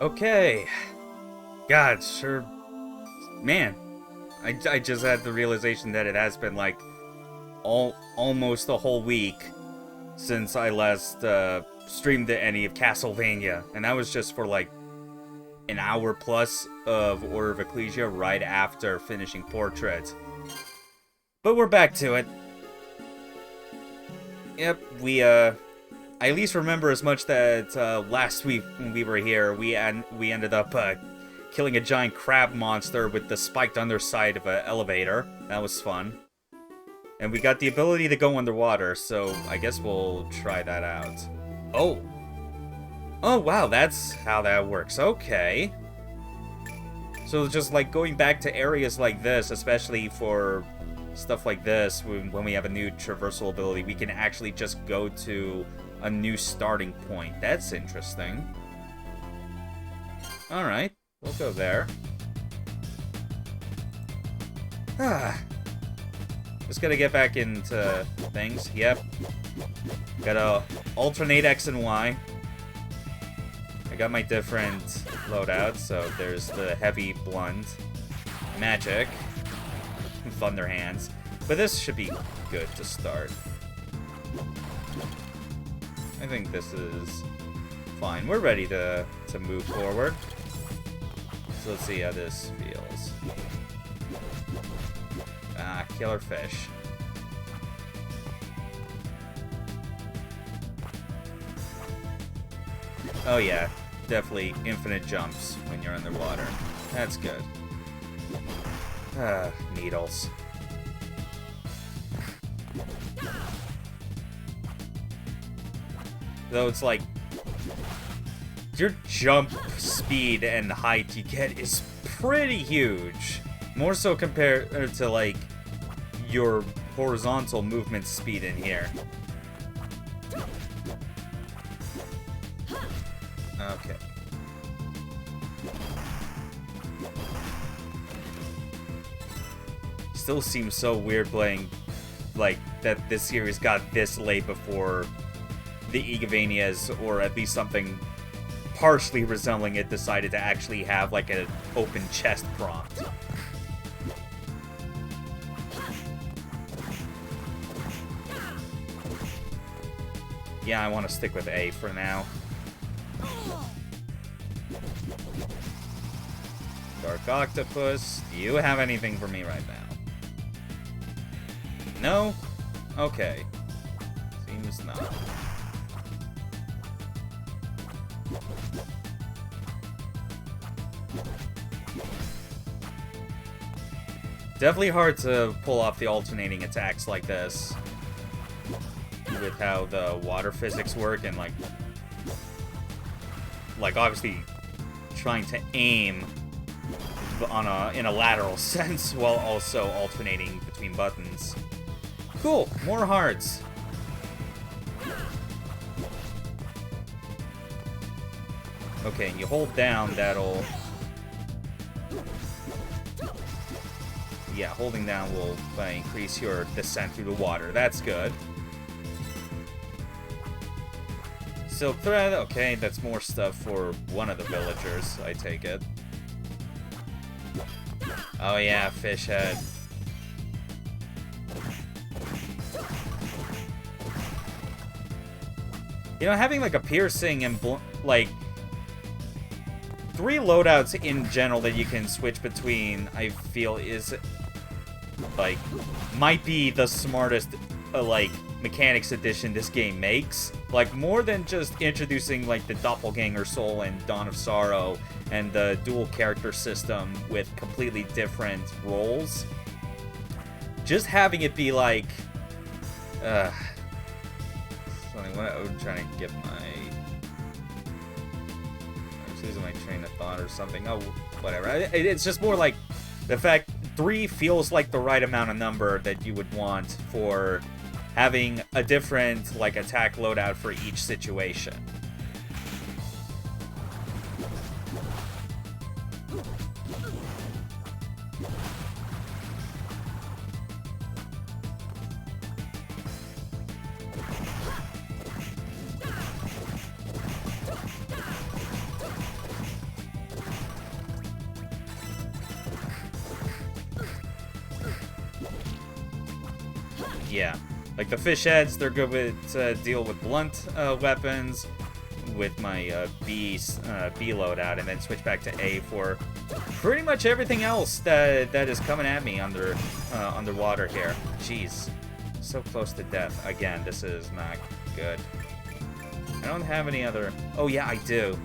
Okay. God, sure. Man, I just had the realization that it has been like almost a whole week since I last streamed any of Castlevania, and that was just for like an hour plus of Order of Ecclesia right after finishing Portrait. But we're back to it. Yep, I at least remember as much that last week when we were here, we ended up killing a giant crab monster with the spiked underside of an elevator. That was fun. And we got the ability to go underwater, so I guess we'll try that out. Oh. Oh, wow, that's how that works. Okay. So just, like, going back to areas like this, especially for stuff like this, when we have a new traversal ability, we can actually just go to a new starting point. That's interesting. Alright, we'll go there. Just gotta get back into things. Yep. Gotta alternate X and Y. I got my different loadouts, so there's the heavy, blunt, magic, thunder hands. But this should be good to start. I think this is fine. We're ready to move forward. So let's see how this feels. Ah, killer fish. Oh yeah, definitely infinite jumps when you're underwater. That's good. Ah, needles. Though it's like, your jump speed and height you get is pretty huge. More so compared to, like, your horizontal movement speed in here. Okay. Still seems so weird playing, like, that this series got this late before the Igavanias, or at least something partially resembling it, decided to actually have, like, an open chest prompt. Yeah, I want to stick with A for now. Dark Octopus, do you have anything for me right now? No? Okay. Seems not. Definitely hard to pull off the alternating attacks like this with how the water physics work, and like obviously trying to aim in a lateral sense while also alternating between buttons. Cool, more hearts. Okay, and you hold down, that'll... Yeah, holding down will increase your descent through the water. That's good. Silk thread, okay, that's more stuff for one of the villagers, I take it. Oh yeah, fish head. You know, having like a piercing and like 3 loadouts in general that you can switch between, I feel is like might be the smartest like mechanics addition this game makes. Like, more than just introducing like the doppelganger soul and Dawn of Sorrow and the dual character system with completely different roles. Just having it be like I'm trying to get my... I'm losing my train of thought or something. Oh, whatever. It's just more like the fact 3 feels like the right amount of number that you would want for having a different, like, attack loadout for each situation. Yeah. Like the fish heads, they're good with deal with blunt weapons with my B loadout, and then switch back to A for pretty much everything else that is coming at me underwater here. Jeez. So close to death. Again, this is not good. I don't have any other... Oh, yeah, I do.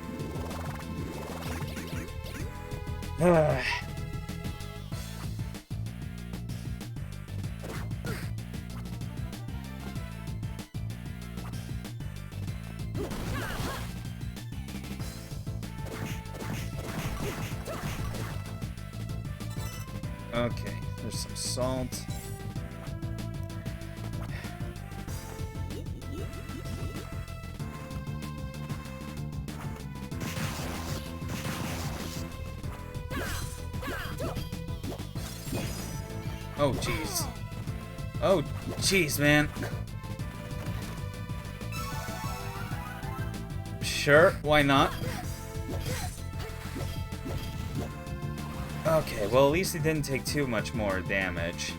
Okay, there's some salt. Oh, jeez. Oh, jeez, man. Sure, why not? Okay, well, at least he didn't take too much more damage.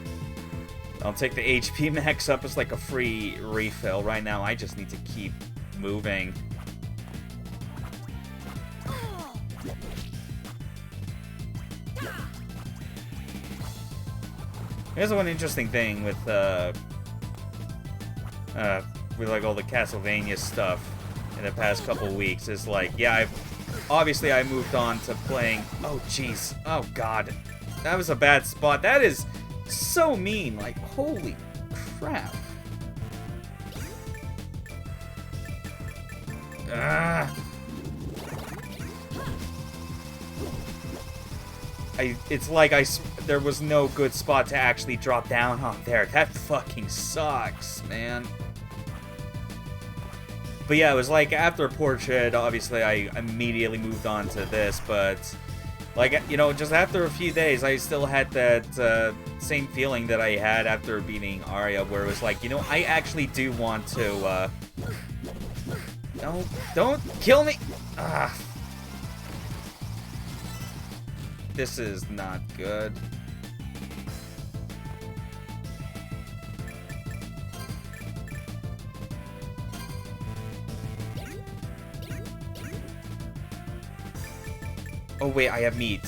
I'll take the HP max up as like a free refill. Right now, I just need to keep moving. Here's one interesting thing with like all the Castlevania stuff in the past couple weeks is like, yeah, obviously I moved on to playing. Oh jeez, oh god, that was a bad spot. That is so mean. Like, holy crap. It's like there was no good spot to actually drop down on there. That fucking sucks, man. But yeah, it was like after Portrait, obviously I immediately moved on to this, but like, you know, just after a few days, I still had that same feeling that I had after beating Arya, where it was like, you know, I actually do want to, no, don't kill me! Ah. This is not good. Oh wait, I have meat.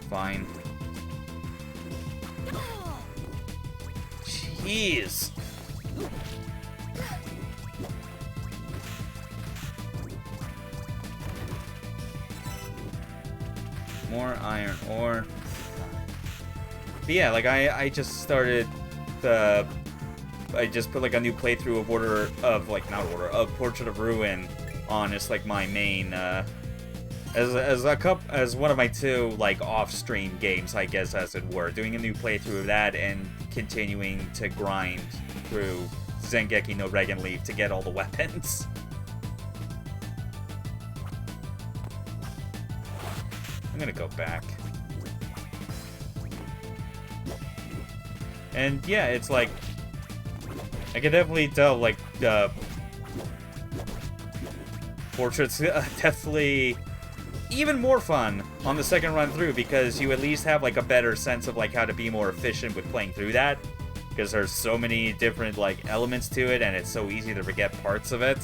Fine. Jeez. More iron ore. But yeah, like I just started the... I just put like a new playthrough of Portrait of Ruin on as like my main as one of my two like off-stream games, I guess, as it were. Doing a new playthrough of that and continuing to grind through Zengeki no Regan Leaf to get all the weapons. I'm gonna go back. And yeah, it's like I can definitely tell like Portrait's definitely even more fun on the second run through, because you at least have like a better sense of like how to be more efficient with playing through that, because there's so many different like elements to it and it's so easy to forget parts of it.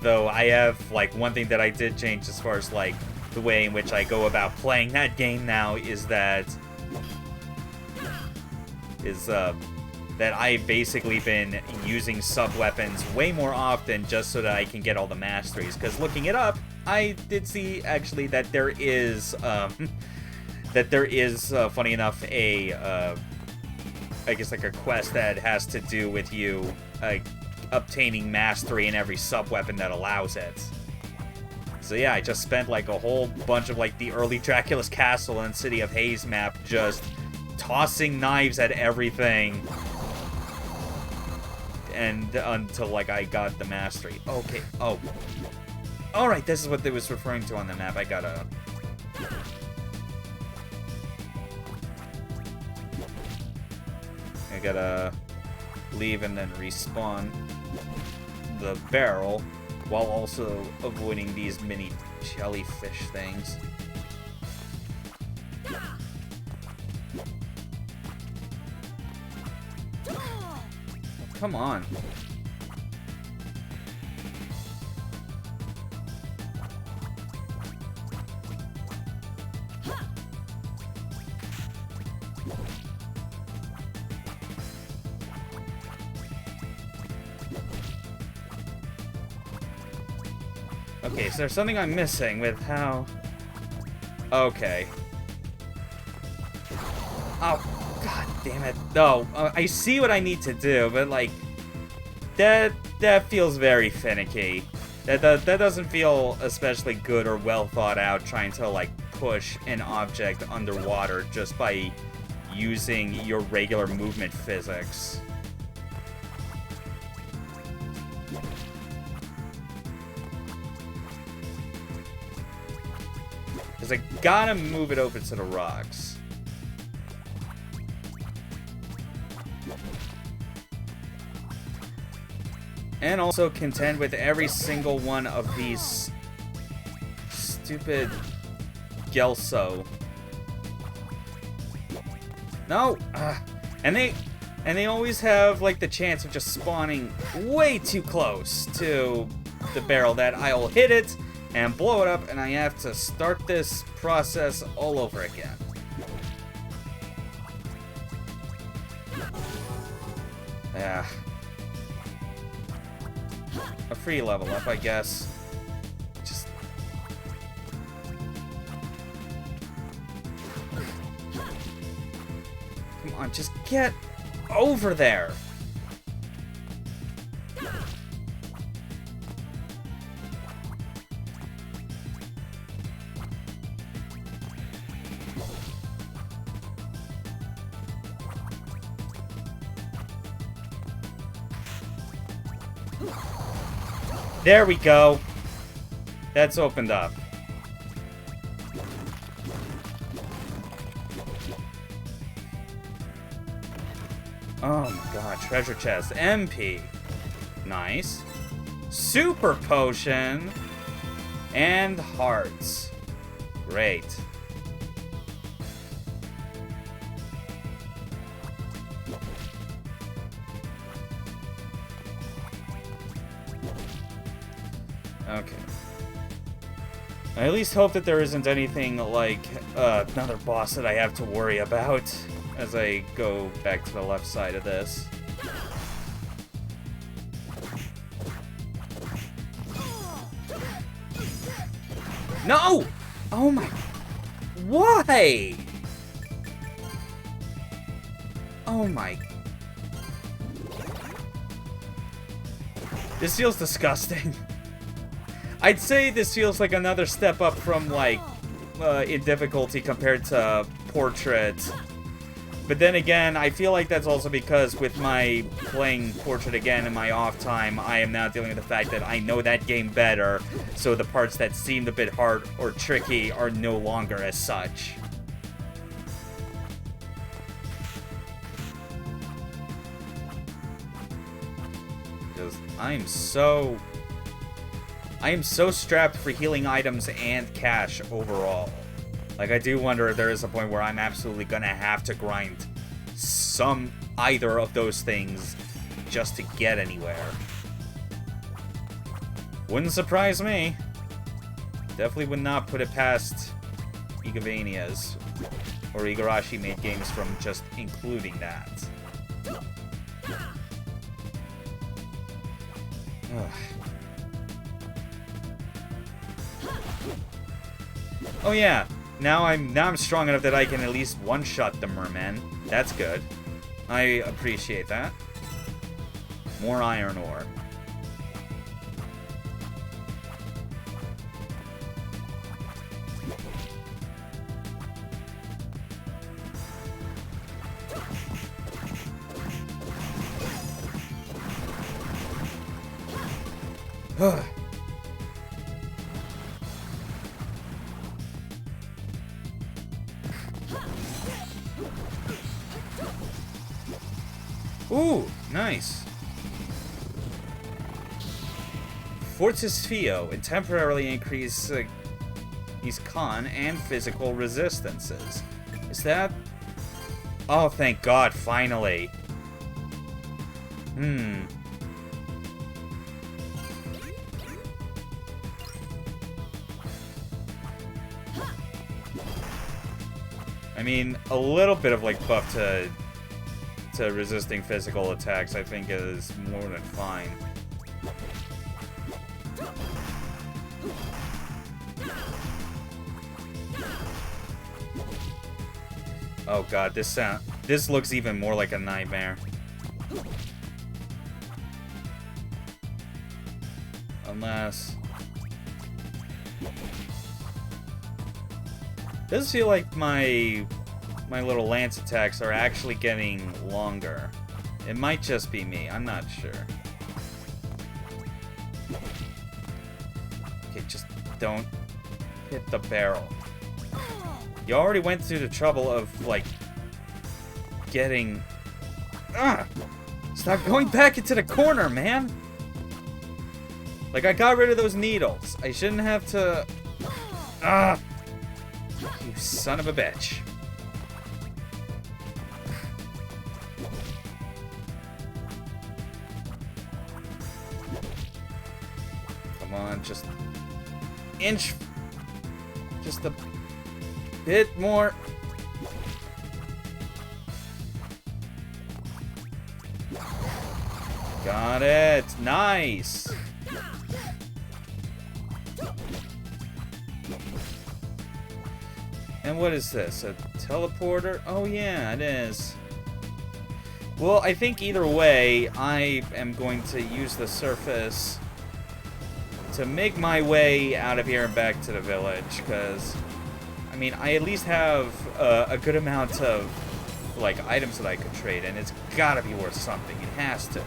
Though I have like one thing that I did change as far as like the way in which I go about playing that game now is that I've basically been using sub-weapons way more often just so that I can get all the masteries. Because looking it up, I did see actually that there is, funny enough, I guess like a quest that has to do with you obtaining mastery in every sub-weapon that allows it. So yeah, I just spent like a whole bunch of like the early Dracula's Castle and City of Haze map just tossing knives at everything. And until like I got the mastery. Okay. Oh. Alright, this is what they was referring to on the map. I gotta leave and then respawn the barrel while also avoiding these mini jellyfish things. Come on. Okay, so there's something I'm missing with how... Okay. Oh, god damn it. No, I see what I need to do, but, like... That feels very finicky. That doesn't feel especially good or well thought out, trying to, like, push an object underwater just by using your regular movement physics. Because I gotta move it over to the rocks. And also contend with every single one of these stupid Gelso. No! And they always have, like, the chance of just spawning way too close to the barrel that I'll hit it and blow it up, and I have to start this process all over again. Yeah. A free level up, I guess. Just... Come on, just get over there! There we go. That's opened up. Oh my god, treasure chest. MP. Nice. Super potion. And hearts. Great. Okay. I at least hope that there isn't anything like another boss that I have to worry about as I go back to the left side of this. No! Oh my... Why? Oh my... This feels disgusting. I'd say this feels like another step up from, like, in difficulty compared to Portrait. But then again, I feel like that's also because with my playing Portrait again in my off time, I am now dealing with the fact that I know that game better, so the parts that seemed a bit hard or tricky are no longer as such. Because I am so strapped for healing items and cash overall. Like, I do wonder if there is a point where I'm absolutely gonna have to grind either of those things just to get anywhere. Wouldn't surprise me. Definitely would not put it past Igavania's or Igarashi made games from just including that. Ugh. Oh yeah, now I'm strong enough that I can at least one-shot the merman. That's good. I appreciate that. More iron ore. Ooh, nice. Fortis Fio, and temporarily increase con and physical resistances. Is that... Oh, thank God, finally. I mean, a little bit of, like, buff to resisting physical attacks, I think, is more than fine. Oh god, this looks even more like a nightmare. Unless... Does feel like my little lance attacks are actually getting longer. It might just be me, I'm not sure. Okay, just don't hit the barrel. You already went through the trouble of, like, getting... Stop going back into the corner, man! Like, I got rid of those needles. I shouldn't have to... You son of a bitch. Come on, just... inch... Just a bit more. Got it. Nice. And what is this? A teleporter? Oh yeah, it is. Well, I think either way, I am going to use the surface to make my way out of here and back to the village, because I mean, I at least have a good amount of, like, items that I could trade, and it's gotta be worth something. It has to.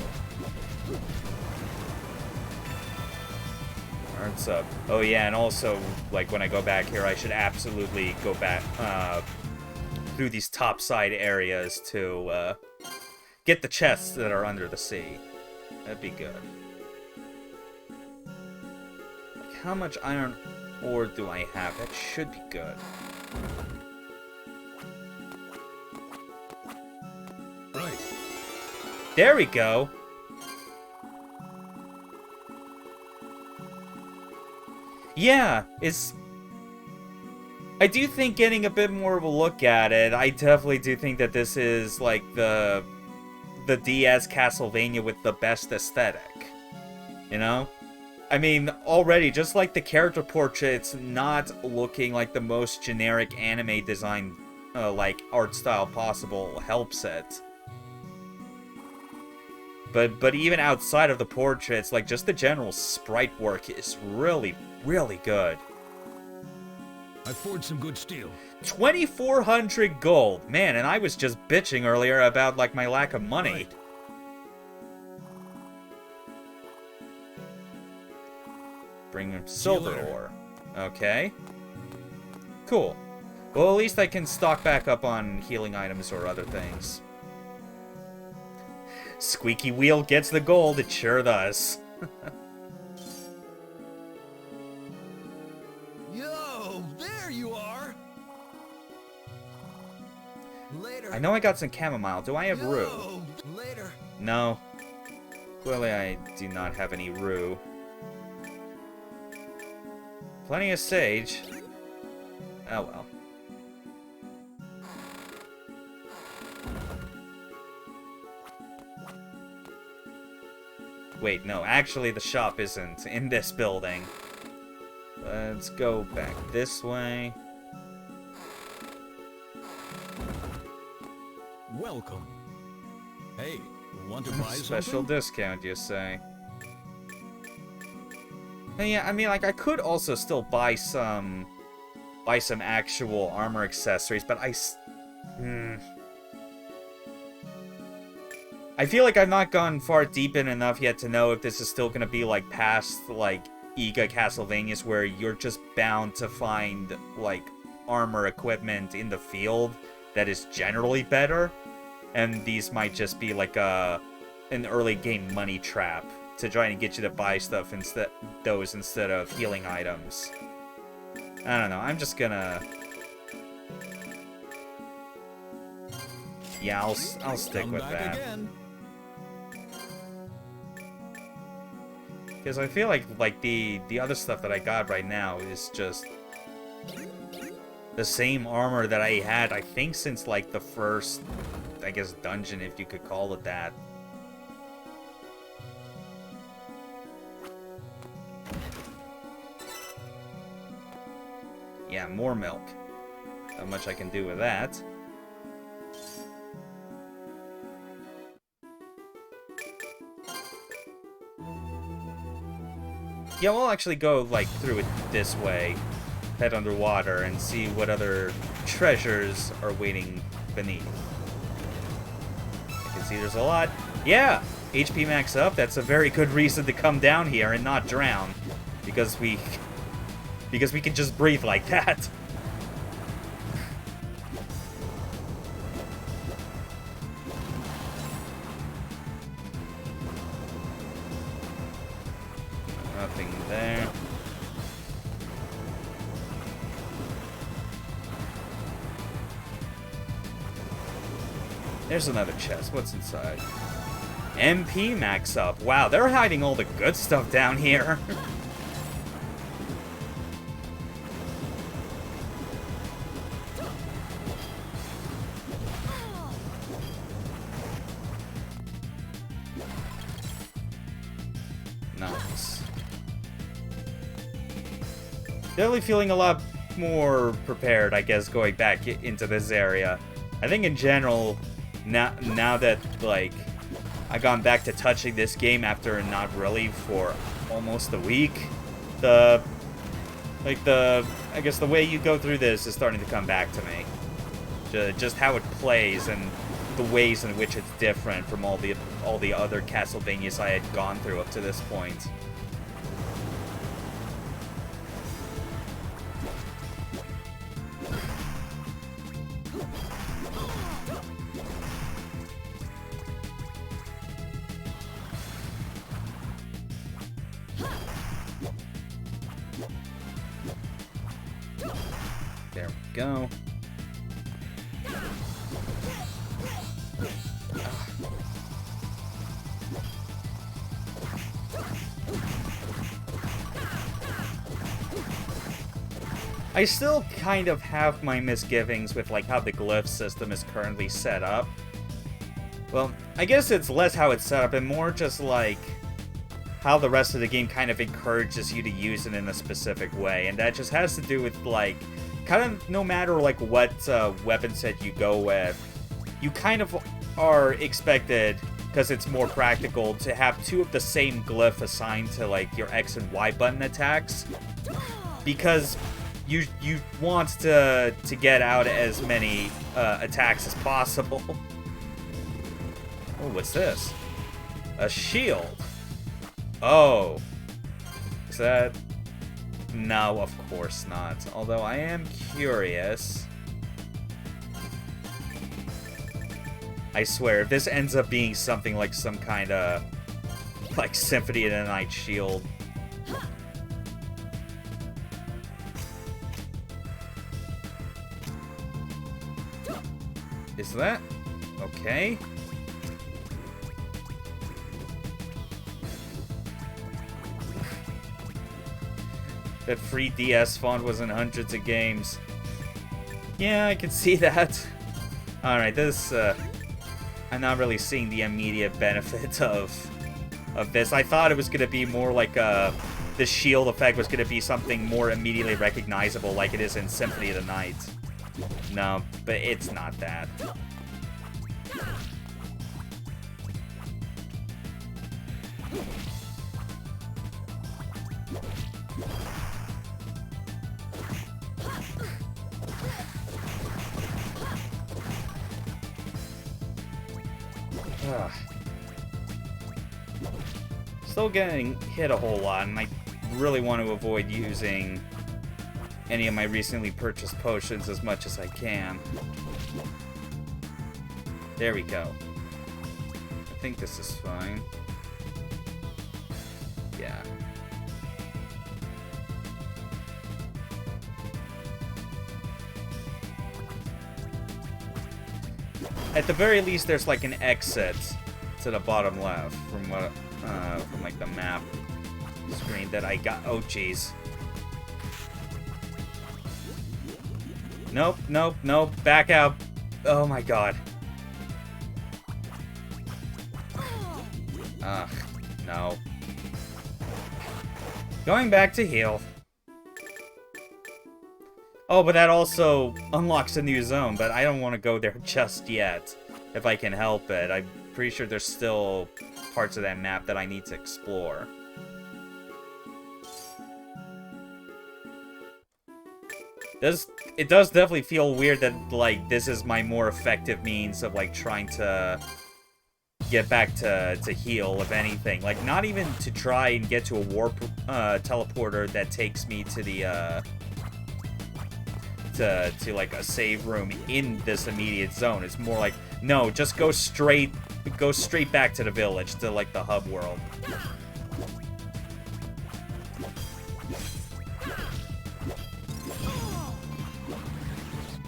What's up? Oh yeah, and also, like, when I go back here, I should absolutely go back through these topside areas to get the chests that are under the sea. That'd be good. Like, how much iron ore do I have? That should be good. Right. There we go. Yeah, it's... I do think getting a bit more of a look at it, I definitely do think that this is, like, the DS Castlevania with the best aesthetic. You know? I mean, already, just like the character portraits not looking like the most generic anime design, like, art style possible helps it. But even outside of the portraits, like, just the general sprite work is really, really good. I forged some good steel. 2,400 gold! Man, and I was just bitching earlier about, like, my lack of money. Right. Bring silver ore. Okay. Cool. Well, at least I can stock back up on healing items or other things. Squeaky wheel gets the gold, it sure does. Yo, there you are. Later. I know I got some chamomile. Do I have rue? Later. No. Clearly I do not have any rue. Plenty of sage. Oh well. Wait, no, actually the shop isn't in this building. Let's go back this way. Welcome. Hey, want to buy Special something? discount, you say? And yeah, I mean, like, I could also still buy some actual armor accessories, but I feel like I've not gone far deep in enough yet to know if this is still gonna be, like, past, like, IGA Castlevanias where you're just bound to find, like, armor equipment in the field that is generally better, and these might just be, like, an early game money trap to try and get you to buy stuff instead of healing items. I don't know, I'm just gonna... Yeah, I'll stick with that. Again. Because I feel like the other stuff that I got right now is just the same armor that I had, I think, since like the first, I guess, dungeon, if you could call it that. Yeah, more milk. Not much I can do with that. Yeah, we'll actually go, like, through it this way, head underwater, and see what other treasures are waiting beneath. I can see there's a lot. Yeah! HP max up, that's a very good reason to come down here and not drown. Because we can just breathe like that. Nothing there. There's another chest. What's inside? MP max up. Wow, they're hiding all the good stuff down here. Nice. Definitely feeling a lot more prepared, I guess, going back into this area. I think in general, now that, like, I've gone back to touching this game after not really for almost a week, I guess the way you go through this is starting to come back to me. Just how it plays and the ways in which it's different from all the other Castlevanias I had gone through up to this point. There we go. I still kind of have my misgivings with, like, how the glyph system is currently set up. Well, I guess it's less how it's set up and more just, like, how the rest of the game kind of encourages you to use it in a specific way. And that just has to do with, like, kind of no matter, like, what weapon set you go with, you kind of are expected, because it's more practical, to have two of the same glyph assigned to, like, your X and Y button attacks. Because you want to get out as many attacks as possible. Oh, what's this? A shield. Oh. Is that... No, of course not. Although I am curious. I swear, if this ends up being something like some kind of, like, Symphony of the Night shield. Is that? Okay. That free DS font was in hundreds of games. Yeah, I can see that. Alright, this, I'm not really seeing the immediate benefit of this. I thought it was gonna be more like, the shield effect was gonna be something more immediately recognizable like it is in Symphony of the Night. No, but it's not that. Ugh. Still getting hit a whole lot, and I really want to avoid using any of my recently purchased potions as much as I can. There we go. I think this is fine. Yeah. At the very least, there's like an exit to the bottom left from what, from like the map. screen that I got. Oh, jeez. Nope, nope, nope. Back out. Oh my god. Ugh, no. Going back to heal. Oh, but that also unlocks a new zone, but I don't want to go there just yet, if I can help it. I'm pretty sure there's still parts of that map that I need to explore. It does definitely feel weird that, like, this is my more effective means of, like, trying to get back to heal, if anything. Like, not even to try and get to a warp teleporter that takes me to the, to like, a save room in this immediate zone. It's more like, no, just go straight back to the village, to, like, the hub world.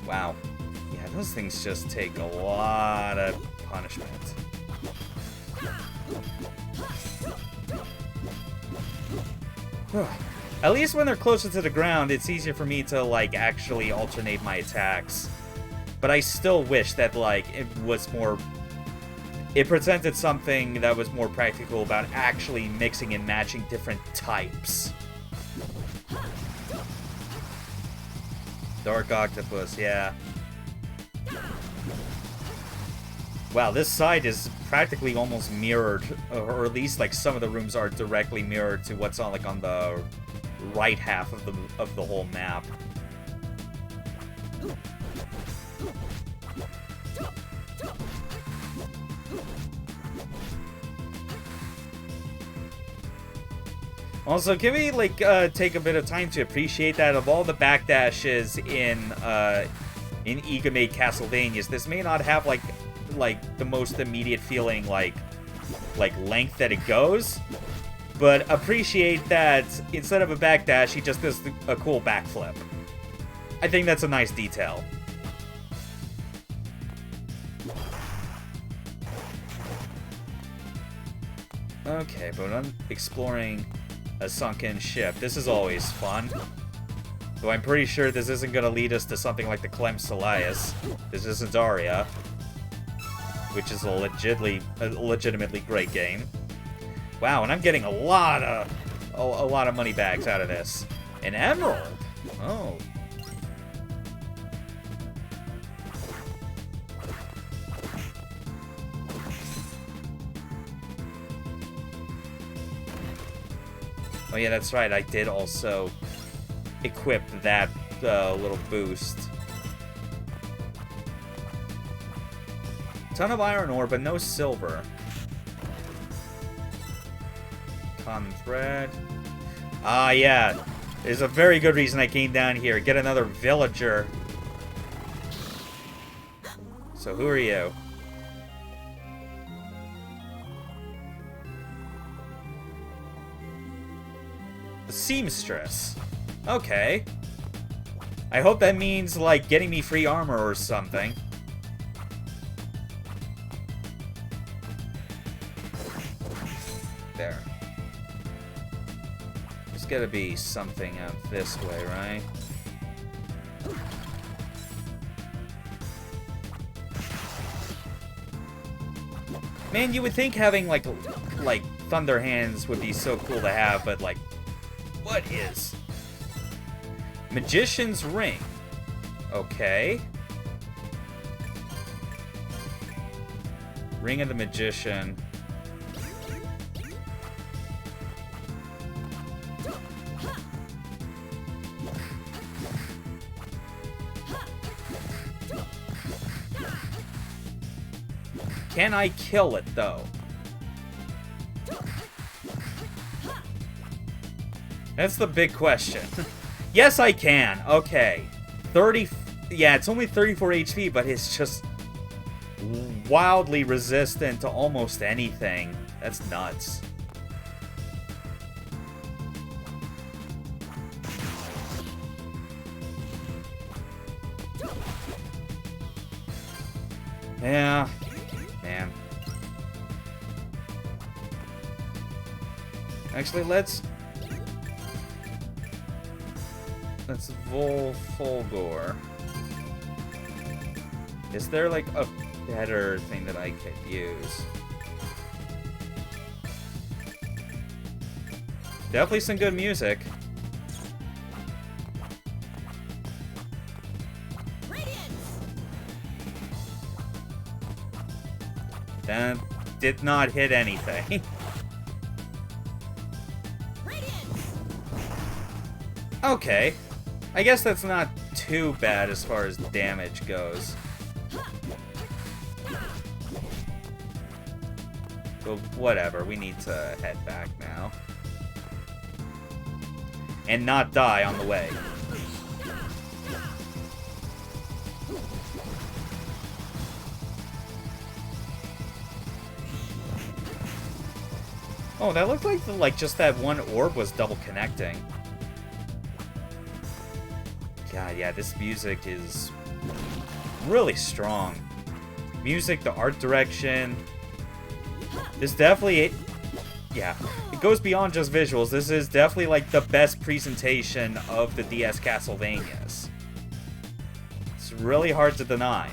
Wow. Yeah, those things just take a lot of punishment. At least when they're closer to the ground, it's easier for me to, like, actually alternate my attacks. But I still wish that, like, it was more... It presented something that was more practical about actually mixing and matching different types. Dark Octopus, yeah. Wow, this side is practically almost mirrored, or at least like some of the rooms are directly mirrored to what's on like on the right half of the whole map. Also, can we, like, take a bit of time to appreciate that of all the backdashes in IGA-made Castlevanias, this may not have, like, the most immediate feeling, like length that it goes, but appreciate that instead of a backdash, he just does a cool backflip. I think that's a nice detail. Okay, but I'm exploring a sunken ship. This is always fun. Though I'm pretty sure this isn't going to lead us to something like the Clem Solias. This isn't Daria, which is a legitimately great game. Wow, and I'm getting a lot of money bags out of this. An emerald. Oh. Oh yeah, that's right. I did also equip that little boost. Ton of iron ore, but no silver. Cotton thread. Ah, yeah. There's a very good reason I came down here. Get another villager. So who are you? Seamstress. Okay. I hope that means, like, getting me free armor or something. There. There's gotta be something out this way, right? Man, you would think having, like Thunder Hands would be so cool to have, but, like, what is? Magician's Ring. Okay. Ring of the Magician. Can I kill it, though? That's the big question. Yes, I can. Okay. 30... Yeah, it's only 34 HP, but it's just wildly resistant to almost anything. That's nuts. Yeah. Man. Actually, let's That's Fulgor. Is there like a better thing that I could use? Definitely some good music. That did not hit anything. Okay. I guess that's not too bad as far as damage goes. But whatever, we need to head back now. And not die on the way. Oh, that looked like just that one orb was double connecting. God, yeah, this music is really strong. Music, the art direction. This definitely, yeah, it goes beyond just visuals. This is definitely like the best presentation of the DS Castlevanias. It's really hard to deny.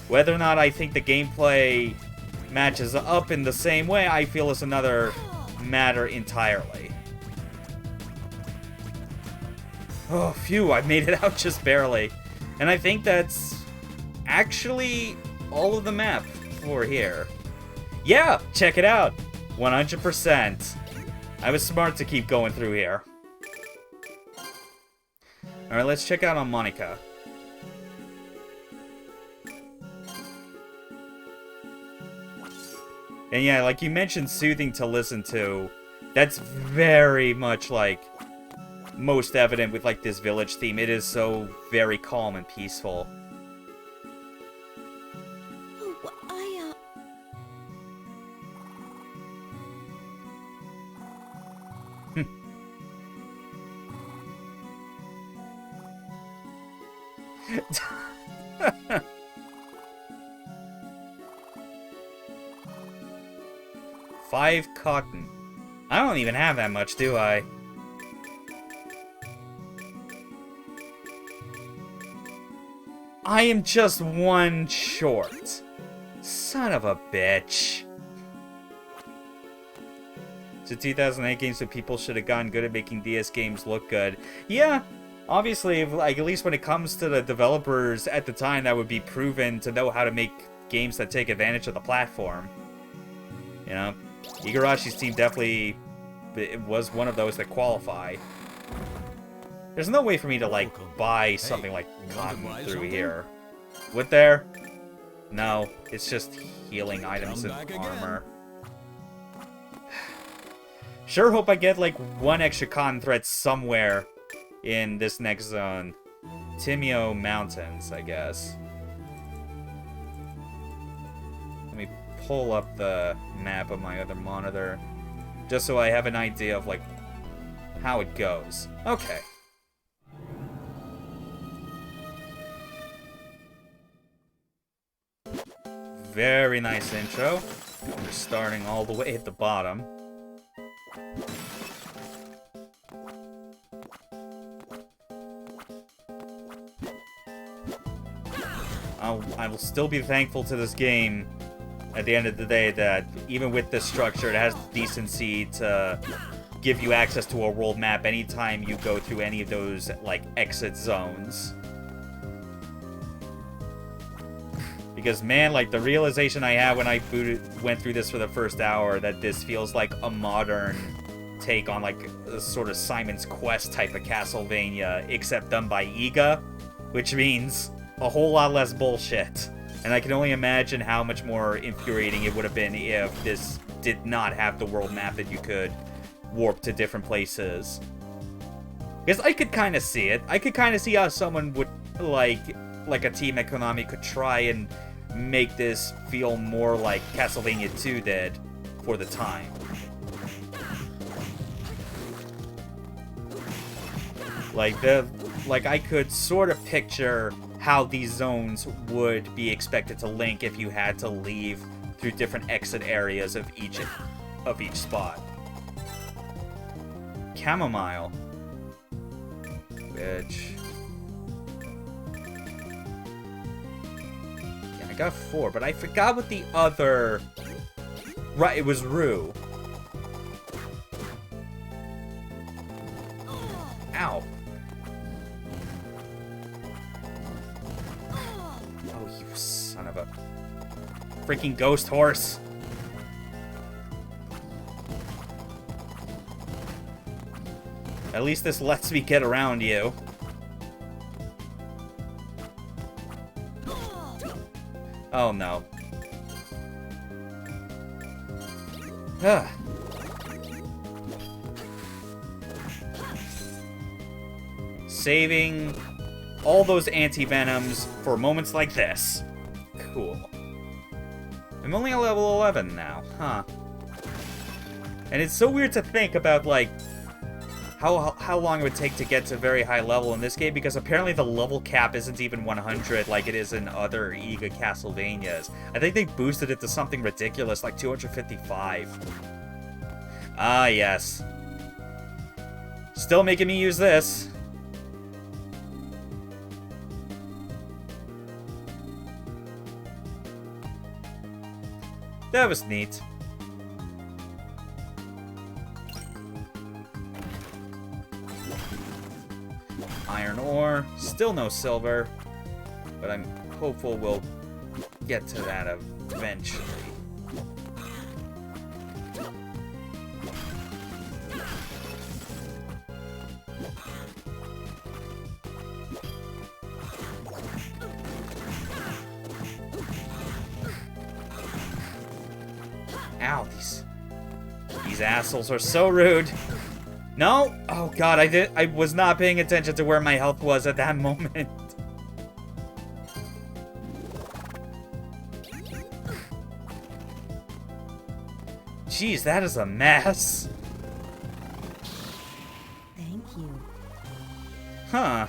Whether or not I think the gameplay matches up in the same way, I feel is another matter entirely. Oh, phew, I made it out just barely. And I think that's actually all of the map for here. Yeah, check it out. 100%. I was smart to keep going through here. Alright, let's check out on Monica. And yeah, like you mentioned, soothing to listen to. That's very much like most evident with like this village theme. It is so very calm and peaceful. Five cotton. I don't even have that much, do I? I am just one short. Son of a bitch. It's a 2008 game, so people should have gotten good at making DS games look good. Yeah, obviously, like, at least when it comes to the developers at the time, that would be proven to know how to make games that take advantage of the platform. You know, Igarashi's team definitely was one of those that qualify. There's no way for me to, like, buy something like cotton through here. Would there? No, it's just healing items and armor. Sure hope I get, like, one extra cotton thread somewhere in this next zone. Timio Mountains, I guess. Let me pull up the map of my other monitor, just so I have an idea of, like, how it goes. Okay. Very nice intro. We're starting all the way at the bottom. I will still be thankful to this game at the end of the day that even with this structure, it has the decency to give you access to a world map anytime you go through any of those, like, exit zones. Because, man, like, the realization I had when I went through this for the first hour, that this feels like a modern take on, like, a sort of Simon's Quest type of Castlevania, except done by IGA, which means a whole lot less bullshit. And I can only imagine how much more infuriating it would have been if this did not have the world map that you could warp to different places. Because I could kind of see it. I could kind of see how someone would, like a team at Konami could try and make this feel more like Castlevania 2 did for the time. Like I could sort of picture how these zones would be expected to link if you had to leave through different exit areas of each spot. Chamomile. Bitch. Yeah, I got 4, but I forgot what the other... Right, it was Rue. Ow. Oh, you son of a... freaking ghost horse. At least this lets me get around you. Oh no. Ugh. Saving all those anti-venoms for moments like this. Cool. I'm only at level 11 now, huh? And it's so weird to think about, like, how long it would take to get to very high level in this game, because apparently the level cap isn't even 100 like it is in other IGA Castlevanias. I think they boosted it to something ridiculous, like 255. Ah, yes. Still making me use this. That was neat. Iron ore, still no silver, but I'm hopeful we'll get to that eventually. Ow, these assholes are so rude. No? Oh god, I was not paying attention to where my health was at that moment. Jeez, that is a mess. Thank you. Huh.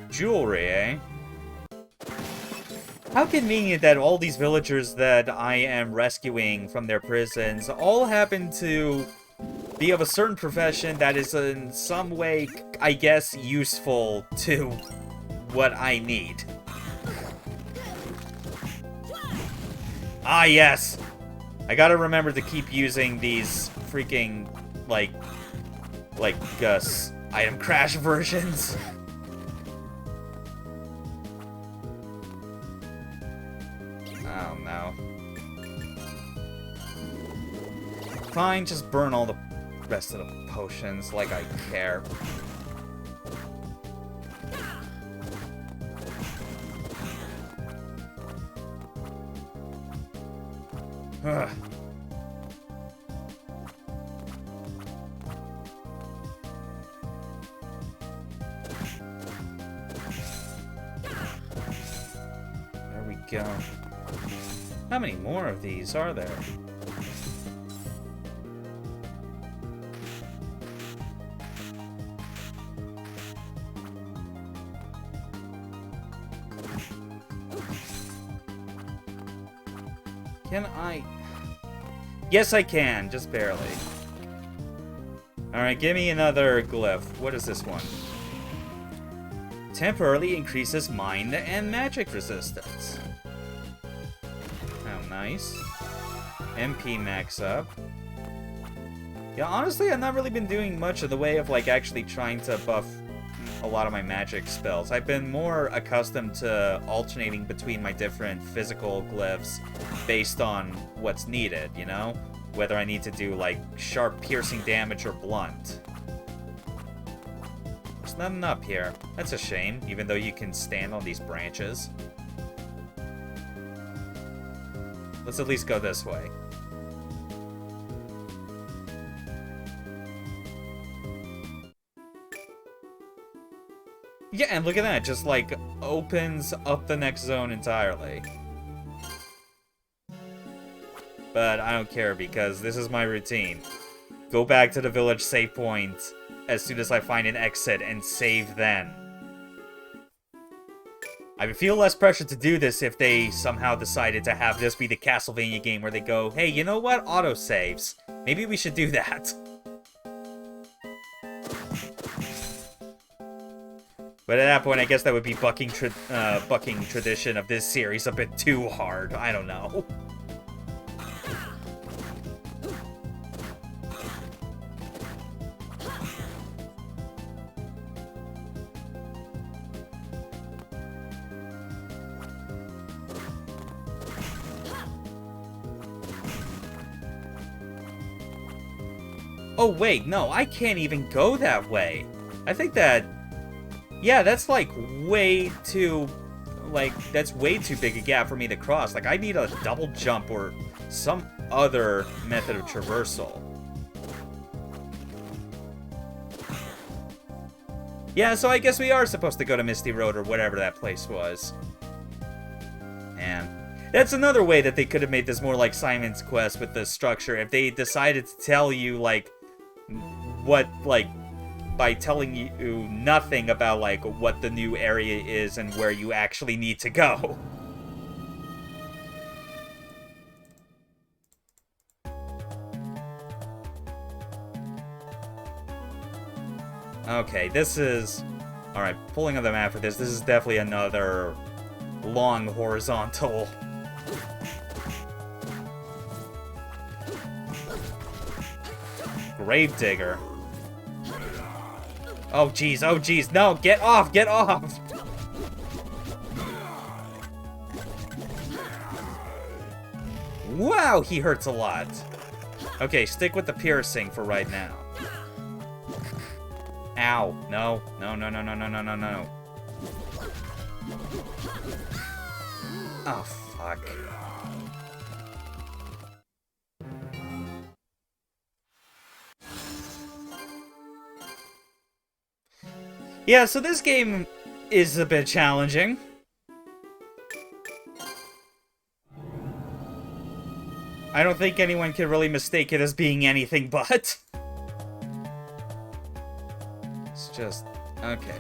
Jewelry, eh? How convenient that all these villagers that I am rescuing from their prisons all happen to be of a certain profession that is in some way, I guess, useful to what I need. Ah, yes! I gotta remember to keep using these freaking, like, item crash versions. Oh, no. Fine, just burn all the rest of the potions like I care. Ugh. There we go. How many more of these are there? Can I? Yes, I can, just barely. Alright, give me another glyph. What is this one? Temporarily increases mind and magic resistance. Oh, nice. MP max up. Yeah, honestly, I've not really been doing much in the way of, like, actually trying to buff a lot of my magic spells. I've been more accustomed to alternating between my different physical glyphs based on what's needed, you know? Whether I need to do, like, sharp piercing damage or blunt. There's nothing up here. That's a shame, even though you can stand on these branches. Let's at least go this way. Yeah, and look at that, just like opens up the next zone entirely. But I don't care because this is my routine. Go back to the village save point as soon as I find an exit and save then. I would feel less pressure to do this if they somehow decided to have this be the Castlevania game where they go, hey, you know what? Autosaves. Maybe we should do that. But at that point, I guess that would be bucking tradition of this series a bit too hard. I don't know. Oh, wait, no, I can't even go that way. I think that... Yeah, that's, like, way too... Like, that's way too big a gap for me to cross. Like, I need a double jump or some other method of traversal. Yeah, so I guess we are supposed to go to Misty Road or whatever that place was. And that's another way that they could have made this more like Simon's Quest with the structure. If they decided to tell you, like, what, like, by telling you nothing about, like, what the new area is and where you actually need to go. Okay, this is... Alright, pulling on the map for this, this is definitely another long horizontal. Gravedigger. Oh jeez, no, get off, get off! Wow, he hurts a lot. Okay, stick with the piercing for right now. Ow, no, no, no, no, no, no, no, no, no. Oh, fuck. Yeah, so this game is a bit challenging. I don't think anyone can really mistake it as being anything but. It's just... okay.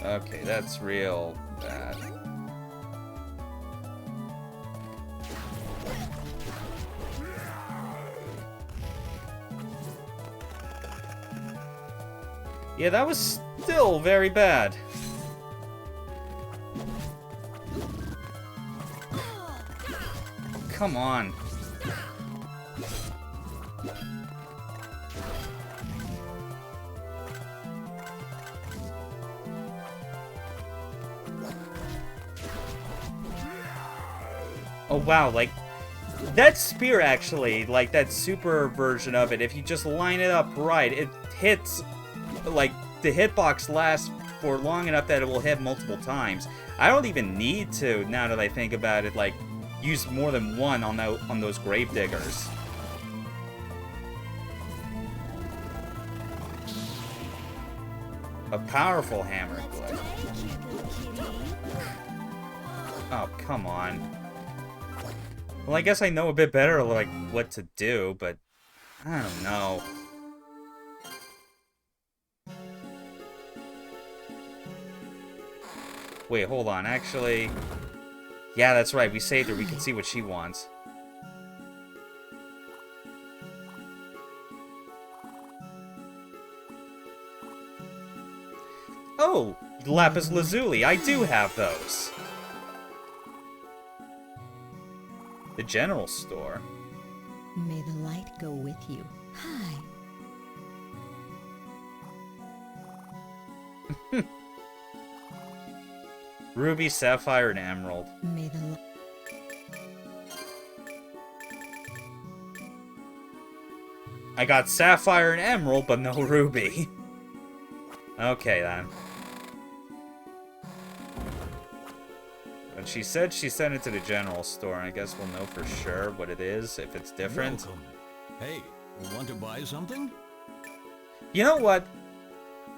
Okay, that's real bad. Yeah, that was still very bad. Come on. Oh wow, like, that spear actually, like that super version of it, if you just line it up right, it hits, like, the hitbox lasts for long enough that it will hit multiple times. I don't even need to, now that I think about it, like, use more than one on those gravediggers. A powerful hammer glove. Oh, come on. Well, I guess I know a bit better, like, what to do, but I don't know. Wait, hold on, actually... Yeah, that's right, we saved her, we can see what she wants. Oh, lapis lazuli, I do have those. The general store. May the light go with you. Hi. Ruby, sapphire, and emerald. May the I got sapphire and emerald, but no ruby. Okay, then. But she said she sent it to the general store, and I guess we'll know for sure what it is, if it's different. Welcome. Hey, want to buy something? You know what?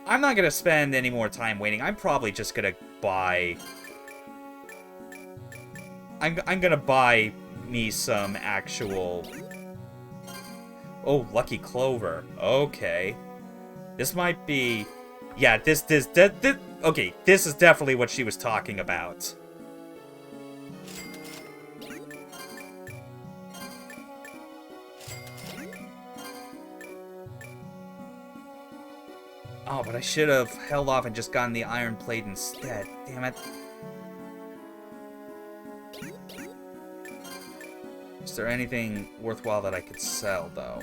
I'm not gonna spend any more time waiting. I'm probably just gonna buy I'm gonna buy me some actual... Oh, Lucky Clover. Okay. This might be... Yeah, this okay, this is definitely what she was talking about. Oh, but I should have held off and just gotten the iron plate instead. Damn it. Is there anything worthwhile that I could sell, though?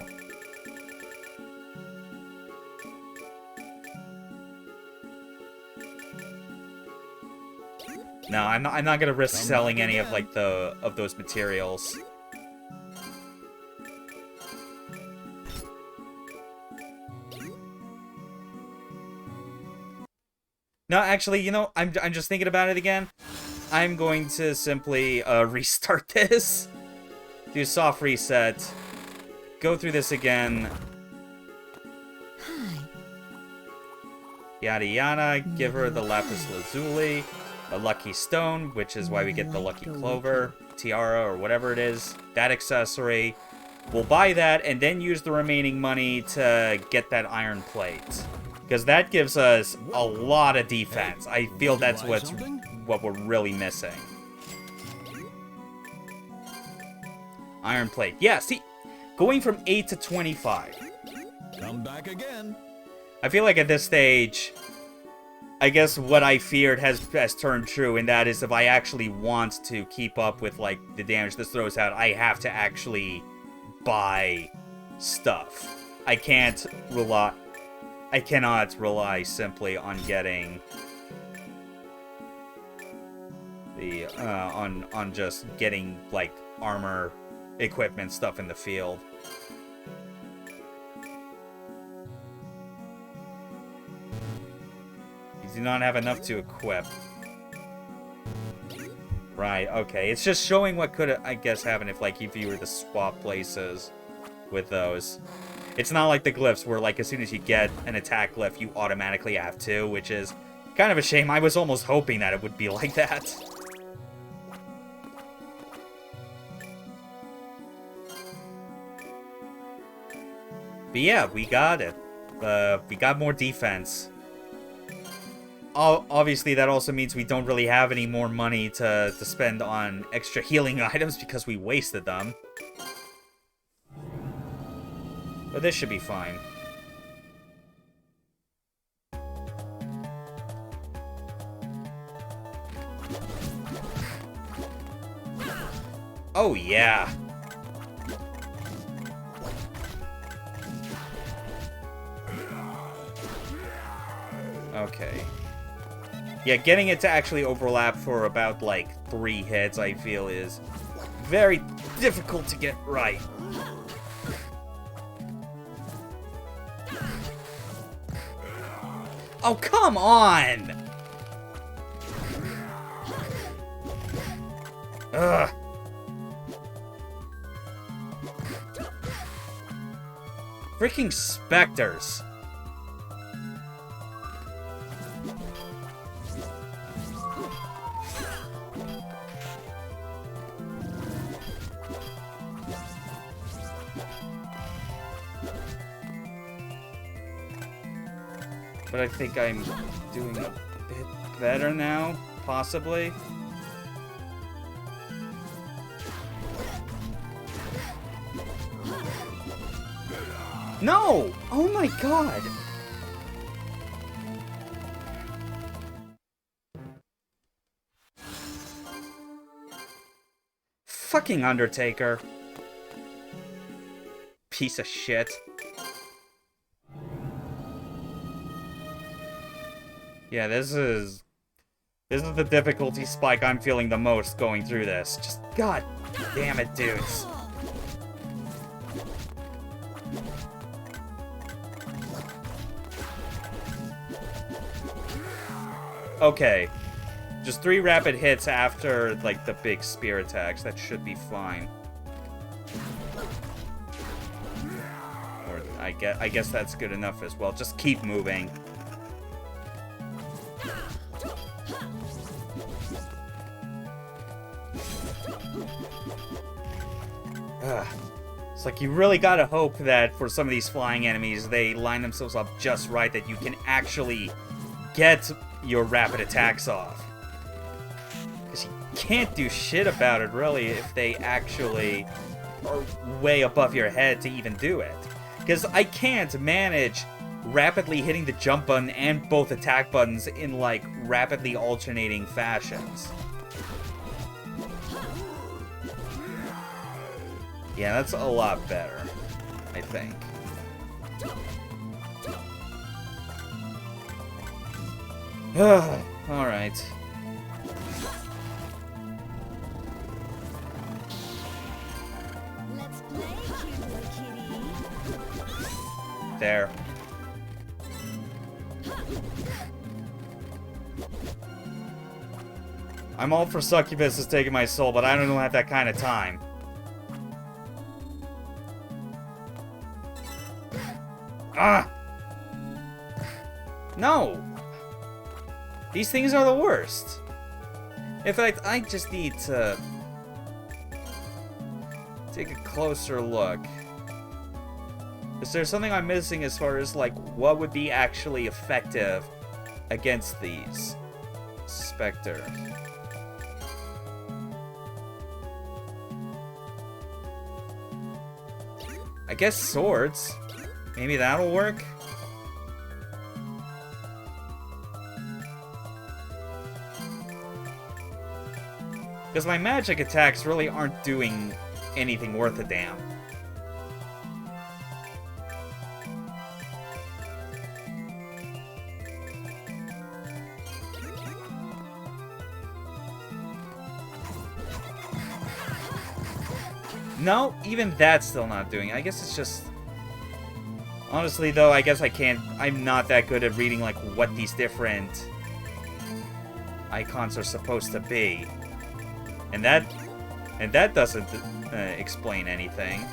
No, I'm not gonna risk selling any of like those materials. No, actually, you know, I'm just thinking about it again. I'm going to simply restart this. Do a soft reset. Go through this again. Hi. Yada yada. Give her the lapis lazuli, a lucky stone, which is why we get the lucky clover, tiara, or whatever it is. That accessory. We'll buy that and then use the remaining money to get that iron plate. Because that gives us a lot of defense. I feel that's what we're really missing. Iron plate. Yeah, see, going from 8 to 25. Come back again. I feel like at this stage, I guess what I feared has turned true, and that is if I actually want to keep up with like the damage this throws out, I have to actually buy stuff. I cannot rely simply on getting the on just getting like armor, equipment, stuff in the field. You do not have enough to equip. Right, okay. It's just showing what could, I guess, happen if you were to swap places with those. It's not like the glyphs where, like, as soon as you get an attack glyph, you automatically have two, which is kind of a shame. I was almost hoping that it would be like that. But yeah, we got it. We got more defense. Obviously, that also means we don't really have any more money to spend on extra healing items because we wasted them. But this should be fine. Oh, yeah. Okay. Yeah, getting it to actually overlap for about, like, 3 hits, I feel, is very difficult to get right. Oh, come on! Ugh. Freaking specters. But I think I'm doing a bit better now, possibly. No! Oh my god! Fucking Undertaker. Piece of shit. Yeah, this is the difficulty spike I'm feeling the most going through this. Just, god damn it, dudes. Okay. Just 3 rapid hits after, like, the big spear attacks. That should be fine. Or, I guess that's good enough as well. Just keep moving. Ugh. It's like you really gotta hope that for some of these flying enemies, they line themselves up just right that you can actually get your rapid attacks off. Because you can't do shit about it, really, if they actually are way above your head to even do it. Because I can't manage rapidly hitting the jump button and both attack buttons in, like, rapidly alternating fashions. Yeah, that's a lot better, I think. Alright. Let's play, cute kitty. There. I'm all for Succubus is taking my soul, but I don't have that kind of time. Ah! No! These things are the worst. In fact, I just need to take a closer look. Is there something I'm missing as far as, like, what would be actually effective against these? Spectre. I guess swords. Maybe that'll work? Because my magic attacks really aren't doing anything worth a damn. No, even that's still not doing it. I guess it's just... Honestly, though, I guess I can't... I'm not that good at reading, like, what these different icons are supposed to be. And that doesn't explain anything.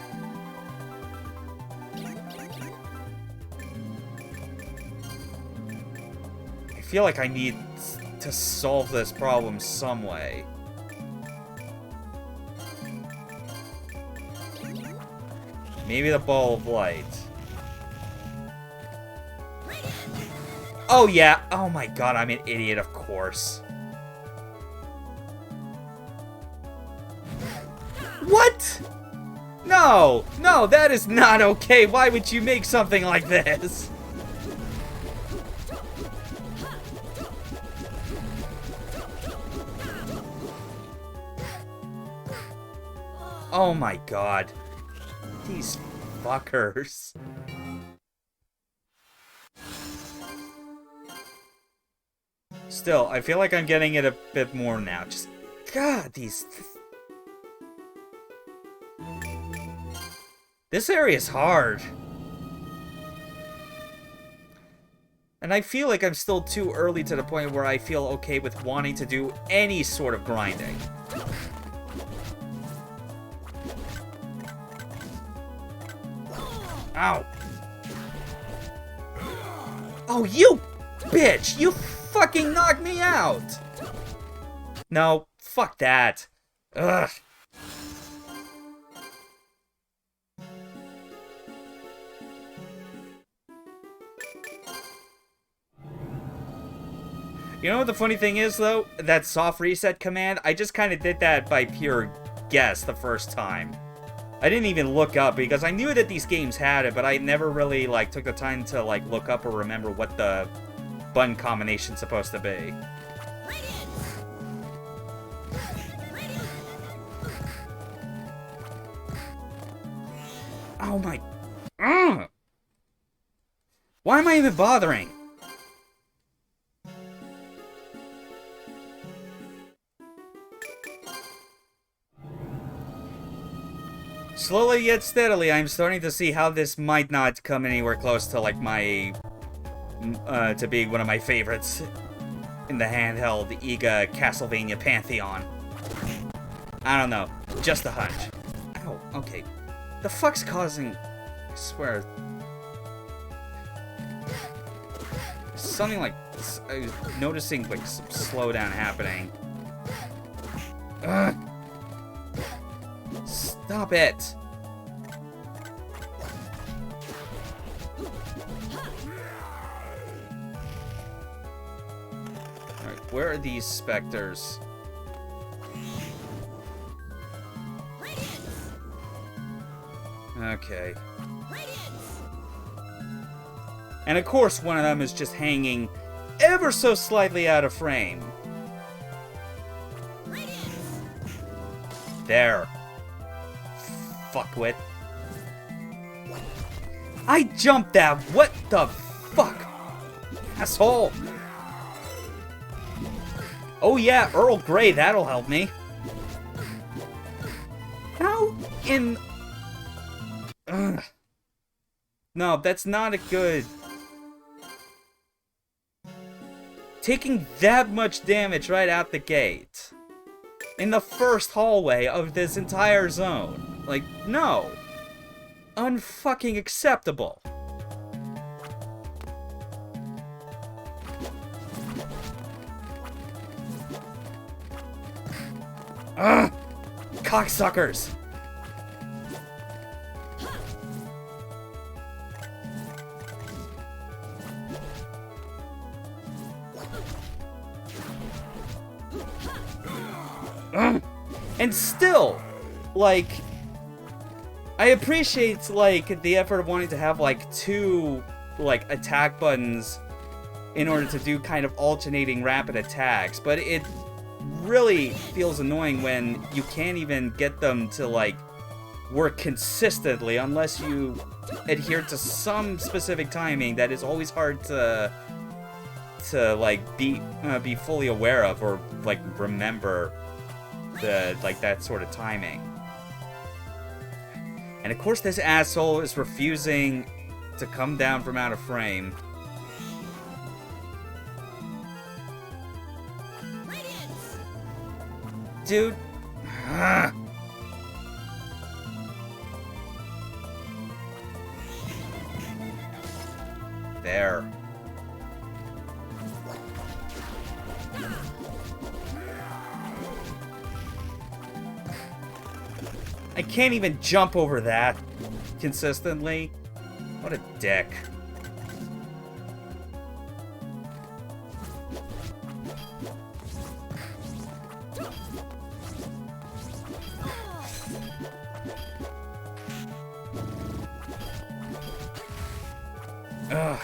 I feel like I need to solve this problem some way. Maybe the ball of light. Oh yeah, oh my god, I'm an idiot, of course. What? No, no, that is not okay. Why would you make something like this? Oh my god. These fuckers. Still, I feel like I'm getting it a bit more now. Just, god, these... This area is hard. And I feel like I'm still too early to the point where I feel okay with wanting to do any sort of grinding. Ow. Oh, you bitch! You fucking knocked me out! No, fuck that. Ugh. You know what the funny thing is, though? That soft reset command, I just kind of did that by pure guess the first time. I didn't even look up, because I knew that these games had it, but I never really, like, took the time to, like, look up or remember what the button combination's supposed to be. Oh my... Ugh! Why am I even bothering? Slowly yet steadily, I'm starting to see how this might not come anywhere close to, like, my... to be one of my favorites in the handheld IGA Castlevania Pantheon. I don't know. Just a hunch. Ow, okay. The fuck's causing... I swear... Something like... I was noticing, like, some slowdown happening. Ugh. stop it! Alright, where are these specters? Okay. And of course one of them is just hanging ever so slightly out of frame. There. Fuckwit. I jumped that! What the fuck? Asshole! Oh yeah, Earl Grey, that'll help me. How in... Ugh. No, that's not a good... Taking that much damage right out the gate. In the first hallway of this entire zone. Like, no. Unfucking acceptable. Ugh! Cocksuckers! And still, like, I appreciate, like, the effort of wanting to have, like, two, like, attack buttons in order to do kind of alternating rapid attacks, but it really feels annoying when you can't even get them to, like, work consistently unless you adhere to some specific timing that is always hard to like, be fully aware of or, like, remember that sort of timing. And of course this asshole is refusing to come down from out of frame. Dude. There. I can't even jump over that consistently. What a dick. Ugh.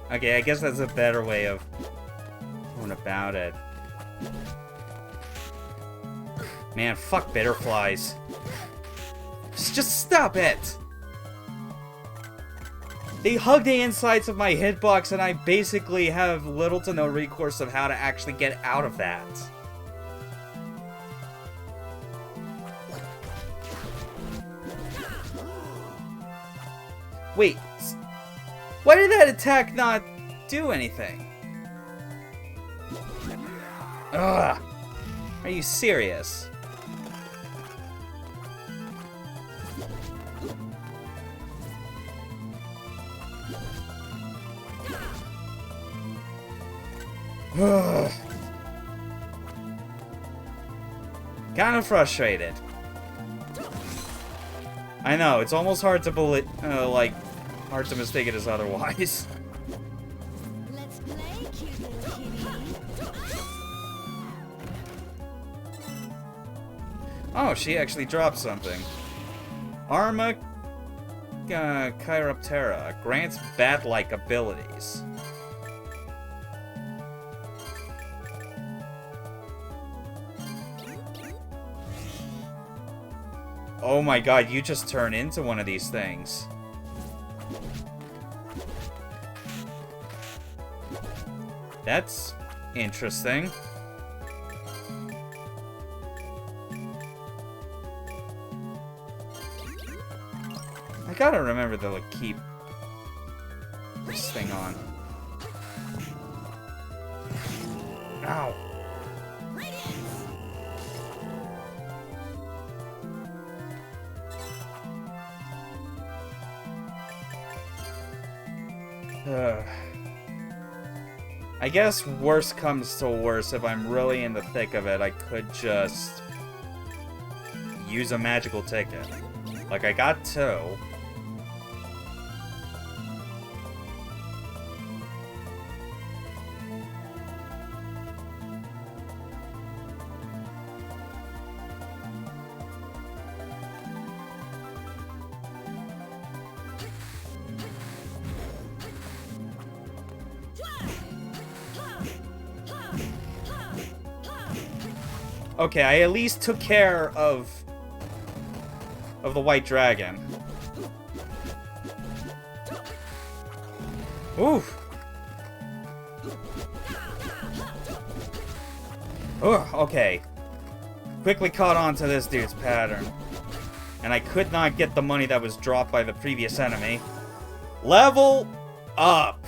Okay, I guess that's a better way of going about it. Man, fuck bitterflies. Just stop it! They hug the insides of my hitbox and I basically have little to no recourse of how to actually get out of that. Wait, why did that attack not do anything? Ugh! Are you serious? Ugh. Kind of frustrated. I know, it's almost hard to believe, like, hard to mistake it as otherwise. Let's play, cute little kitty. Oh, she actually dropped something. Arma Chiroptera grants bat-like abilities. Oh my god, you just turn into one of these things. That's interesting. I gotta remember to, like, keep this thing on. Ow. I guess worst comes to worst, if I'm really in the thick of it, I could just use a magical ticket. Like, I got 2. Okay, I at least took care of the white dragon. Oof. Ugh, okay. Quickly caught on to this dude's pattern. And I could not get the money that was dropped by the previous enemy. Level up!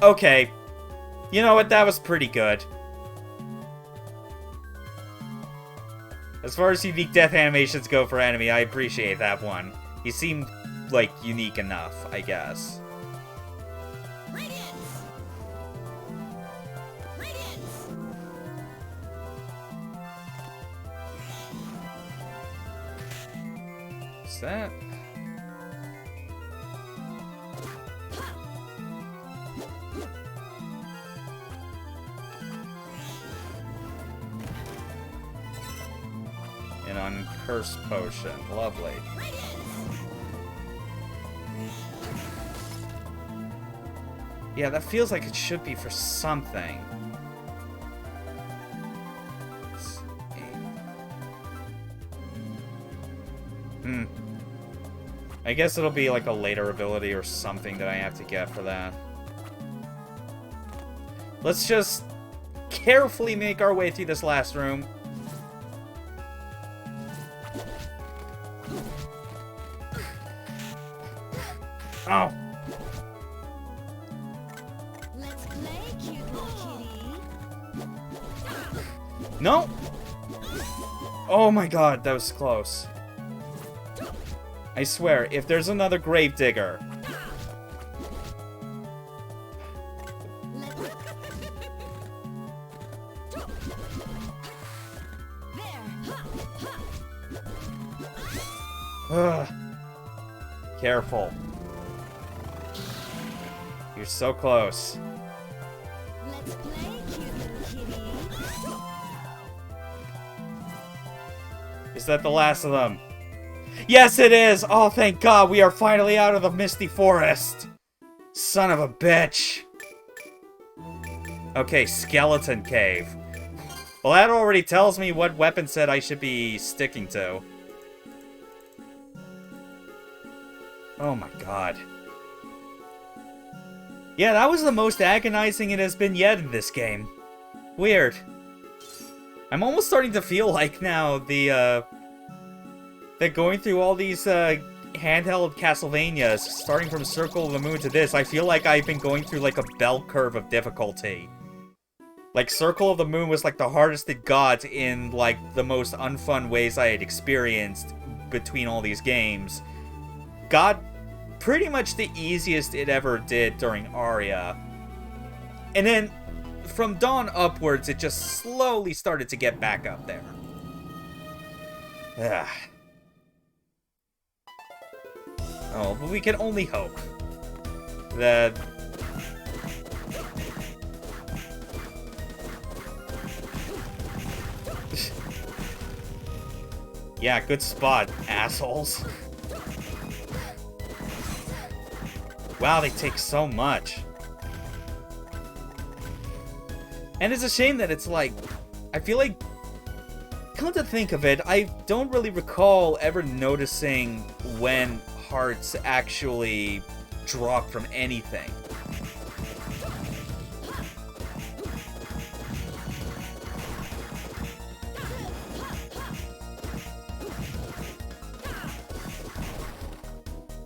Okay. You know what? That was pretty good. As far as unique death animations go for enemy, I appreciate that one. He seemed, like, unique enough, I guess. Radiance! Radiance! Is that... an uncursed potion. Lovely. Yeah, that feels like it should be for something. I guess it'll be like a later ability or something that I have to get for that. Let's just carefully make our way through this last room. Oh. Let's play, cute little kitty. No. Oh my god, that was close. I swear, if there's another gravedigger. Ugh. Careful. You're so close. Let's play, cute little kitty. Is that the last of them? Yes, it is! Oh, thank God, we are finally out of the misty forest! Son of a bitch! Okay, skeleton cave. Well, that already tells me what weapon set I should be sticking to. Oh my god. Yeah, that was the most agonizing it has been yet in this game. Weird. I'm almost starting to feel like now that going through all these handheld Castlevanias, starting from Circle of the Moon to this, I feel like I've been going through like a bell curve of difficulty. Like, Circle of the Moon was like the hardest it got in like the most unfun ways I had experienced between all these games. Got pretty much the easiest it ever did during Aria. And then, from Dawn upwards, it just slowly started to get back up there. Ugh. Oh, but we can only hope that... Yeah, good spot, assholes. Wow, they take so much. And it's a shame that it's like... I feel like... Come to think of it, I don't really recall ever noticing when hearts actually drop from anything.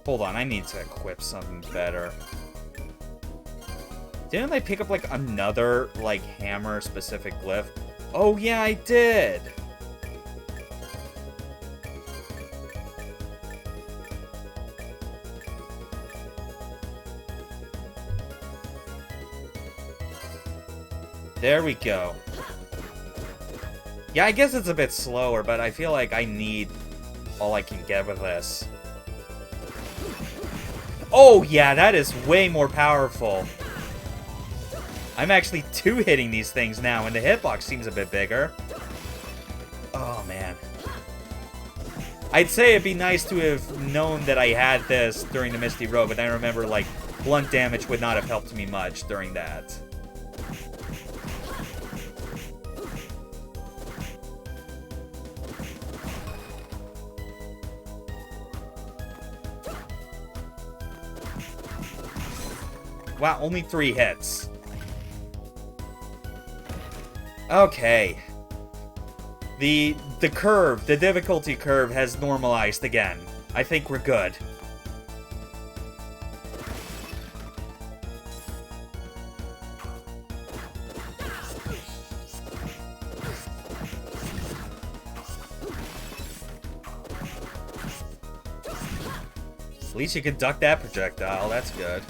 Hold on, I need to equip something better. Didn't I pick up, like, another, like, hammer-specific glyph? Oh, yeah, I did! There we go. Yeah, I guess it's a bit slower, but I feel like I need all I can get with this. Oh, yeah, that is way more powerful. I'm actually two-hitting these things now, and the hitbox seems a bit bigger. Oh, man. I'd say it'd be nice to have known that I had this during the Misty Road, but I remember, like, blunt damage would not have helped me much during that. Wow, only 3 hits. Okay. The curve, the difficulty curve has normalized again. I think we're good. At least you can duck that projectile, that's good.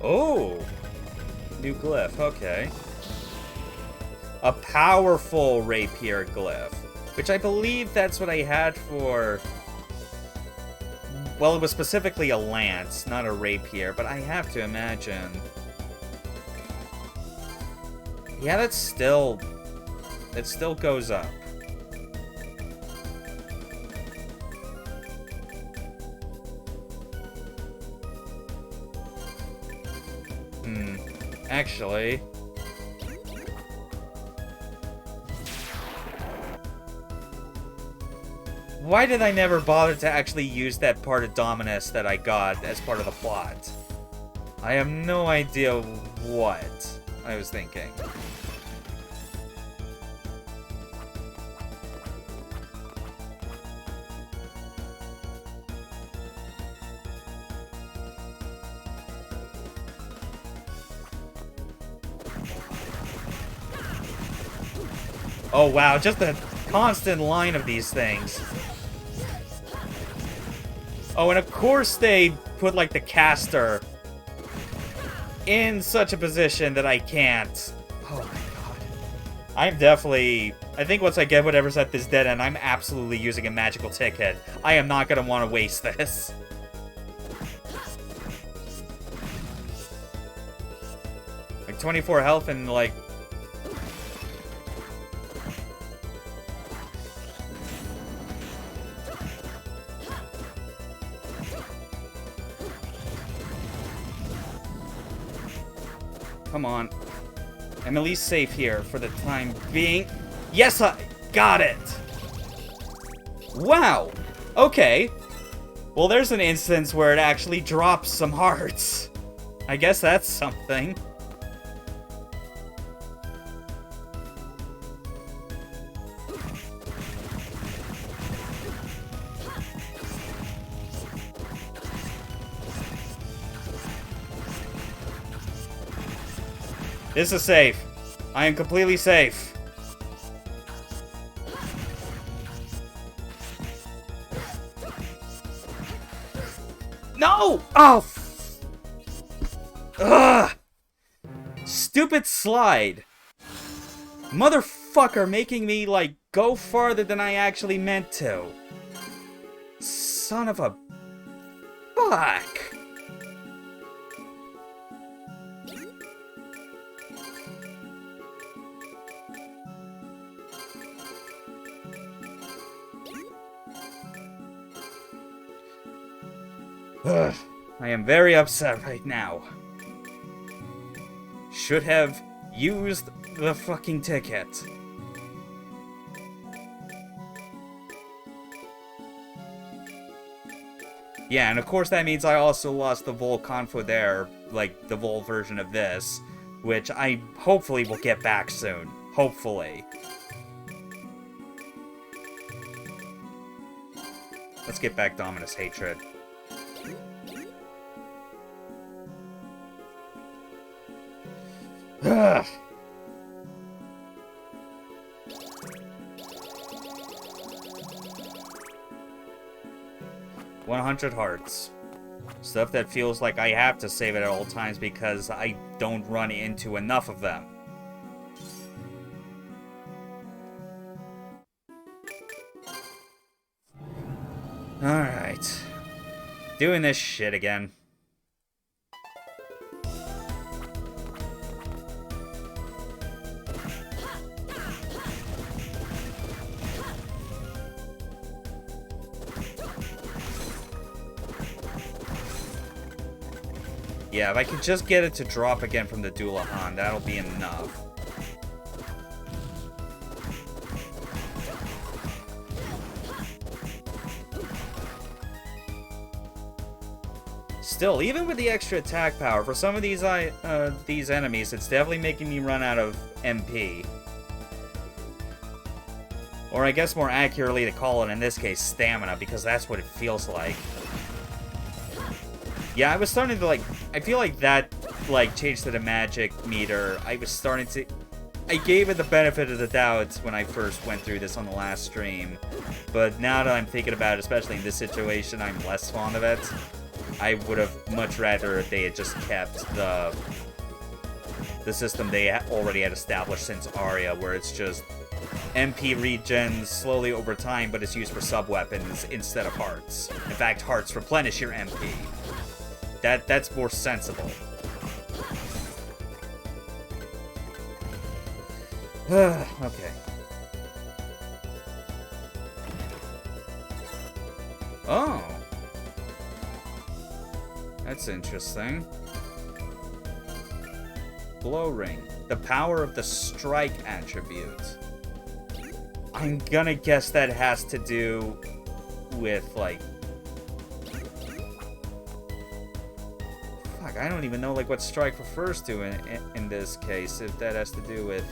Oh! New glyph, okay. A powerful rapier glyph. Which I believe that's what I had for... Well, it was specifically a lance, not a rapier, but I have to imagine... Yeah, that's still... It still goes up. Actually... Why did I never bother to actually use that part of Dominus that I got as part of the plot? I have no idea what I was thinking. Oh wow, just a constant line of these things. Oh, and of course they put, like, the caster in such a position that I can't. Oh my god. I'm definitely... I think once I get whatever's at this dead end, I'm absolutely using a magical ticket. I am not gonna want to waste this. Like, 24 health and, like... Come on. I'm at least safe here for the time being. Yes, I got it! Wow! Okay. Well, there's an instance where it actually drops some hearts. I guess that's something. This is safe. I am completely safe. No! Oh! Ugh! Stupid slide. Motherfucker making me, like, go farther than I actually meant to. Son of a... Fuck! Ugh, I am very upset right now. Should have used the fucking ticket. Yeah, and of course that means I also lost the Vol Confodere, like the Vol version of this, which I hopefully will get back soon. Hopefully. Let's get back Dominus Hatred. Ugh. 100 hearts. Stuff that feels like I have to save it at all times because I don't run into enough of them. Alright. Doing this shit again. Yeah, if I could just get it to drop again from the Doulahan, that'll be enough. Still, even with the extra attack power, for some of these enemies, it's definitely making me run out of MP. Or I guess more accurately to call it, in this case, stamina, because that's what it feels like. Yeah, I was starting to, like, I feel like that, like, changed to the magic meter. I was starting to, I gave it the benefit of the doubt when I first went through this on the last stream. But now that I'm thinking about it, especially in this situation, I'm less fond of it. I would have much rather if they had just kept the system they already had established since Aria, where it's just MP regens slowly over time, but it's used for sub-weapons instead of hearts. In fact, hearts replenish your MP. That's more sensible. Okay. Oh. That's interesting. Glow ring. The power of the strike attribute. I'm gonna guess that has to do with, like... Fuck, I don't even know, like, what strike refers to in this case, if that has to do with...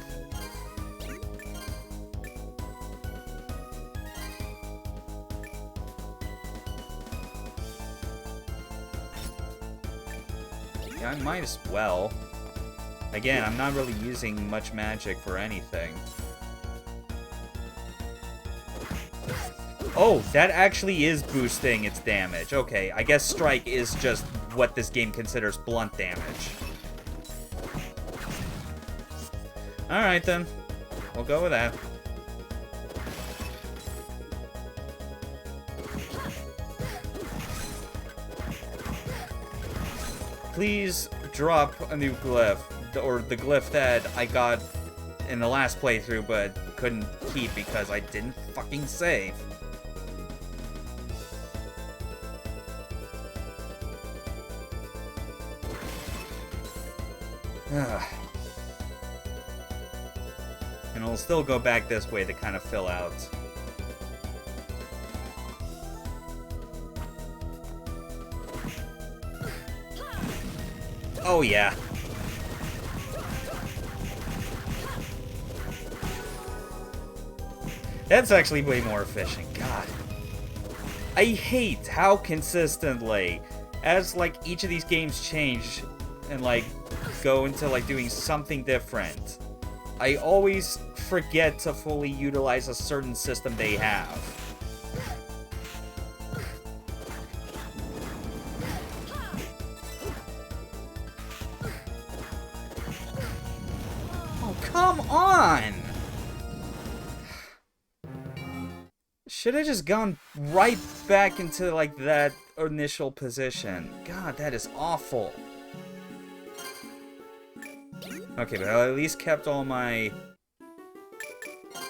Yeah, I might as well. Again, I'm not really using much magic for anything. Oh, that actually is boosting its damage. Okay, I guess strike is just what this game considers blunt damage. Alright then. We'll go with that. Please drop a new glyph, or the glyph that I got in the last playthrough but couldn't keep because I didn't fucking save. And I'll still go back this way to kind of fill out. Oh yeah. That's actually way more efficient. God. I hate how consistently, as like each of these games change and like go into like doing something different, I always forget to fully utilize a certain system they have. Oh, come on! Should have just gone right back into like that initial position. God, that is awful. Okay, but I at least kept all my...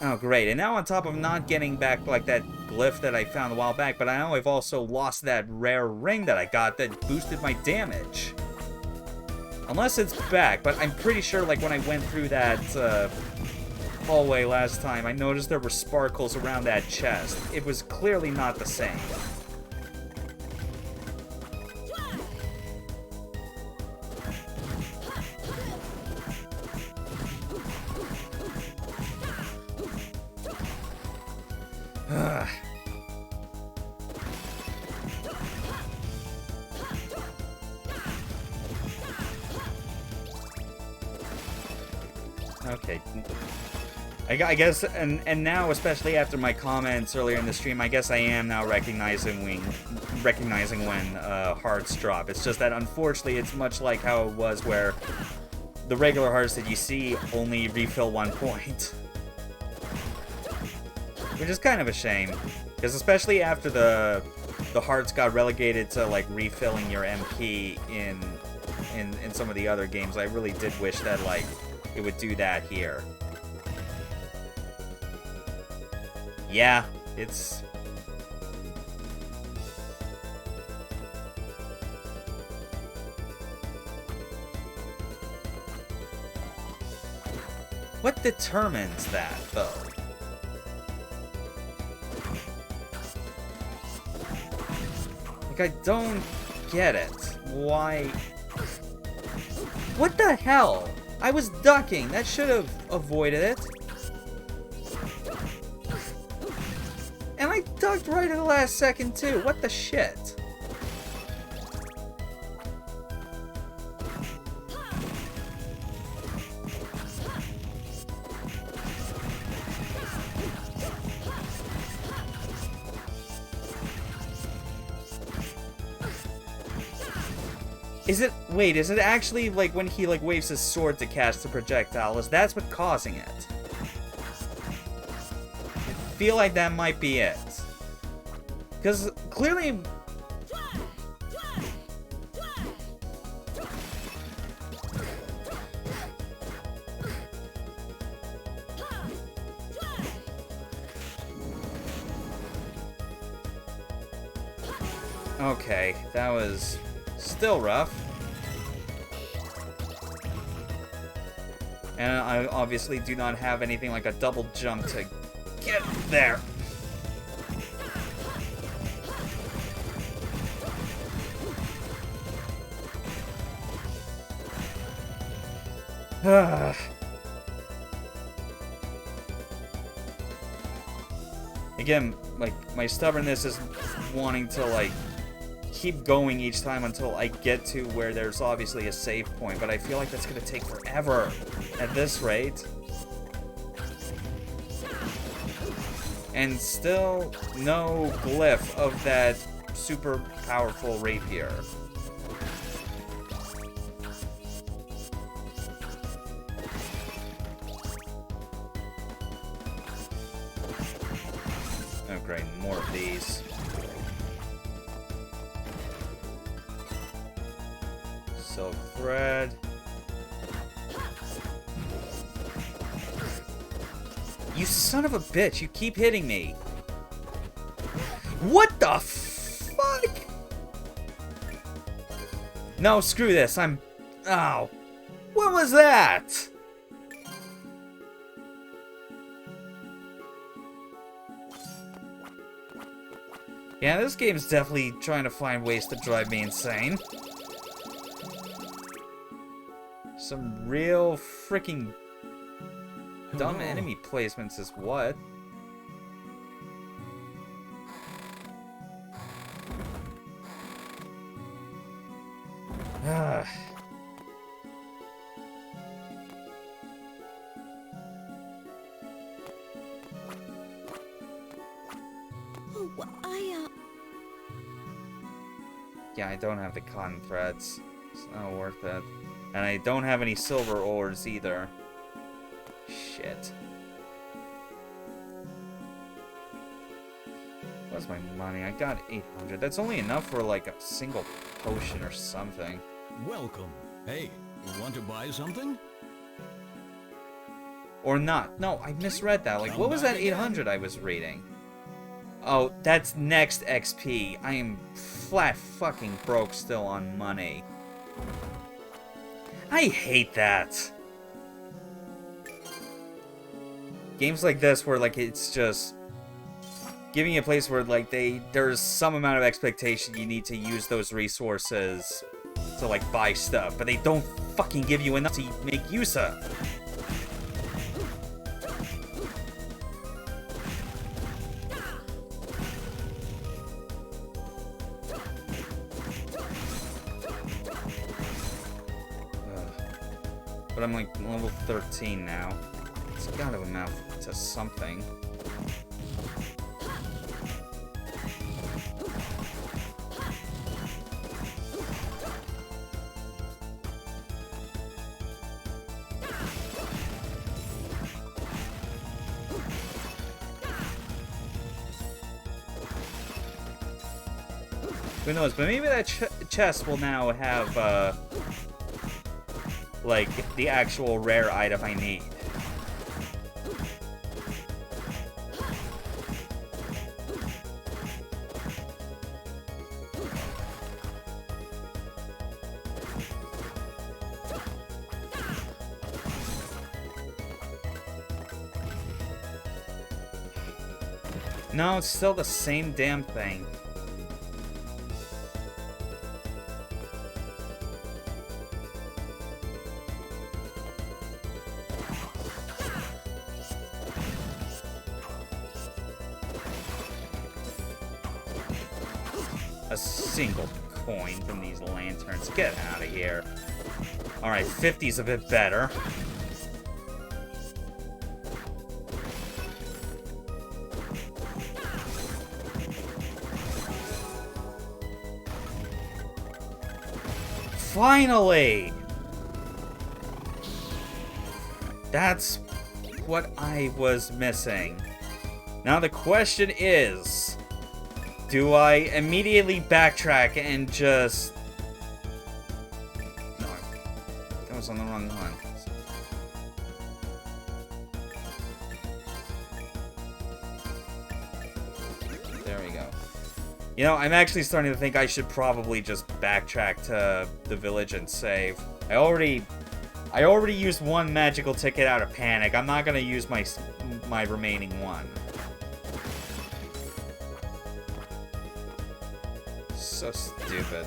Oh, great. And now on top of not getting back, like, that glyph that I found a while back, but I know I've also lost that rare ring that I got that boosted my damage. Unless it's back, but I'm pretty sure, like, when I went through that hallway last time, I noticed there were sparkles around that chest. It was clearly not the same. Okay. I guess, and now, especially after my comments earlier in the stream, I guess I am now recognizing when hearts drop. It's just that, unfortunately, it's much like how it was where the regular hearts that you see only refill 1 point. Which is kind of a shame. Because especially after the hearts got relegated to, like, refilling your MP in some of the other games, I really did wish that, like, it would do that here. Yeah, it's... What determines that, though? Like, I don't get it. Why... What the hell? I was ducking. That should have avoided it. And I ducked right at the last second, too. What the shit? Is it... Wait, is it actually, like, when he, like, waves his sword to catch the projectile? Is that's what's causing it? I feel like that might be it. Because, clearly... Okay, that was... still rough. And I obviously do not have anything like a double jump to get there. Again, like, my stubbornness is wanting to, like, keep going each time until I get to where there's obviously a save point, but I feel like that's gonna take forever at this rate. And still no glyph of that super powerful rapier. Oh great, more of these. Silk thread. You son of a bitch, you keep hitting me. What the fuck? No, screw this. I'm... Oh. What was that? Yeah, this game's definitely trying to find ways to drive me insane. Some real freaking dumb enemy placements is what. Yeah, I don't have the cotton threads. It's not worth it. And I don't have any silver ores either. Shit. What's my money? I got 800. That's only enough for like a single potion or something. Welcome. Hey, want to buy something? Or not. No, I misread that. Like, what was that 800 I was reading? Oh, that's next XP. I am flat fucking broke still on money. I hate that. Games like this where, like, it's just giving you a place where, like, there's some amount of expectation you need to use those resources to, like, buy stuff, but they don't fucking give you enough to make use of. But I'm like level 13 now. It's gotta amount to something. Who knows? But maybe that chest will now have, like, the actual rare item I need. No, it's still the same damn thing. A single coin from these lanterns. Get out of here. Alright, 50's a bit better. Finally! That's what I was missing. Now the question is, do I immediately backtrack and just... No, that was on the wrong one. There we go. You know, I'm actually starting to think I should probably just backtrack to the village and save. I already used one magical ticket out of panic. I'm not gonna use my remaining one. So stupid.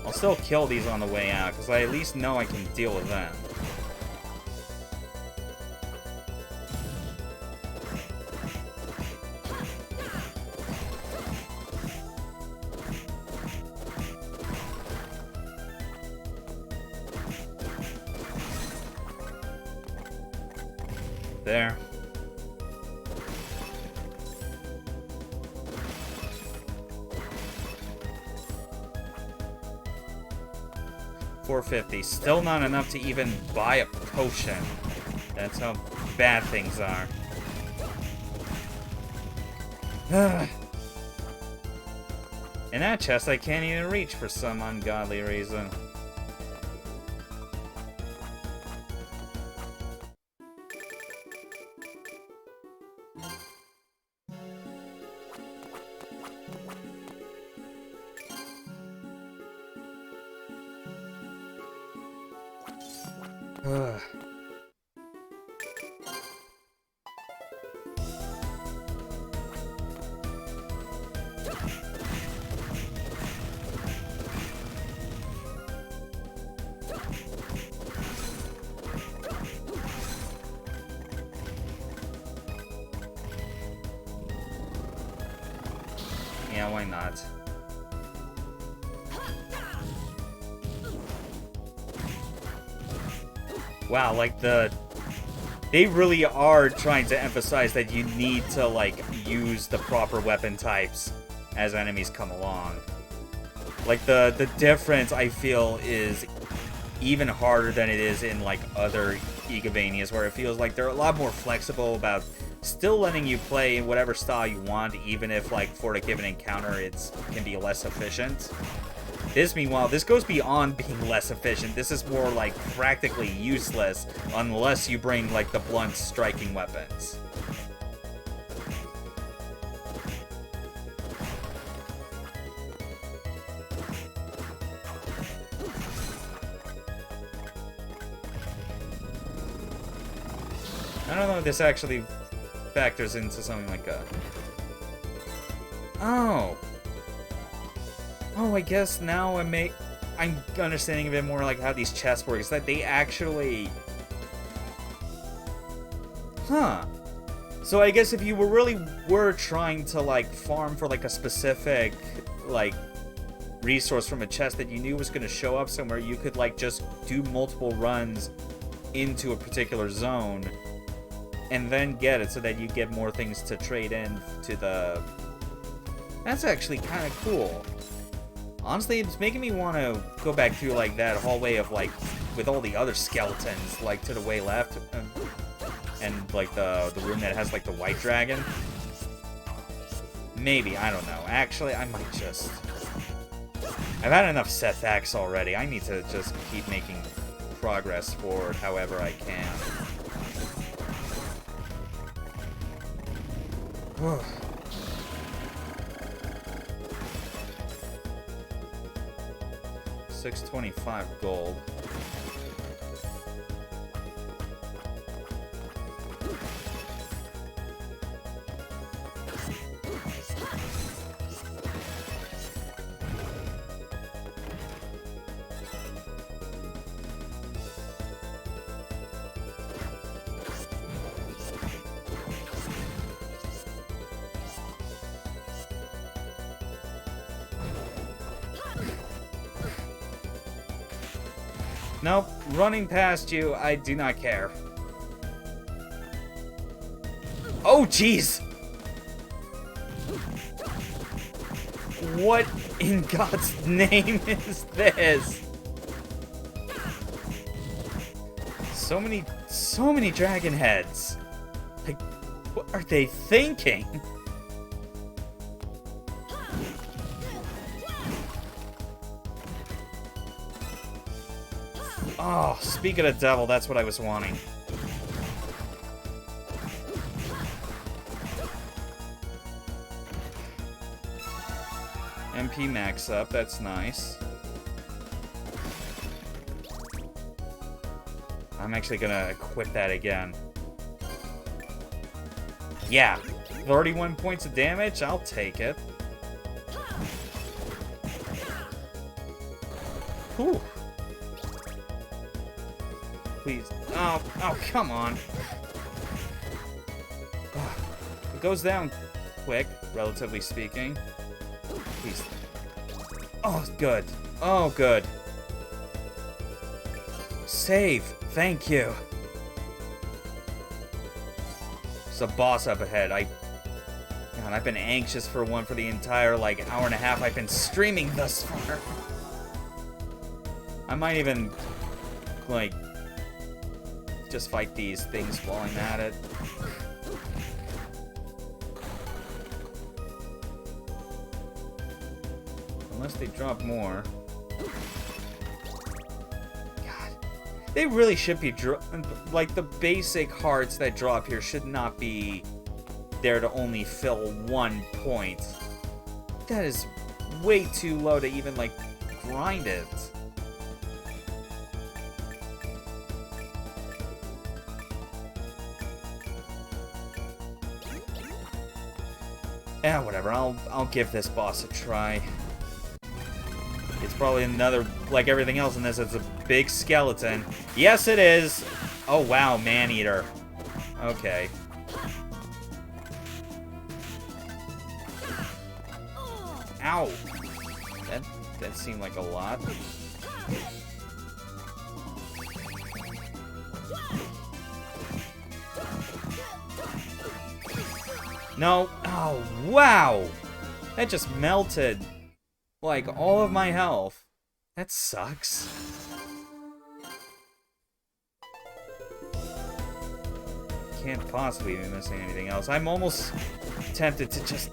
I'll still kill these on the way out, because I at least know I can deal with them. There. $450. Still not enough to even buy a potion. That's how bad things are. In that chest, I can't even reach for some ungodly reason. Ugh. Yeah, why not? Wow, like they really are trying to emphasize that you need to, like, use the proper weapon types as enemies come along. Like, the difference, I feel, is even harder than it is in, like, other IGAvanias, where it feels like they're a lot more flexible about still letting you play in whatever style you want, even if, like, for a given encounter it can be less efficient. This, meanwhile, this goes beyond being less efficient. This is more, like, practically useless unless you bring, like, the blunt striking weapons. I don't know if this actually factors into something like a... Oh! Oh, I guess now I'm understanding a bit more like how these chests work. Is that they actually... Huh. So I guess if you were trying to, like, farm for, like, a specific, like, resource from a chest that you knew was going to show up somewhere, you could, like, just do multiple runs into a particular zone and then get it so that you get more things to trade in to the... That's actually kind of cool. Honestly, it's making me want to go back through, like, that hallway of, like, with all the other skeletons, like, to the way left, and like, the room that has, like, the white dragon. Maybe, I don't know. Actually, I might just... I've had enough setbacks already. I need to just keep making progress forward however I can. 625 gold. Nope, running past you, I do not care. Oh, jeez! What in God's name is this? So many dragon heads. Like, what are they thinking? Oh, speak of the devil, that's what I was wanting. MP max up, that's nice. I'm actually gonna equip that again. Yeah, 31 points of damage, I'll take it. Whew. Please. Oh, come on. It goes down quick, relatively speaking. Please. Oh, good. Oh, good. Save. Thank you. There's a boss up ahead. God, I've been anxious for one for the entire, like, hour and a half I've been streaming thus far. I might even, like, just fight these things while I'm at it. Unless they drop more. God. They really should be like, the basic hearts that drop here should not be there to only fill 1 point. That is way too low to even, like, grind it. Yeah, whatever. I'll give this boss a try. It's probably another, like everything else in this, it's a big skeleton. Yes, it is! Oh, wow, man-eater. Okay. Ow! That seemed like a lot. No. Oh, wow! That just melted, like, all of my health. That sucks. Can't possibly be missing anything else. I'm almost tempted to just...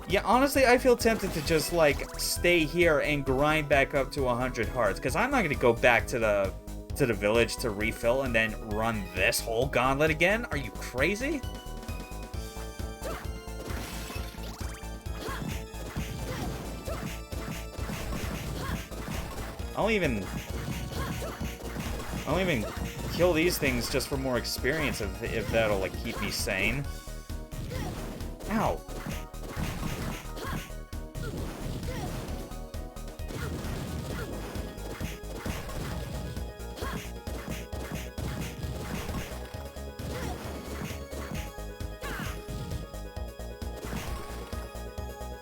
Yeah, honestly, I feel tempted to just, like, stay here and grind back up to 100 hearts, because I'm not going to go back to the village to refill and then run this whole gauntlet again. Are you crazy? I'll even kill these things just for more experience if that'll, like, keep me sane. Ow.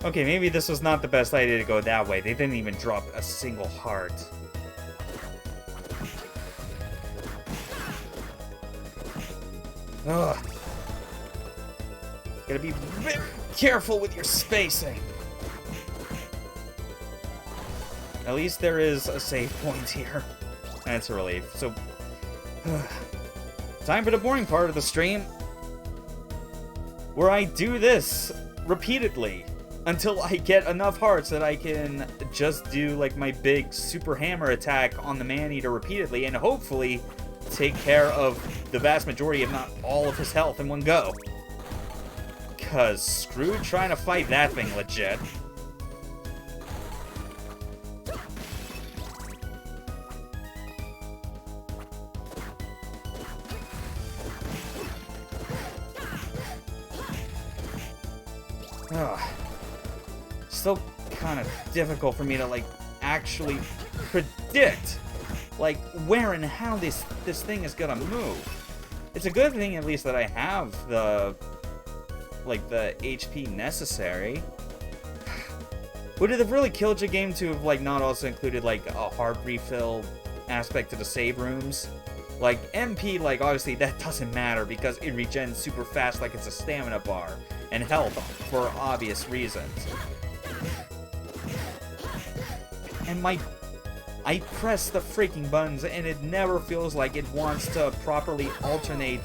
Okay, maybe this was not the best idea to go that way. They didn't even drop a single heart. Ugh. Gotta be very careful with your spacing. At least there is a save point here. That's a relief. So, time for the boring part of the stream, where I do this repeatedly until I get enough hearts that I can just do like my big super hammer attack on the man-eater repeatedly and hopefully take care of the vast majority, if not all of his health in one go. Cause screw trying to fight that thing legit. Ugh. Still kind of difficult for me to like actually predict like where and how this thing is gonna move. It's a good thing at least that I have the HP necessary. Would it have really killed your game to have like not also included like a heart refill aspect to the save rooms? Like MP, like obviously that doesn't matter because it regens super fast like it's a stamina bar, and health for obvious reasons. And I press the freaking buttons and it never feels like it wants to properly alternate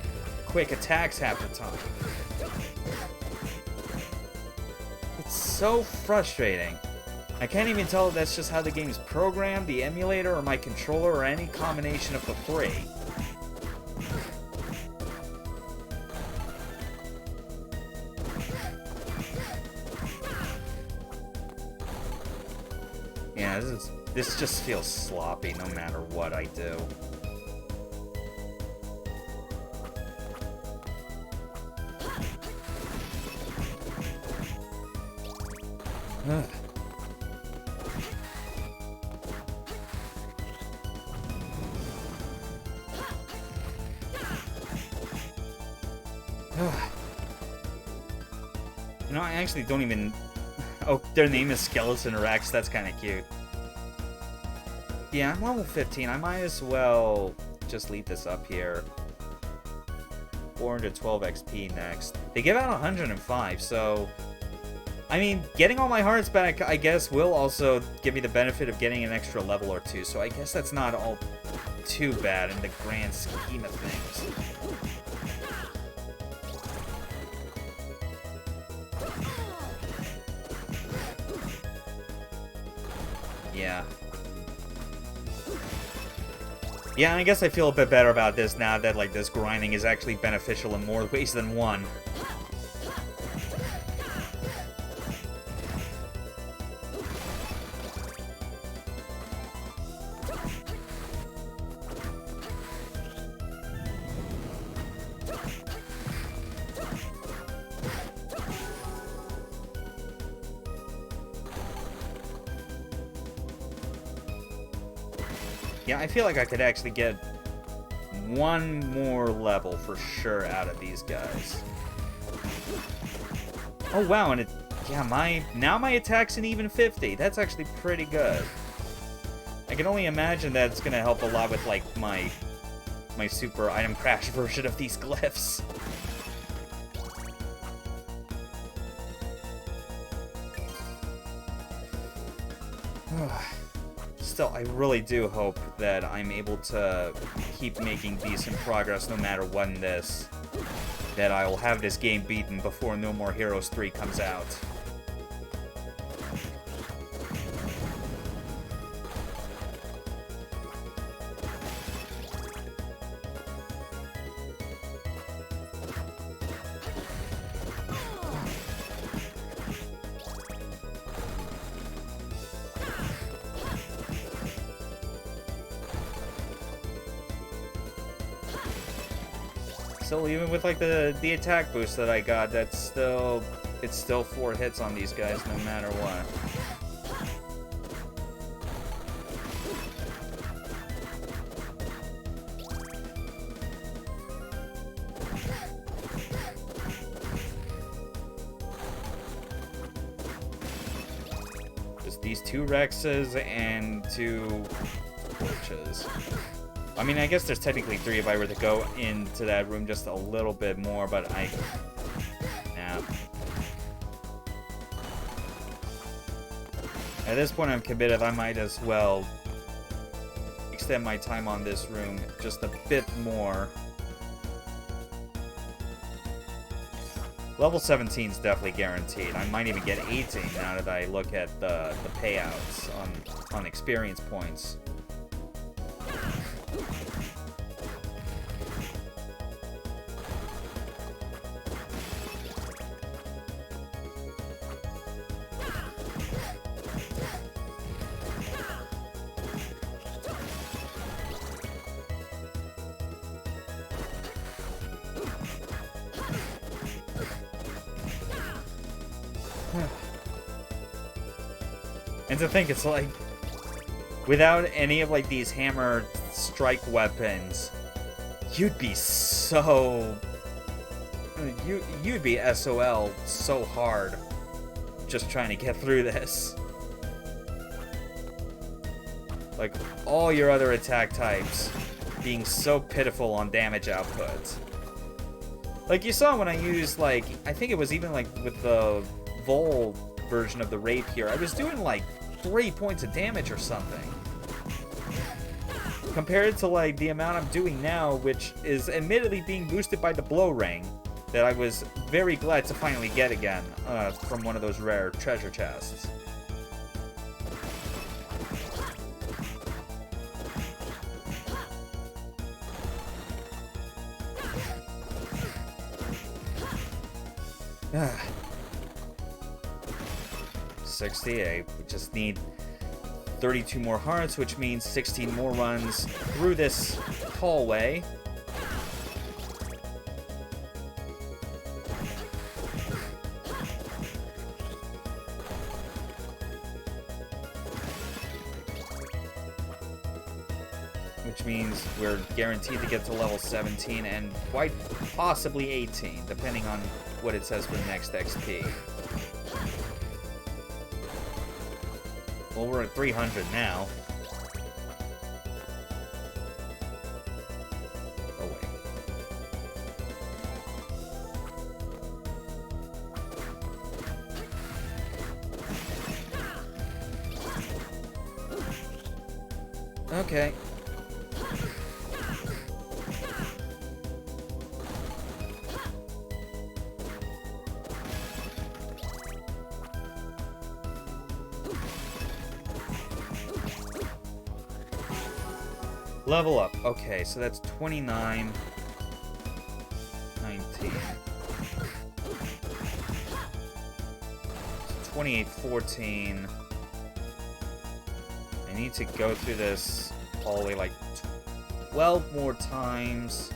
quick attacks half the time. It's so frustrating. I can't even tell if that's just how the game's programmed, the emulator, or my controller, or any combination of the three. Yeah, this just feels sloppy no matter what I do. Ugh. You know, I actually don't even... Oh, their name is Skeleton Rex. That's kind of cute. Yeah, I'm level 15. I might as well just leave this up here. 412 XP next. They give out 105, so... I mean, getting all my hearts back, I guess, will also give me the benefit of getting an extra level or two, so I guess that's not all too bad in the grand scheme of things. Yeah. Yeah, and I guess I feel a bit better about this now that, like, this grinding is actually beneficial in more ways than one. Yeah, I feel like I could actually get one more level for sure out of these guys. Oh wow, and now my attack's an even 50. That's actually pretty good. I can only imagine that it's gonna help a lot with like my super item crash version of these glyphs. Still, I really do hope that I'm able to keep making decent progress no matter what in this. That I will have this game beaten before No More Heroes 3 comes out. Still, even with like the attack boost that I got, it's still 4 hits on these guys no matter what. use 2 Rexes and 2 torches. I mean, I guess there's technically 3 if I were to go into that room just a little bit more, but nah. At this point, I'm committed. I might as well extend my time on this room just a bit more. Level 17 is definitely guaranteed. I might even get 18 now that I look at the payouts on experience points. And to think, it's like, without any of like these hammer strike weapons, you'd be so... You'd be SOL so hard just trying to get through this. Like, all your other attack types being so pitiful on damage output. Like, you saw when I used, like, I think it was even, like, with the Vol version of the Rapier, I was doing, like, 3 points of damage or something. Compared to, like, the amount I'm doing now, which is admittedly being boosted by the Blow Ring, that I was very glad to finally get again, from one of those rare treasure chests. Ah. 68. We just need 32 more hearts, which means 16 more runs through this hallway. Which means we're guaranteed to get to level 17 and quite possibly 18, depending on what it says for next XP. Well, we're at 300 now. Oh, wait. Okay. Level up. Okay, so that's 29, 19, 28, 14. I need to go through this hallway like 12 more times.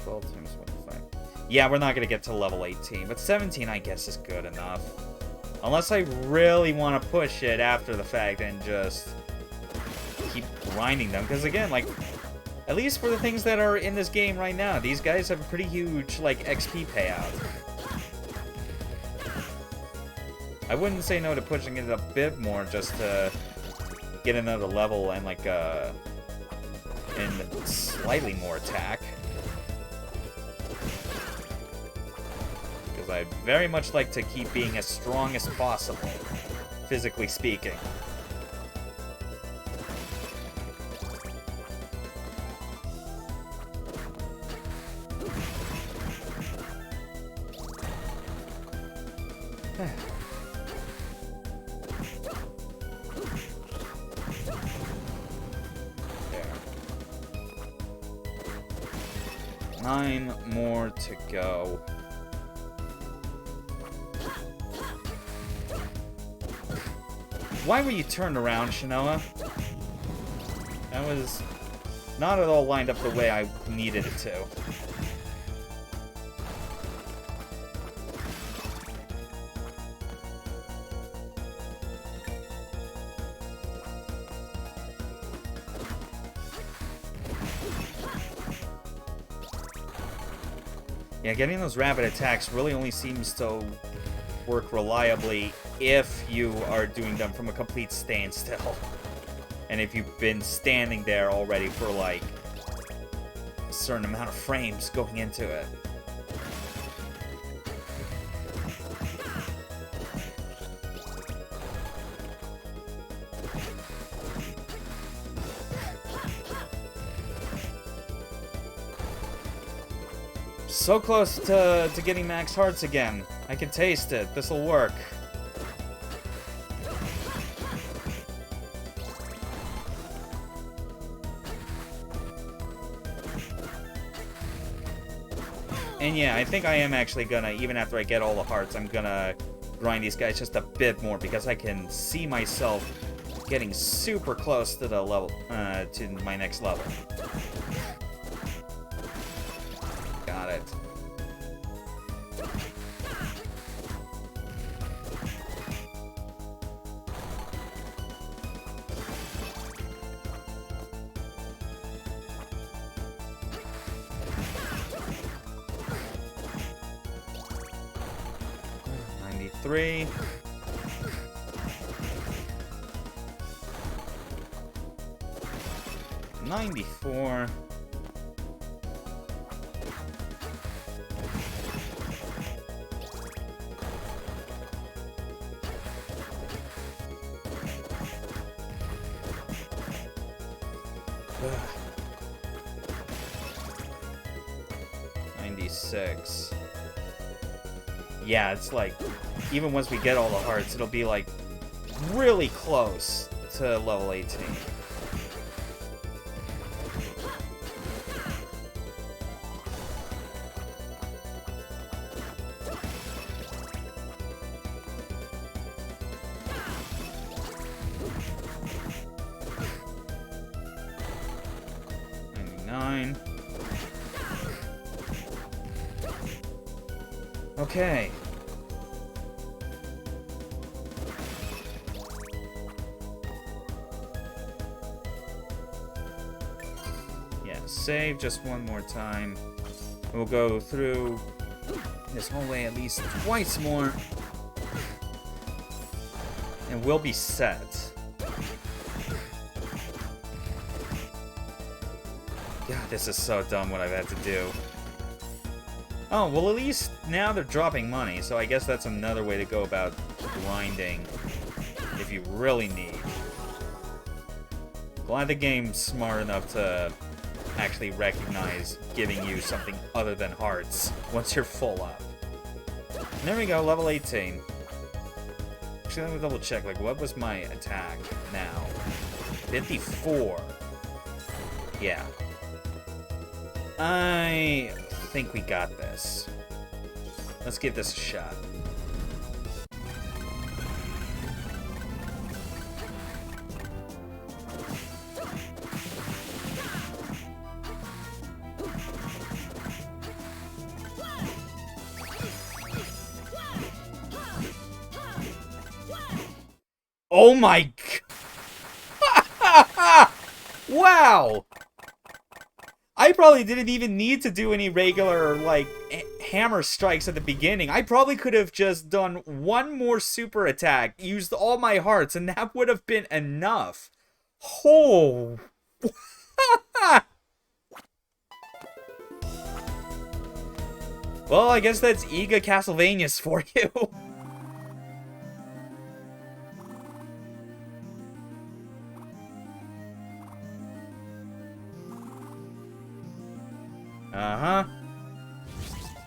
12 times 25. Yeah, we're not going to get to level 18, but 17 I guess is good enough. Unless I really want to push it after the fact and just keep grinding them, because again, like, at least for the things that are in this game right now, these guys have a pretty huge, like, XP payout. I wouldn't say no to pushing it a bit more just to get another level and, like, and slightly more attack. Because I'd very much like to keep being as strong as possible, physically speaking. There. 9 more to go. Why were you turned around, Shinoa? That was not at all lined up the way I needed it to. Yeah, getting those rapid attacks really only seems to work reliably if you are doing them from a complete standstill. And if you've been standing there already for, like, a certain amount of frames going into it. So close to getting max hearts again. I can taste it. This'll work. And yeah, I think I am actually gonna, even after I get all the hearts, I'm gonna grind these guys just a bit more because I can see myself getting super close to the level, to my next level. Got it. Three. $94. $96. Yeah, it's like, even once we get all the hearts, it'll be like really close to level 18. $99. Okay. Save just one more time. We'll go through this hallway at least twice more. And we'll be set. God, this is so dumb what I've had to do. Oh, well at least now they're dropping money, so I guess that's another way to go about grinding if you really need. Glad the game's smart enough to actually recognize giving you something other than hearts once you're full up. And there we go, level 18. Actually, let me double check, like, what was my attack now? 54. Yeah. I think we got this. Let's give this a shot. Oh my god! Wow! I probably didn't even need to do any regular, like, hammer strikes at the beginning. I probably could have just done one more super attack, used all my hearts, and that would have been enough. Oh! Well, I guess that's IGA Castlevanias for you. Uh-huh.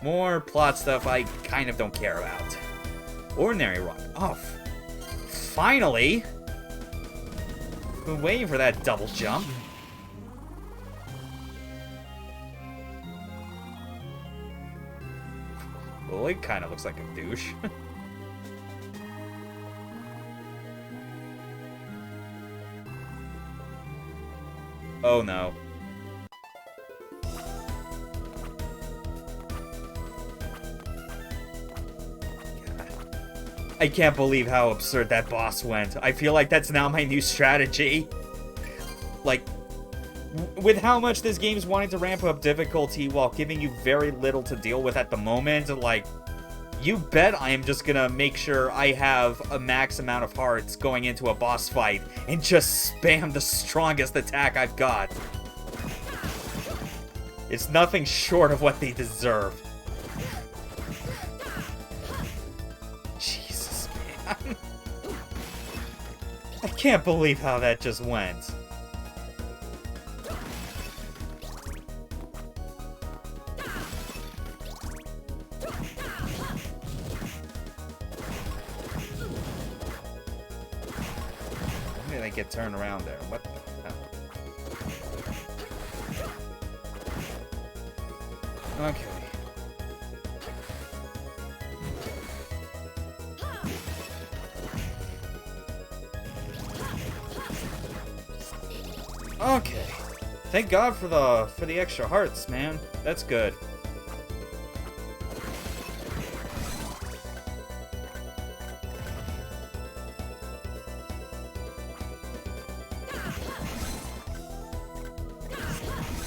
More plot stuff I kind of don't care about. Ordinary rock. Oh, finally! Been waiting for that double jump. Well, it kind of looks like a douche. Oh no. I can't believe how absurd that boss went. I feel like that's now my new strategy. Like, with how much this game's wanting to ramp up difficulty while giving you very little to deal with at the moment, like, You bet I am just gonna make sure I have a max amount of hearts going into a boss fight and just spam the strongest attack I've got. It's nothing short of what they deserve. Jesus, man. I can't believe how that just went. Why did I get turned around there? What the hell? Okay. Okay. Thank God for the extra hearts, man. That's good.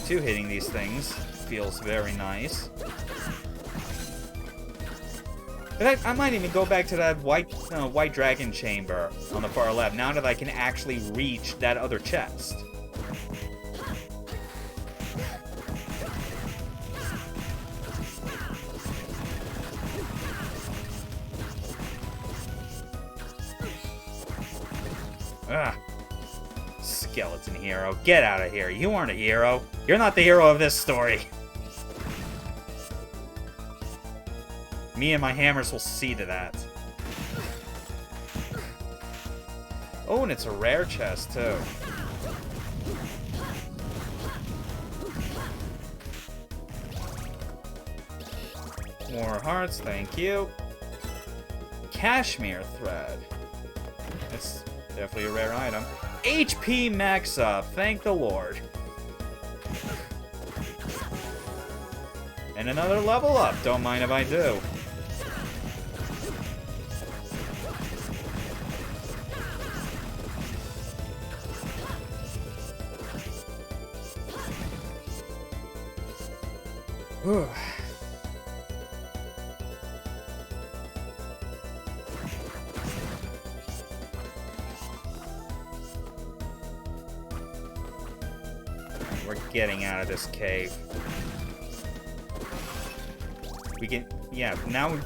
Two hitting these things feels very nice. In fact, I might even go back to that white dragon chamber on the far left now that I can actually reach that other chest. Ah. Skeleton hero. Get out of here. You aren't a hero. You're not the hero of this story. Me and my hammers will see to that. Oh, and it's a rare chest, too. More hearts, thank you. Cashmere thread. That's definitely a rare item. HP max up, thank the Lord. And another level up, don't mind if I do. Whew. We're getting out of this cave. We can, yeah, now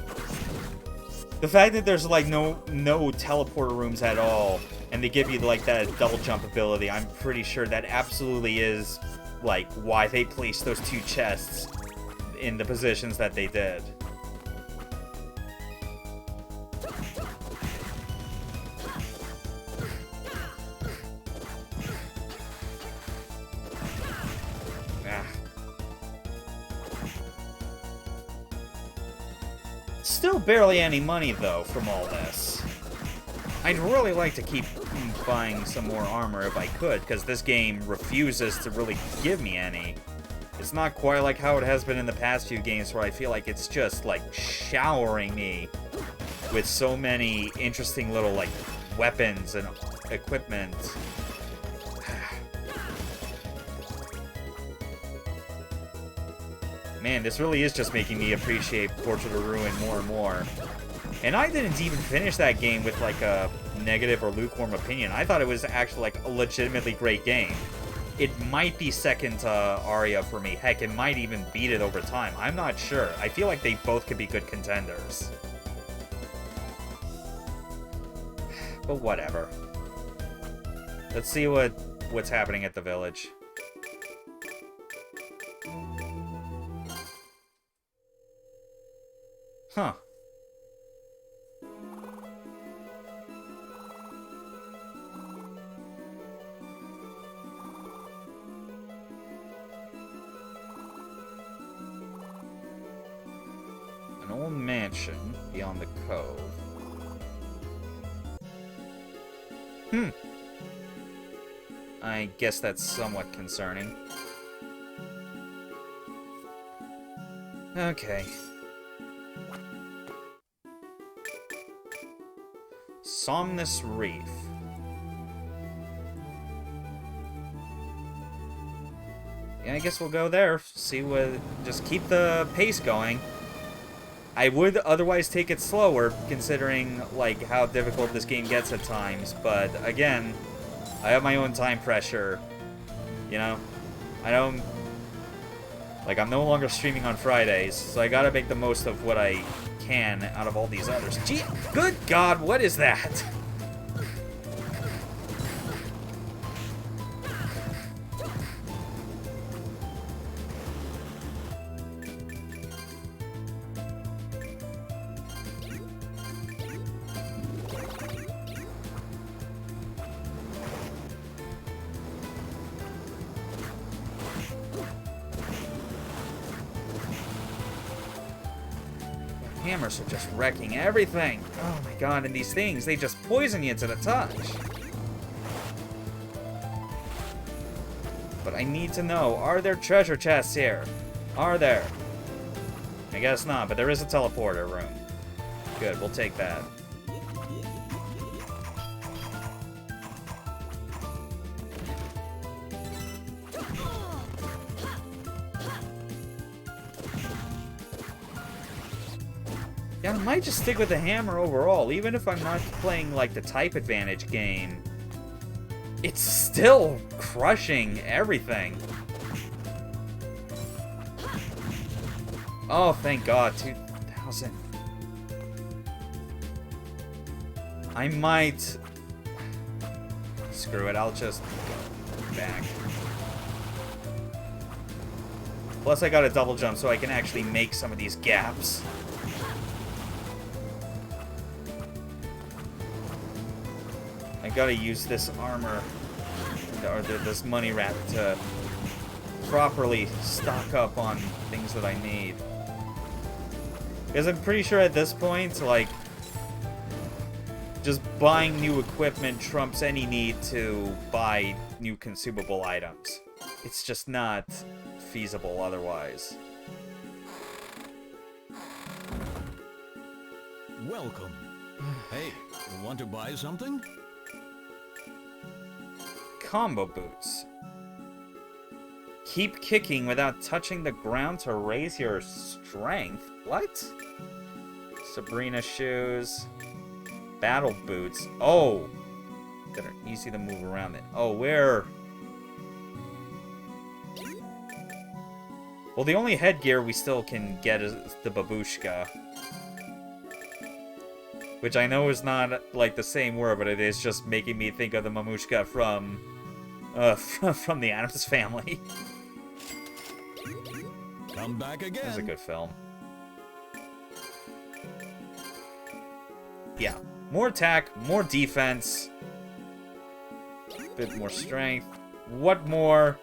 the fact that there's like no teleporter rooms at all, and they give you like that double jump ability, I'm pretty sure that absolutely is like why they placed those two chests in the positions that they did. Still barely any money, though, from all this. I'd really like to keep buying some more armor if I could, because this game refuses to really give me any. It's not quite like how it has been in the past few games, where I feel like it's just, like, showering me with so many interesting little, like, weapons and equipment. Man, this really is just making me appreciate Portrait of Ruin more and more. And I didn't even finish that game with, like, a negative or lukewarm opinion. I thought it was actually, like, a legitimately great game. It might be second to Aria for me. Heck, it might even beat it over time. I'm not sure. I feel like they both could be good contenders. But whatever. Let's see what's happening at the village. Huh. An old mansion beyond the cove. I guess that's somewhat concerning. Okay. Somnus Reef. Yeah, I guess we'll go there. See what. Just keep the pace going. I would otherwise take it slower, considering, like, how difficult this game gets at times. But, again, I have my own time pressure. You know? I don't... Like, I'm no longer streaming on Fridays, so I gotta make the most of what I can out of all these others. Gee, good God, what is that? Hammers are just wrecking everything. Oh my god, and these things, they just poison you to the touch. But I need to know, are there treasure chests here? Are there? I guess not, but there is a teleporter room. Good, we'll take that. Yeah, I might just stick with the hammer overall, even if I'm not playing, like, the type advantage game. It's still crushing everything. Oh, thank God, 2,000. I might... Screw it, I'll just go back. Plus, I got a double jump so I can actually make some of these gaps. I gotta use this armor, or this money wrap, to properly stock up on things that I need. Because I'm pretty sure at this point, like, just buying new equipment trumps any need to buy new consumable items. It's just not feasible otherwise. Welcome. Hey, want to buy something? Combo boots. Keep kicking without touching the ground to raise your strength. What? Sabrina shoes. Battle boots. Oh! That are easy to move around in. Oh, where? Well, the only headgear we still can get is the babushka. Which I know is not, like, the same word, but it is just making me think of the mamushka from the Addams Family. Come back again. That was a good film. Yeah. More attack, more defense. A bit more strength. What more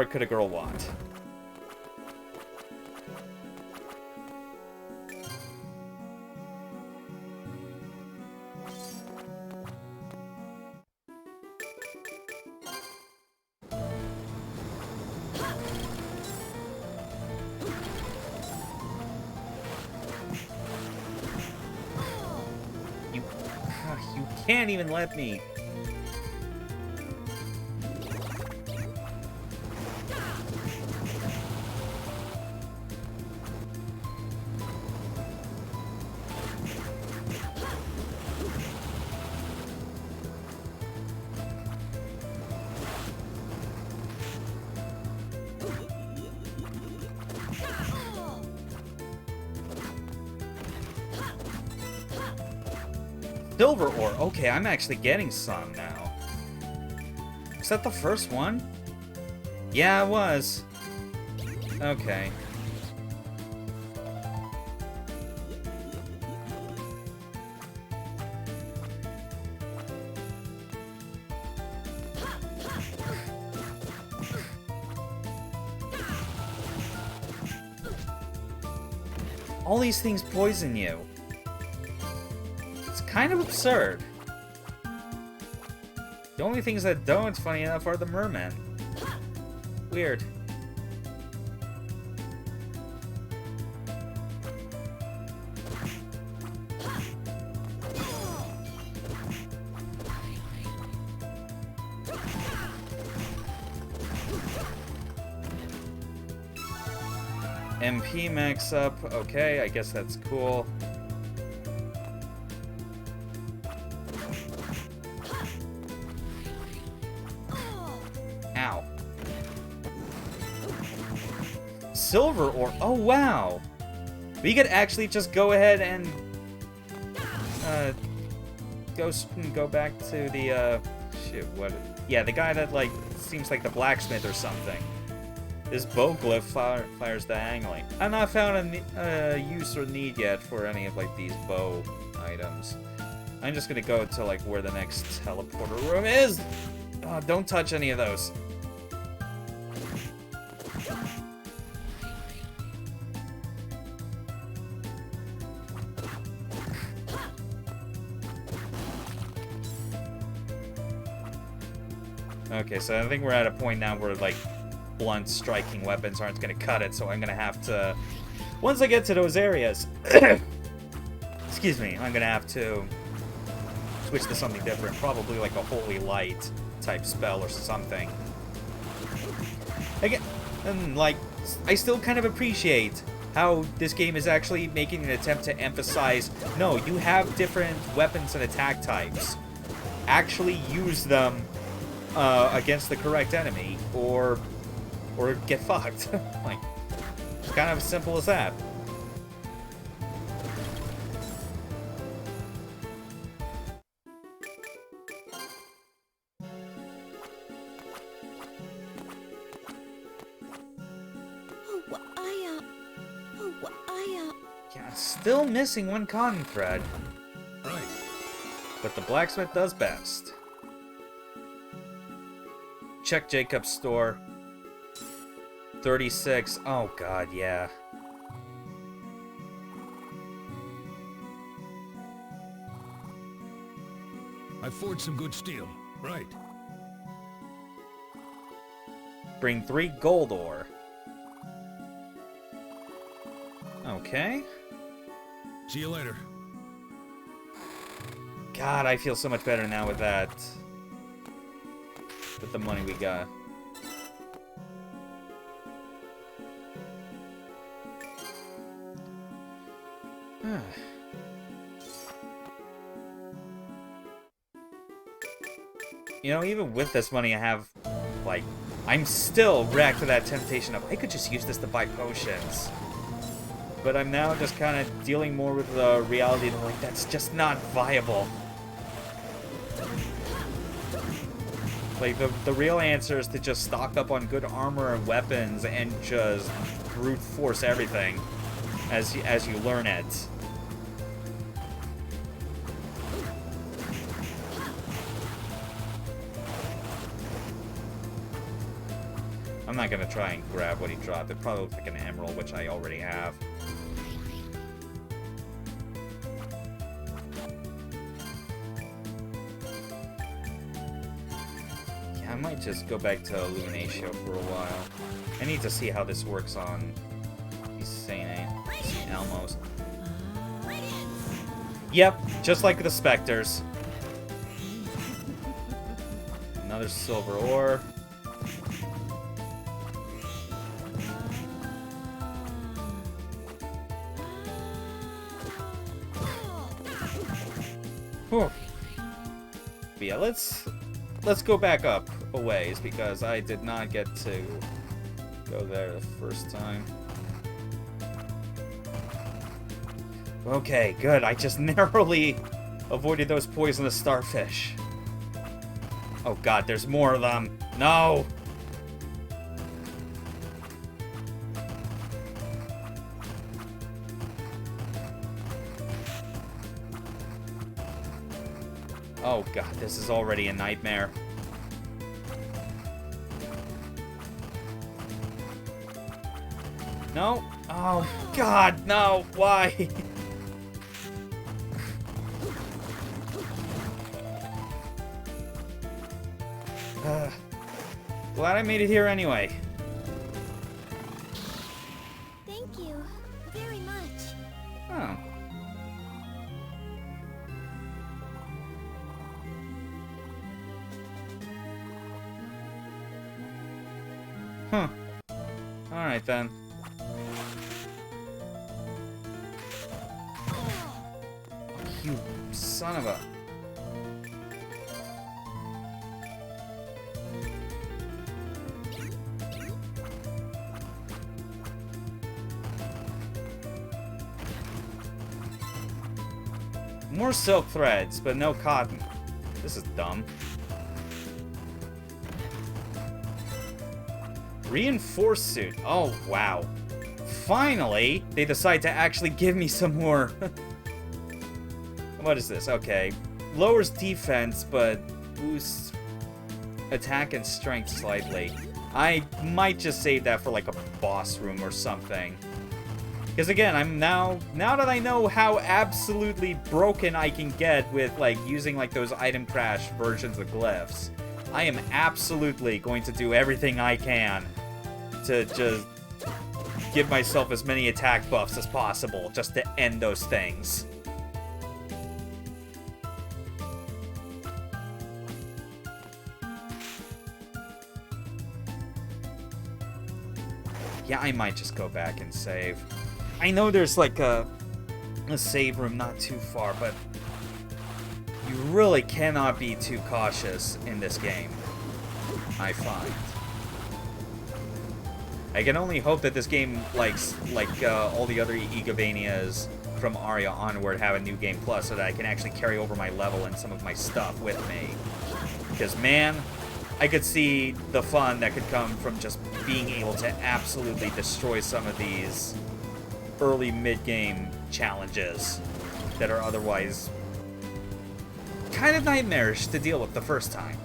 could a girl want? You can't even let me. Silver ore. Okay, I'm actually getting some now. Is that the first one? Yeah, it was. Okay. All these things poison you. Kind of absurd. The only things that don't, funny enough, are the mermen. Weird. MP max up. Okay, I guess that's cool. Ow. Silver ore. Oh, wow. We could actually just go ahead and go back to the shit. What? Yeah, the guy that like seems like the blacksmith or something. This bow glyph fires diagonally. I've not found a use or need yet for any of like these bow items. I'm just gonna go to like where the next teleporter room is. Don't touch any of those. Okay, so I think we're at a point now where like blunt striking weapons aren't going to cut it, so I'm going to have to, once I get to those areas, excuse me, I'm going to have to switch to something different, probably like a Holy Light type spell or something. Again, and like, I still kind of appreciate how this game is actually making an attempt to emphasize, no, you have different weapons and attack types. Actually use them against the correct enemy, or get fucked. Like, it's kind of as simple as that. Yeah, still missing one cotton thread. Right. But the blacksmith does best. Check Jacob's store. 36. Oh god, yeah. I forged some good steel. Right. Bring 3 gold ore. Okay. See you later. God, I feel so much better now with that. With the money we got. You know, even with this money I have, like, I'm still racked to that temptation of, I could just use this to buy potions. But I'm now just kind of dealing more with the reality that, like, that's just not viable. Like, the real answer is to just stock up on good armor and weapons and just brute force everything as you learn it. I'm not gonna try and grab what he dropped. It probably looks like an emerald, which I already have. Yeah, I might just go back to Illuminatio for a while. I need to see how this works on these St. Elmos. Yep, just like the Spectres. Another silver ore. Whew. But yeah, let's go back up a ways because I did not get to go there the first time. Okay, good. I just narrowly avoided those poisonous starfish. Oh god, there's more of them. No! Oh god, this is already a nightmare. No? Oh god, no! Why? Glad I made it here anyway. Thank you very much. Oh. Huh. Alright then. Son of a... More silk threads, but no cotton. This is dumb. Reinforced suit. Oh, wow. Finally, they decide to actually give me some more. What is this? Okay. Lowers defense, but boosts attack and strength slightly. I might just save that for like a boss room or something. Because again, I'm now that I know how absolutely broken I can get with like using like those item crash versions of glyphs, I am absolutely going to do everything I can to just give myself as many attack buffs as possible just to end those things. Yeah, I might just go back and save. I know there's like a save room not too far, but you really cannot be too cautious in this game, I find. I can only hope that this game, like all the other Igavanias from Aria onward, have a new game plus so that I can actually carry over my level and some of my stuff with me. Because, man, I could see the fun that could come from just being able to absolutely destroy some of these early mid-game challenges that are otherwise kind of nightmarish to deal with the first time.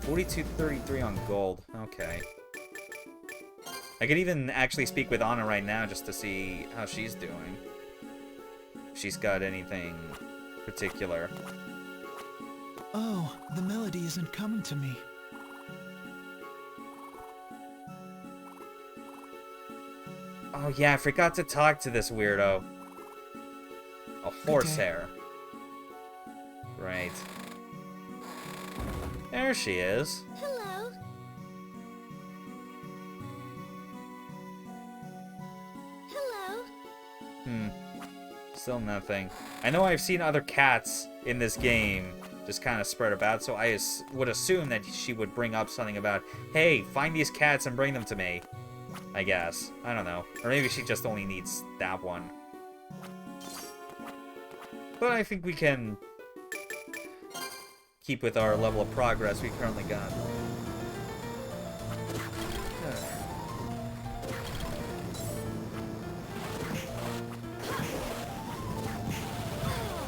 42.33 on gold. Okay. I could even actually speak with Anna right now just to see how she's doing. If she's got anything particular. Oh, the melody isn't coming to me. Oh yeah, I forgot to talk to this weirdo. A horsehair. Right. There she is. Hello. Hello. Still nothing. I know I've seen other cats in this game just kind of spread about, so I would assume that she would bring up something about, hey, find these cats and bring them to me. I guess. I don't know. Or maybe she just only needs that one. But I think we can keep with our level of progress we currently got.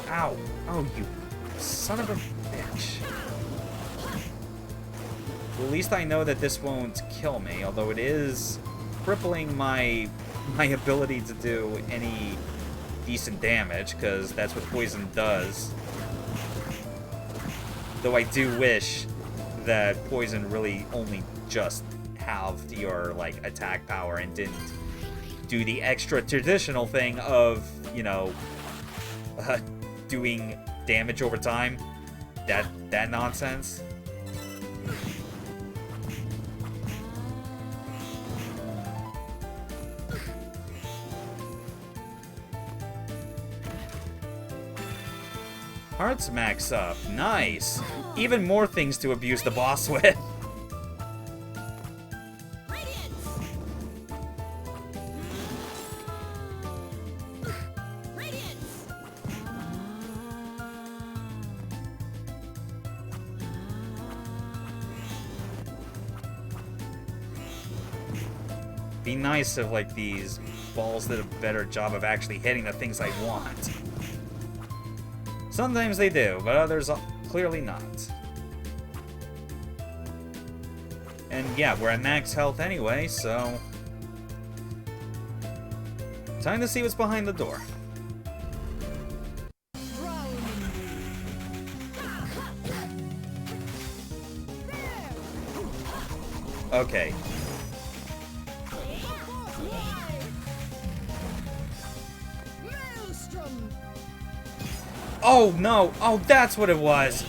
Ow! Oh, you son of a bitch. Well, at least I know that this won't kill me, although it is crippling my ability to do any decent damage, because that's what poison does. Though I do wish that poison really only just halved your, like, attack power and didn't do the extra traditional thing of, you know, doing damage over time. That nonsense. Hearts max up. Nice. Even more things to abuse the boss with. Be nice if, like, these balls did a better job of actually hitting the things I want. Sometimes they do, but others clearly not. And yeah, we're at max health anyway, so... time to see what's behind the door. Okay. Oh, no! Oh, that's what it was!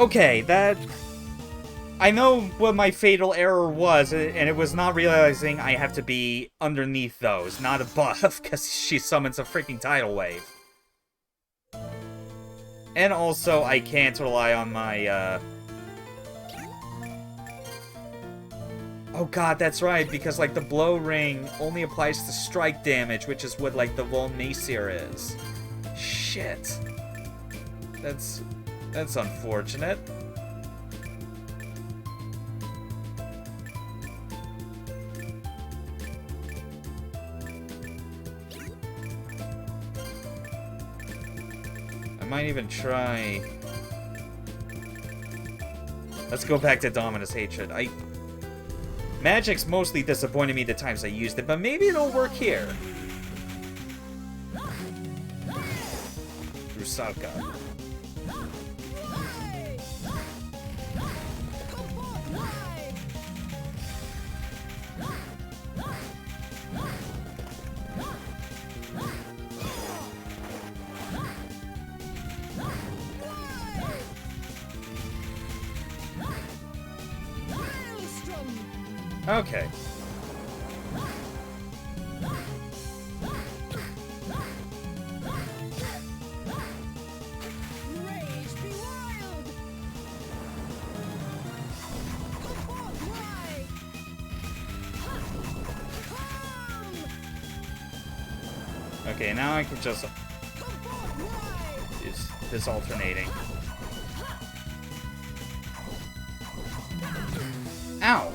Okay, that... I know what my fatal error was, and it was not realizing I have to be underneath those, not above, because she summons a freaking tidal wave. And also, I can't rely on my, Oh god, that's right, because, like, the blow ring only applies to strike damage, which is what, like, the Volnasir is. Shit. That's unfortunate. I might even try... Let's go back to Dominus Hatred. Magic's mostly disappointed me the times I used it, but maybe it'll work here. Rusalka. Okay. Okay, now I can just use this alternating. Ow!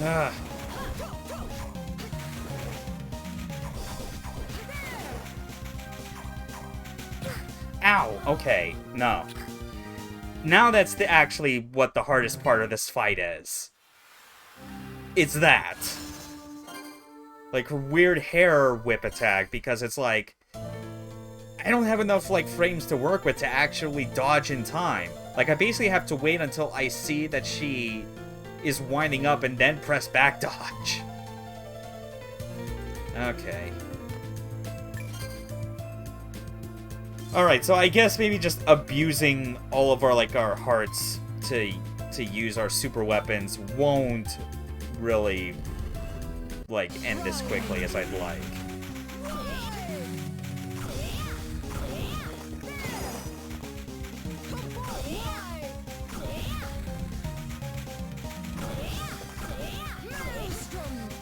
Ugh. Ow! Okay, no. Now that's actually what the hardest part of this fight is. It's that. Like, weird hair whip attack, because it's like... I don't have enough, like, frames to work with to actually dodge in time. Like, I basically have to wait until I see that she is winding up and then press back dodge. Okay. Alright, so I guess maybe just abusing all of our, like, our hearts to use our super weapons won't really, like, end this quickly as I'd like.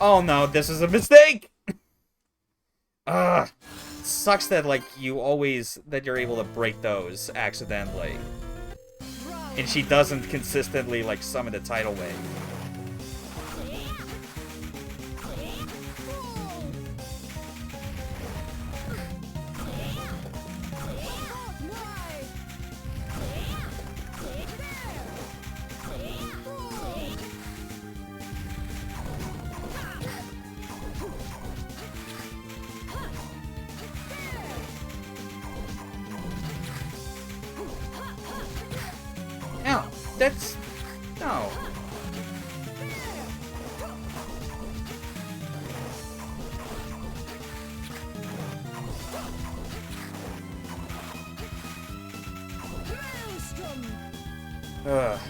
Oh no, this is a mistake! Ugh. Sucks that, like, you're able to break those accidentally. And she doesn't consistently, like, summon the tidal wave. Ow, that's... no. Ugh.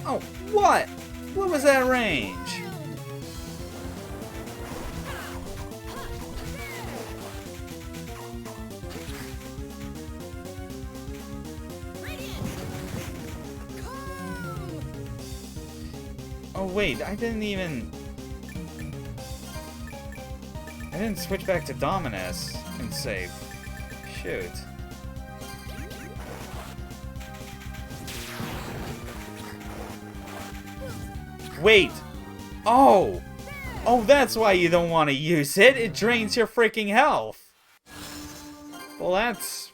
Oh, what? What was that range? Oh wait, I didn't switch back to Dominus and save. Shoot. Wait! Oh! Oh, that's why you don't want to use it! It drains your freaking health! Well, that's...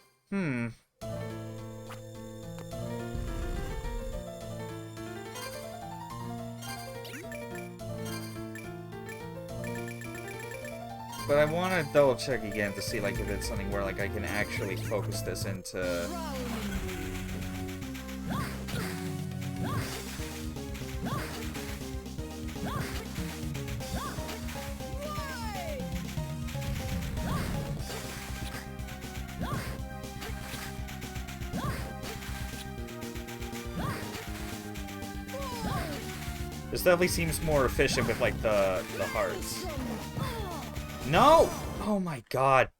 But I want to double check again to see like if it's something where like I can actually focus this into. This definitely seems more efficient with like the hearts. No! Oh my god.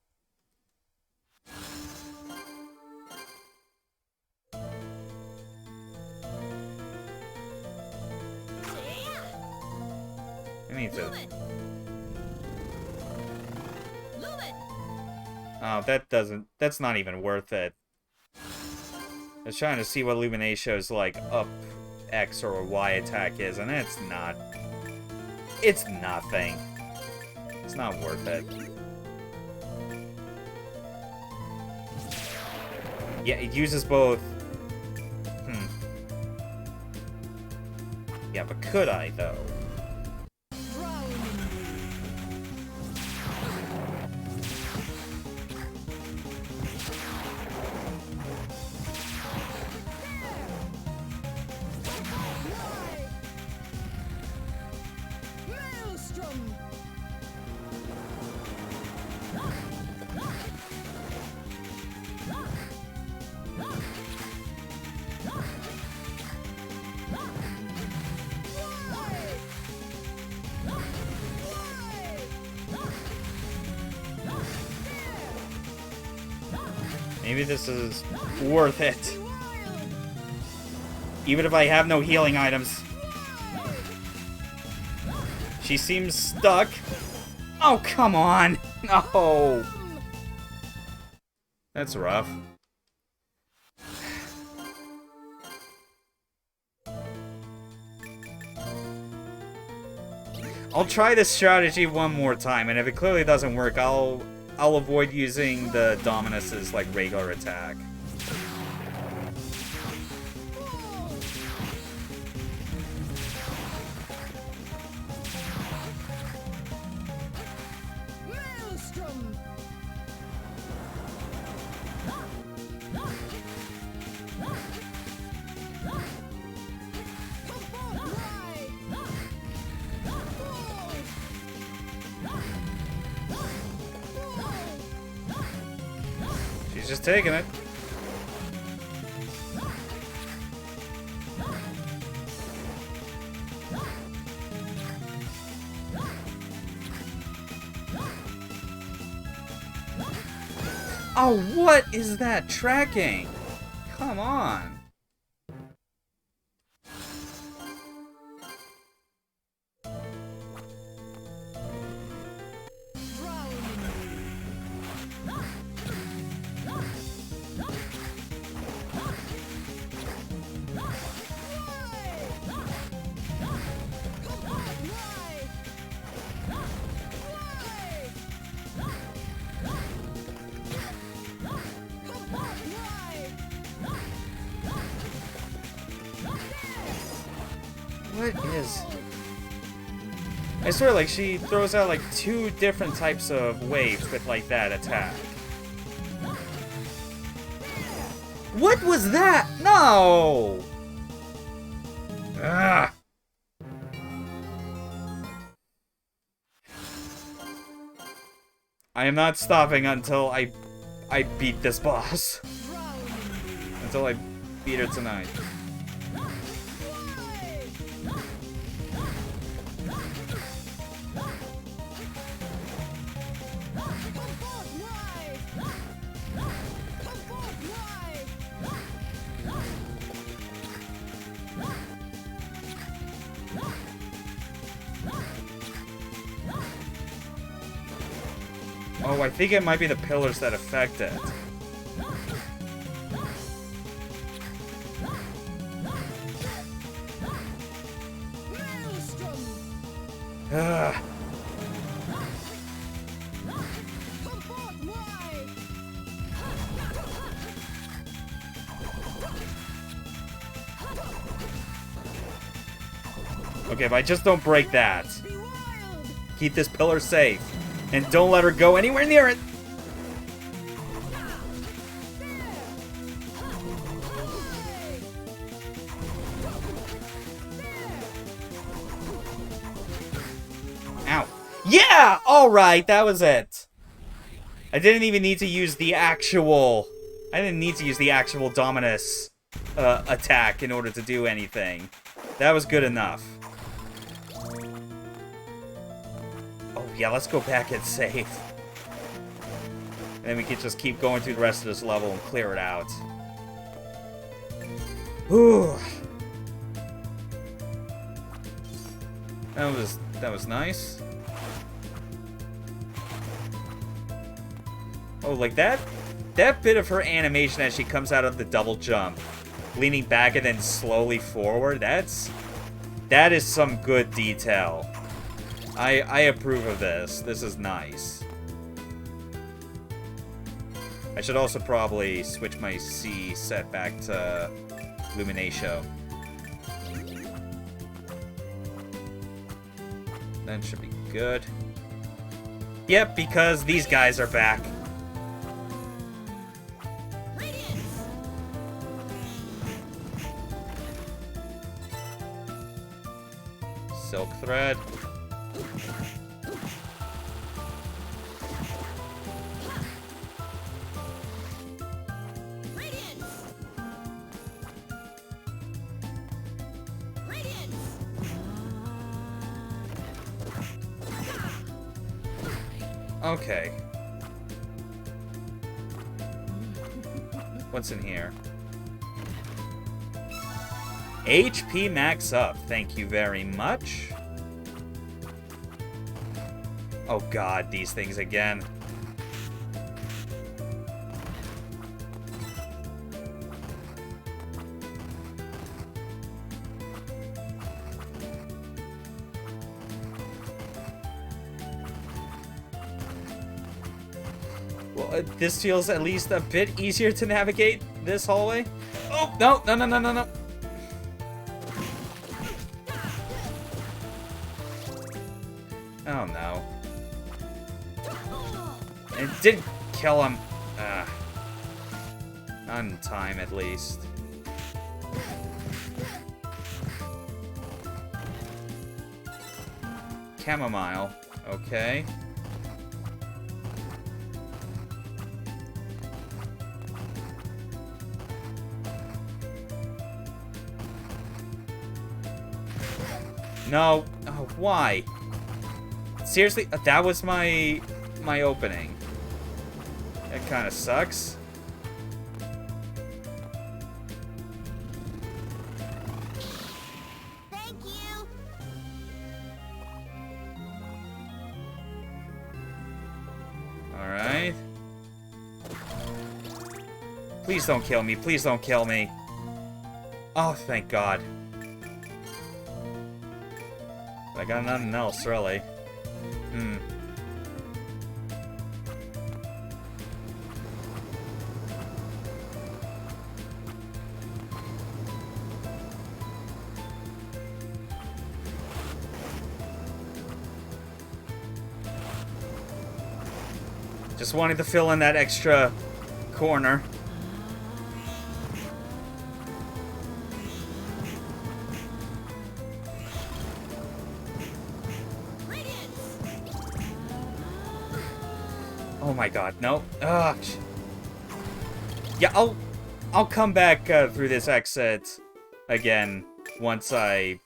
I need to. Oh, that's not even worth it. I was trying to see what Luminatio's like up X or Y attack is, and it's not. It's nothing. It's not worth it. Yeah, it uses both. Yeah, but could I, though? Maybe this is worth it. Even if I have no healing items. She seems stuck. Oh, come on. No. That's rough. I'll try this strategy one more time, and if it clearly doesn't work, I'll avoid using the Dominus's like regular attack. She's just taking it. Oh, what is that tracking? Come on. What is... I swear, like, she throws out, like, 2 different types of waves with, like, that attack. What was that? No! Ugh. I am not stopping until I beat this boss. Until I beat her tonight. Oh, I think it might be the pillars that affect it. Ugh. Okay, if I just don't break that. Keep this pillar safe. And don't let her go anywhere near it. Ow. Yeah! Alright, that was it. I didn't even need to use the actual... I didn't need to use the actual Dominus attack in order to do anything. That was good enough. Oh, yeah, let's go back and save. And then we can just keep going through the rest of this level and clear it out. Whew. That was nice. Oh, like that bit of her animation as she comes out of the double jump, leaning back and then slowly forward, that is some good detail. I approve of this. This is nice. I should also probably switch my C set back to Luminatio. That should be good. Yep, because these guys are back. Silk thread. Okay. What's in here? HP max up. Thank you very much. Oh god, these things again. Well, this feels at least a bit easier to navigate this hallway. Oh, no, no, no, no, no, no. Oh, no. It didn't kill him. On time, at least. Chamomile. Okay. No. Oh, why? Seriously? That was my opening. That kind of sucks. Thank you. Alright. Please don't kill me. Please don't kill me. Oh, thank God. I got nothing else, really. Just wanted to fill in that extra corner. Oh my god, no. Ugh. Yeah, I'll come back through this exit again once I'm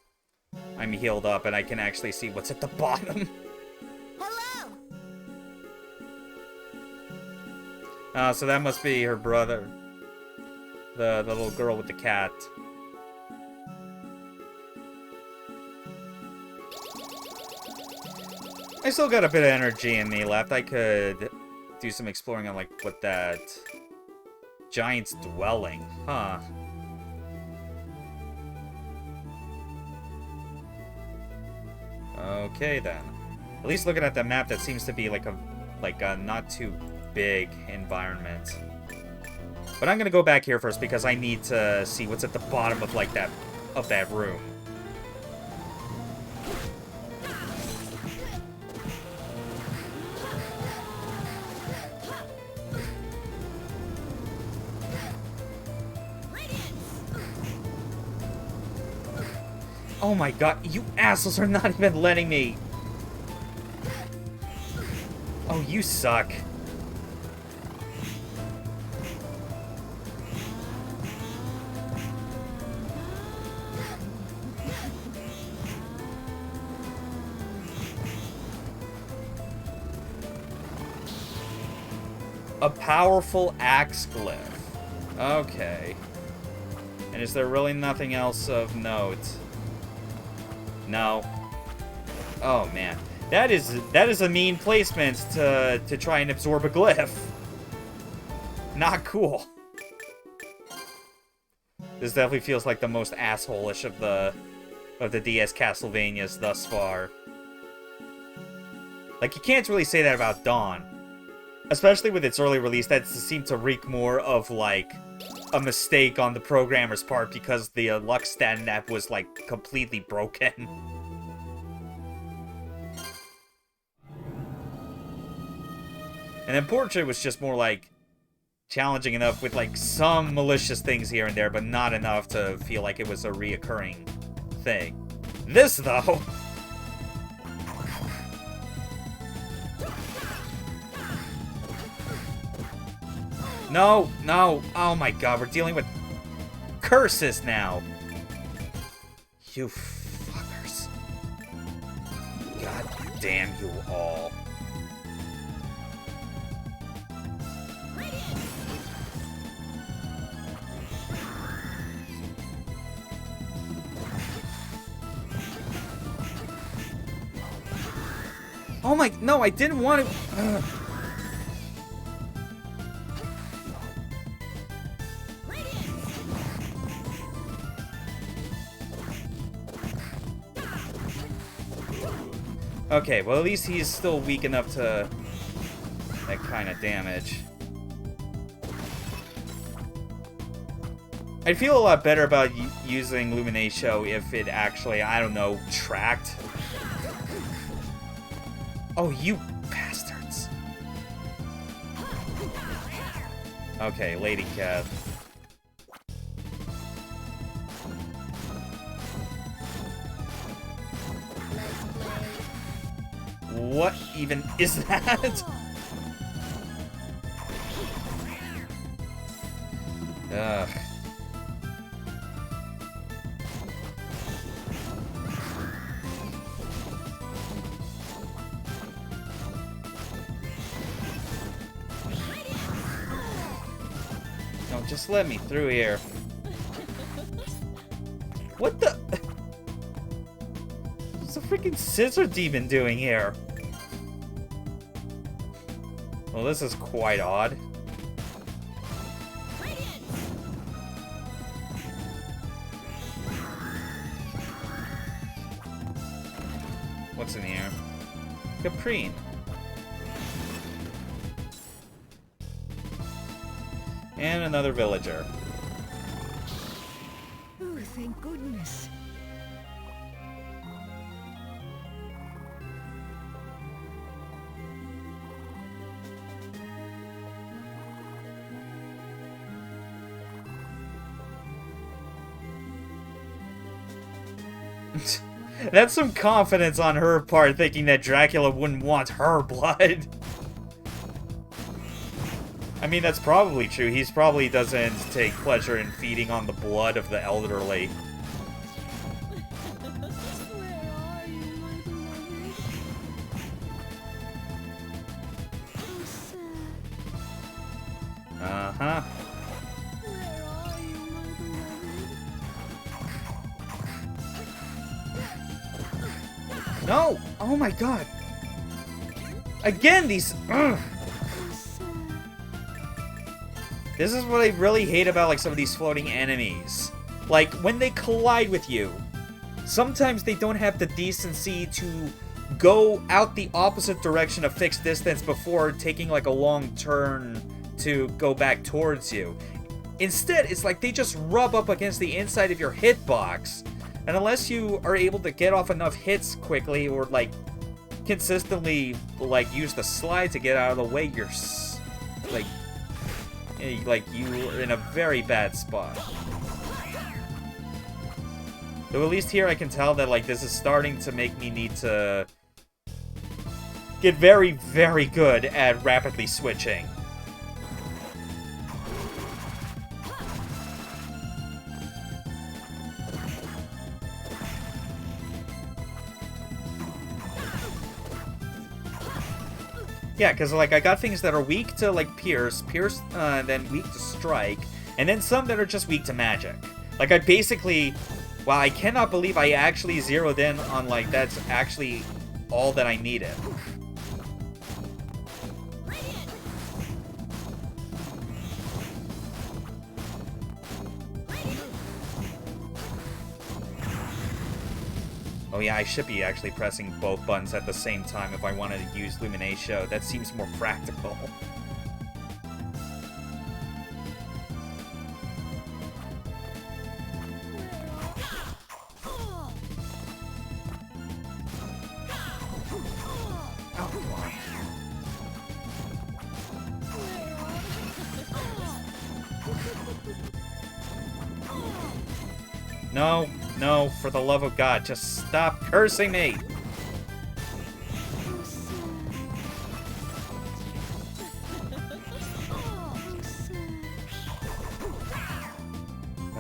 healed up and I can actually see what's at the bottom. Hello. So that must be her brother. The little girl with the cat. I still got a bit of energy in me left. I could do some exploring on, like, what that... Giant's dwelling. Huh. Okay, then. At least looking at the map, that seems to be like a not too big environment. But I'm gonna go back here first because I need to see what's at the bottom of, like, that room. Oh my god, you assholes are not even letting me. Oh, you suck. A powerful axe glyph. Okay. And is there really nothing else of note? No. Oh man. That is a mean placement to try and absorb a glyph. Not cool. This definitely feels like the most asshole-ish of the DS Castlevanias thus far. Like, you can't really say that about Dawn. Especially with its early release, that seemed to reek more of, like, a mistake on the programmer's part because the luck stat app was, like, completely broken. And then Portrait was just more, like, challenging enough with, like, some malicious things here and there, but not enough to feel like it was a reoccurring thing. This, though... No, no. Oh my god, we're dealing with curses now. You fuckers. God damn you all. Oh my, no, I didn't want to. Okay, well at least he's still weak enough to that kind of damage. I'd feel a lot better about using Luminatio if it actually, I don't know, tracked. Oh, you bastards. Okay, Lady Cat. What even is that? Ugh. No, just let me through here. What the? What's the freaking scissor demon doing here? Well, this is quite odd. What's in here? Caprine. And another villager. Oh, thank goodness. That's some confidence on her part, thinking that Dracula wouldn't want her blood. I mean, that's probably true. He probably doesn't take pleasure in feeding on the blood of the elderly. Uh-huh. No! Oh my god! Again, these... Ugh. This is what I really hate about, like, some of these floating enemies. Like, when they collide with you, sometimes they don't have the decency to go out the opposite direction a fixed distance before taking, like, a long turn to go back towards you. Instead, it's like they just rub up against the inside of your hitbox. And unless you are able to get off enough hits quickly or, like, consistently, like, use the slide to get out of the way, you're, you're in a very bad spot. Though at least here I can tell that, like, this is starting to make me need to get very, very good at rapidly switching. Yeah, because, like, I got things that are weak to, like, pierce, then weak to strike, and then some that are just weak to magic. Like, I basically... Wow, I cannot believe I actually zeroed in on, like, that's actually all that I needed. Oh yeah, I should be actually pressing both buttons at the same time if I wanted to use Luminatio. That seems more practical. No, no, for the love of God, just stop cursing me!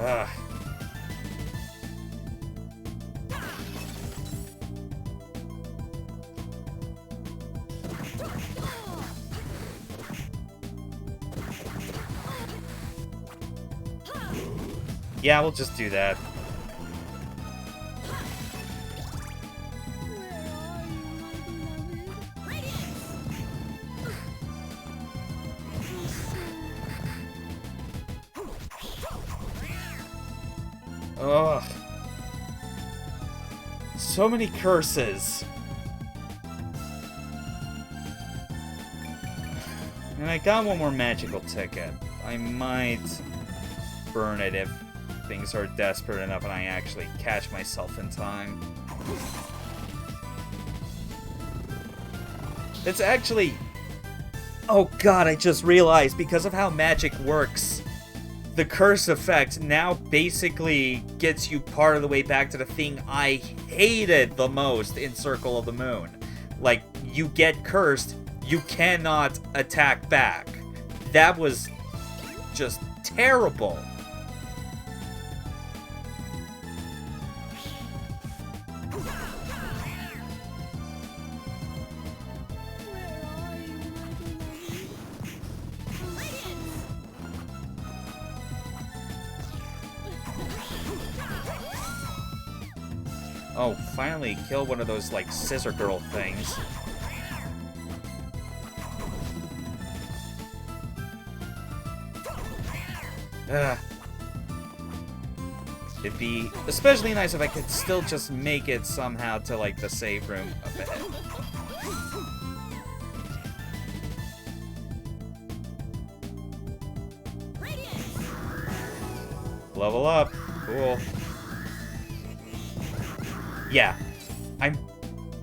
Ugh. Yeah, we'll just do that. Ugh. So many curses. And I got one more magical ticket. I might burn it if things are desperate enough and I actually catch myself in time. It's actually... Oh god, I just realized, because of how magic works, the curse effect now basically gets you part of the way back to the thing I hated the most in Circle of the Moon. Like, you get cursed, you cannot attack back. That was just terrible. Oh, finally kill one of those, like, scissor girl things. Ugh. It'd be especially nice if I could still just make it somehow to, like, the save room up ahead. Level up. Cool. Yeah,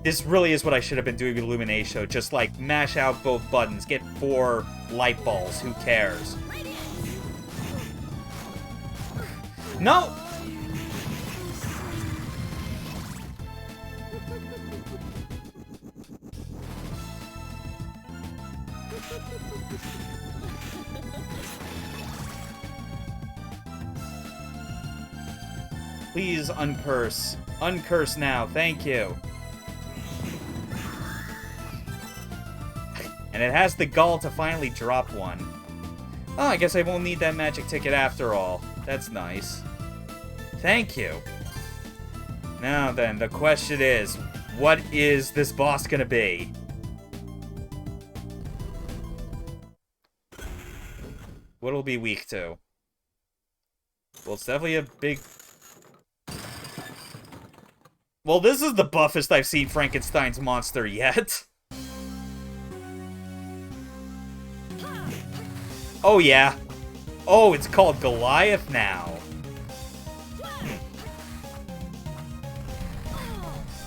this really is what I should have been doing with Illuminatio. Just, like, mash out both buttons, get 4 light balls, who cares? No! Please uncurse. Uncurse now, thank you. And it has the gall to finally drop one. Oh, I guess I won't need that magic ticket after all. That's nice. Thank you. Now then, the question is, what is this boss gonna be? What'll be weak to? Well, it's definitely a big... Well, this is the buffest I've seen Frankenstein's monster yet. Oh, yeah. Oh, it's called Goliath now.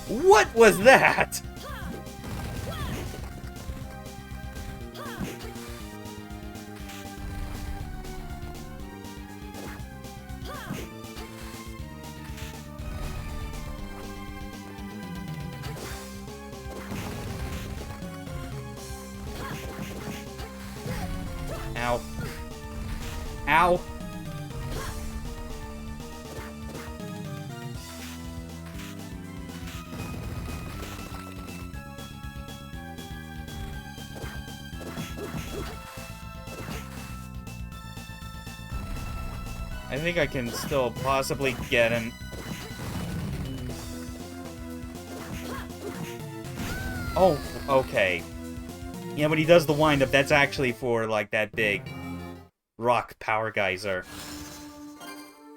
What was that? Ow! I think I can still possibly get him. Oh, okay. Yeah, when he does the wind-up, that's actually for, like, that big rock power geyser.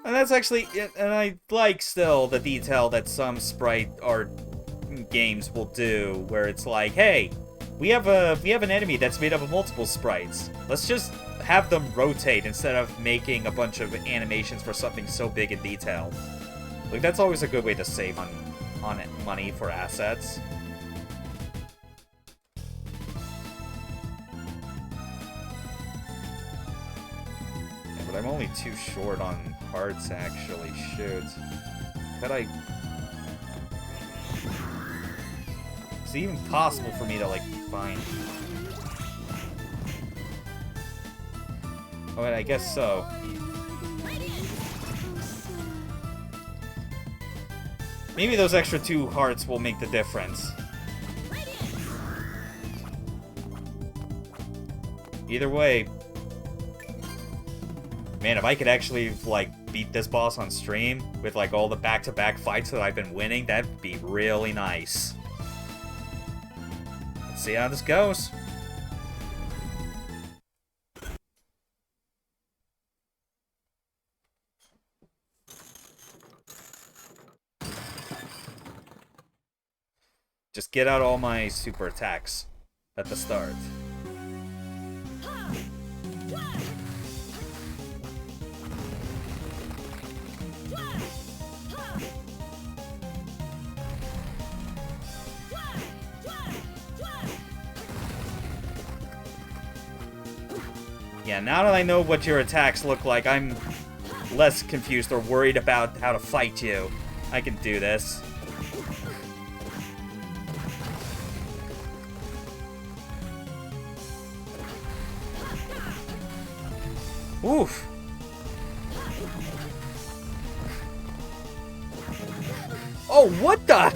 And that's actually, and I like still the detail that some sprite art games will do, where it's like, hey, we have an enemy that's made up of multiple sprites. Let's just have them rotate instead of making a bunch of animations for something so big and detailed. Like, that's always a good way to save on money for assets. Yeah, but I'm only too short on hearts, actually. Shoot. Could I... Is it even possible for me to, like, find... Oh, wait, I guess so. Maybe those extra 2 hearts will make the difference. Either way. Man, if I could actually, like, beat this boss on stream with, like, all the back-to-back fights that I've been winning, that'd be really nice. Let's see how this goes. Just get out all my super attacks at the start. Yeah, now that I know what your attacks look like, I'm less confused or worried about how to fight you. I can do this. Oof. Oh, what the?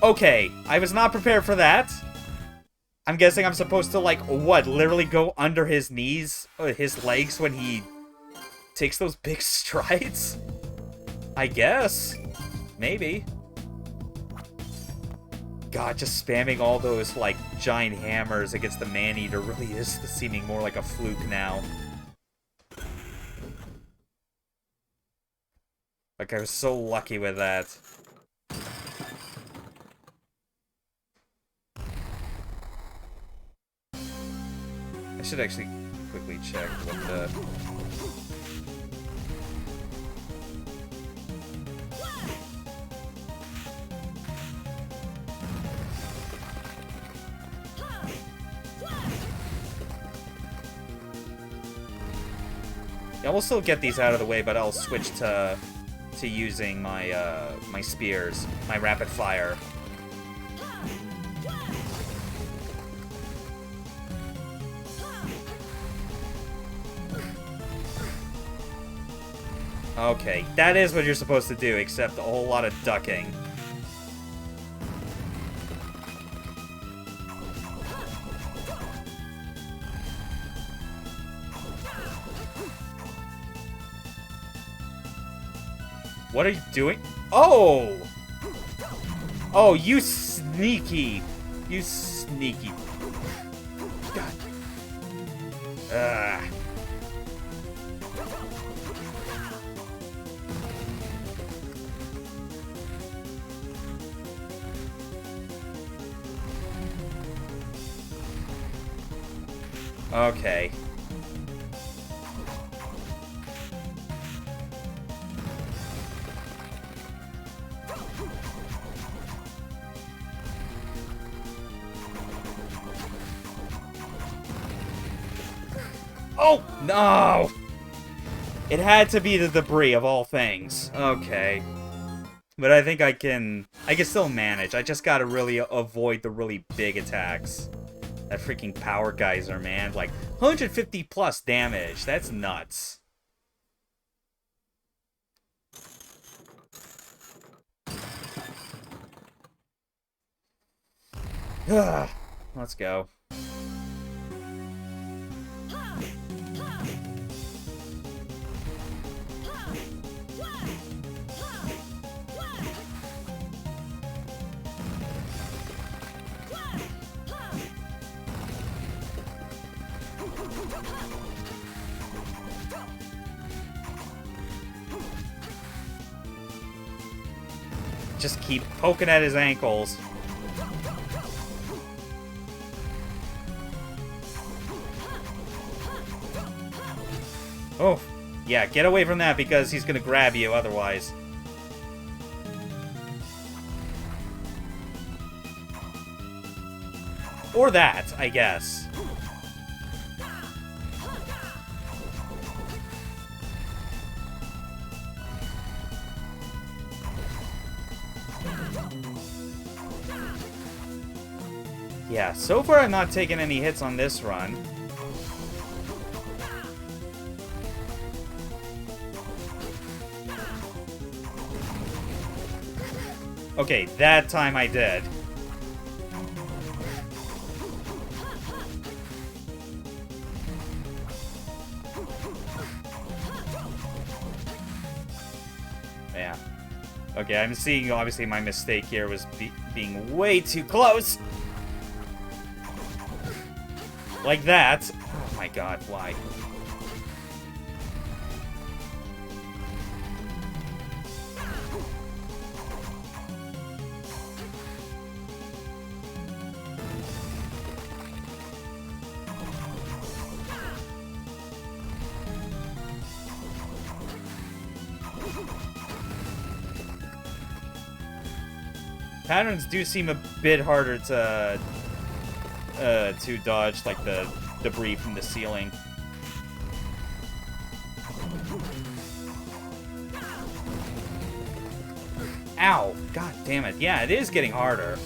Okay, I was not prepared for that. I'm guessing I'm supposed to, like, what, literally go under his knees, or his legs when he takes those big strides? I guess. Maybe. God, just spamming all those, like, giant hammers against the man-eater really is seeming more like a fluke now. Like, I was so lucky with that. I should actually quickly check what the... Yeah, we'll still get these out of the way, but I'll switch to using my my spears, my rapid fire. Okay, that is what you're supposed to do, except a whole lot of ducking. What are you doing? Oh! Oh, you sneaky! You sneaky... God. Ugh. Okay. Oh, no! It had to be the debris of all things. Okay. But I think I can still manage. I just gotta really avoid the really big attacks. That freaking power geyser, man. Like, 150 plus damage. That's nuts. Let's go. Just keep poking at his ankles. Oh, yeah, get away from that because he's gonna grab you otherwise. Or that, I guess. Yeah, so far I've not taken any hits on this run. Okay, that time I did. Yeah. Okay, I'm seeing, obviously, my mistake here was being way too close. Like that. Oh my god, why? Patterns do seem a bit harder to dodge, like the debris from the ceiling. Ow! God damn it. Yeah, it is getting harder.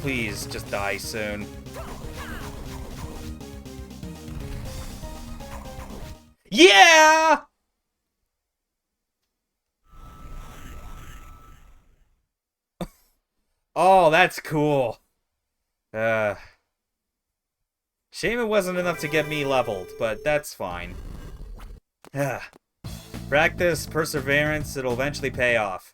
Please, just die soon. Yeah! Oh, that's cool. Shame it wasn't enough to get me leveled, but that's fine. Practice, perseverance, it'll eventually pay off.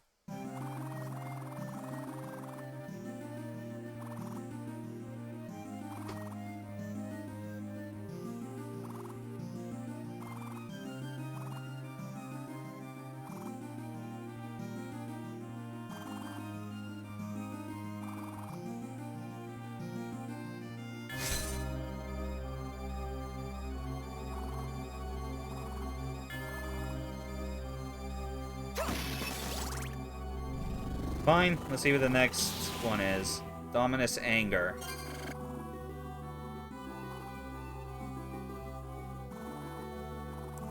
Fine, let's see what the next one is. Dominus Anger.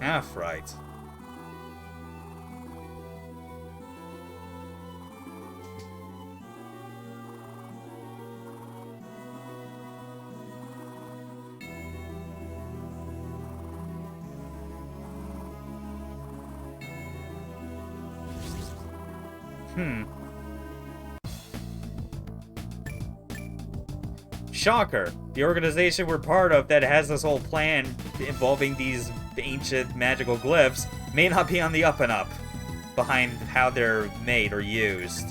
Half right. Shocker! The organization we're part of that has this whole plan involving these ancient magical glyphs may not be on the up and up behind how they're made or used.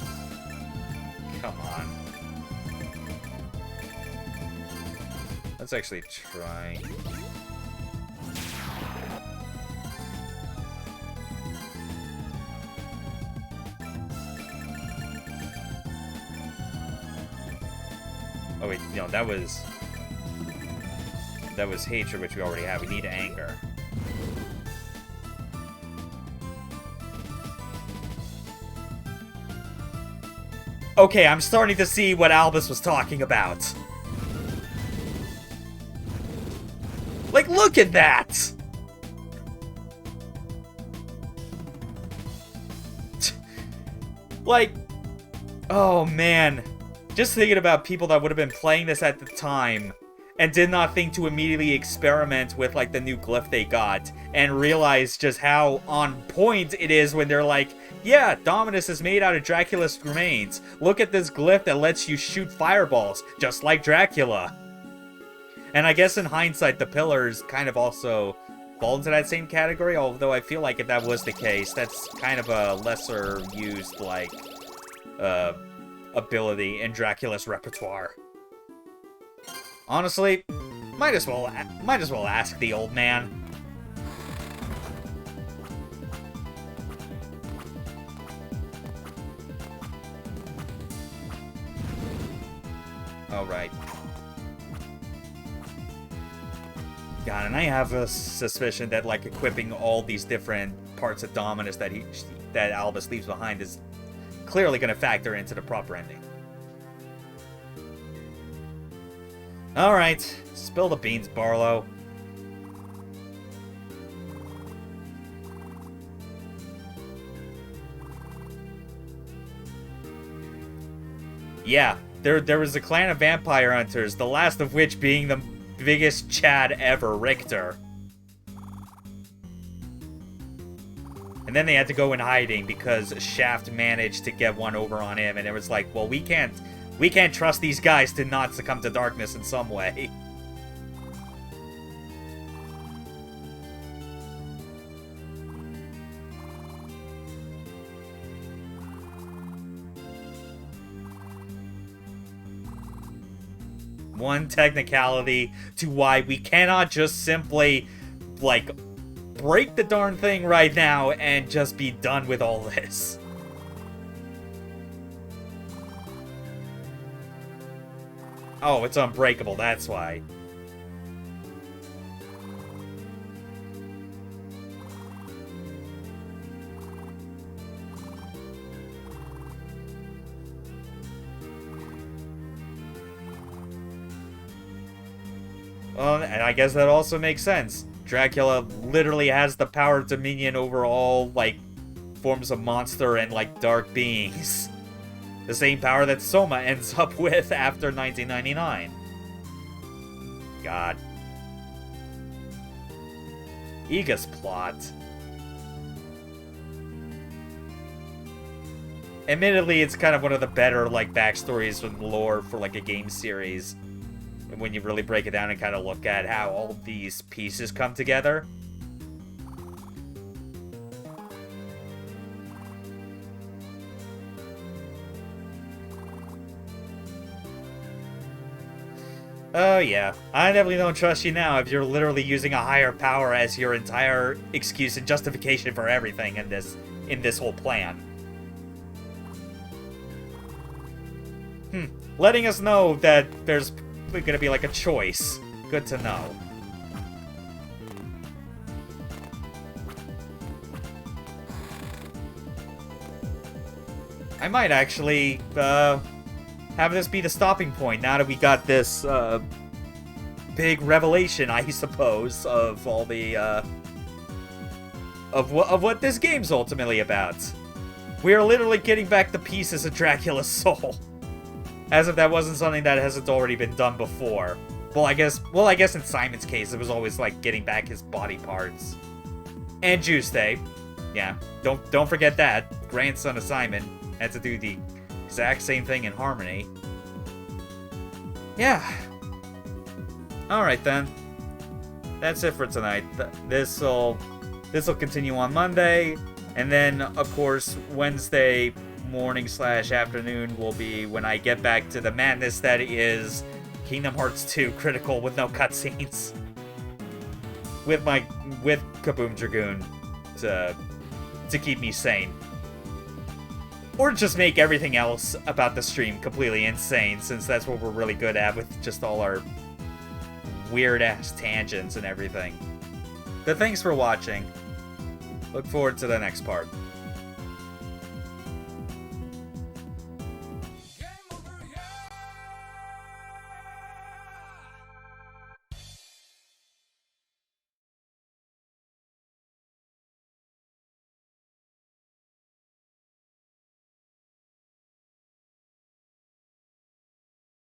Come on. Let's actually try. Oh wait, no, that was hatred, which we already have. We need anger. Okay, I'm starting to see what Albus was talking about. Like, look at that! Like, oh man. Just thinking about people that would have been playing this at the time and did not think to immediately experiment with, like, the new glyph they got and realize just how on point it is when they're like, yeah, Dominus is made out of Dracula's remains. Look at this glyph that lets you shoot fireballs, just like Dracula. And I guess in hindsight, the pillars kind of also fall into that same category, although I feel like if that was the case, that's kind of a lesser used, like, ability in Dracula's repertoire. Honestly, might as well ask the old man. Alright. God, and I have a suspicion that, like, equipping all these different parts of Dominus that Albus leaves behind is clearly going to factor into the proper ending. Alright, spill the beans, Barlow. Yeah, there was a clan of vampire hunters, the last of which being the biggest Chad ever, Richter. And then they had to go in hiding because Shaft managed to get one over on him, and it was like, well, we can't trust these guys to not succumb to darkness in some way. One technicality to why we cannot just simply, like, break the darn thing right now and just be done with all this. Oh, it's unbreakable, that's why. Well, and I guess that also makes sense. Dracula literally has the power of dominion over all, like, forms of monster and, like, dark beings. The same power that Soma ends up with after 1999. God. IGA's plot. Admittedly, it's kind of one of the better, like, backstories and lore for, like, a game series. When you really break it down and kind of look at how all these pieces come together. Oh yeah, I definitely don't trust you now if you're literally using a higher power as your entire excuse and justification for everything in this whole plan. Letting us know that there's gonna be like a choice. Good to know. I might actually have this be the stopping point now that we got this big revelation, I suppose, of all the of what this game's ultimately about. We are literally getting back the pieces of Dracula's soul. As if that wasn't something that hasn't already been done before. Well, I guess in Simon's case, it was always like getting back his body parts. And Juste. Yeah, don't forget that. Grandson of Simon had to do the exact same thing in Harmony. Yeah. Alright then. That's it for tonight. This'll continue on Monday. And then, of course, Wednesday morning/afternoon will be when I get back to the madness that is Kingdom Hearts 2 Critical with no cutscenes. With Kaboom Dragoon to keep me sane. Or just make everything else about the stream completely insane, since that's what we're really good at with just all our weird-ass tangents and everything. But thanks for watching. Look forward to the next part.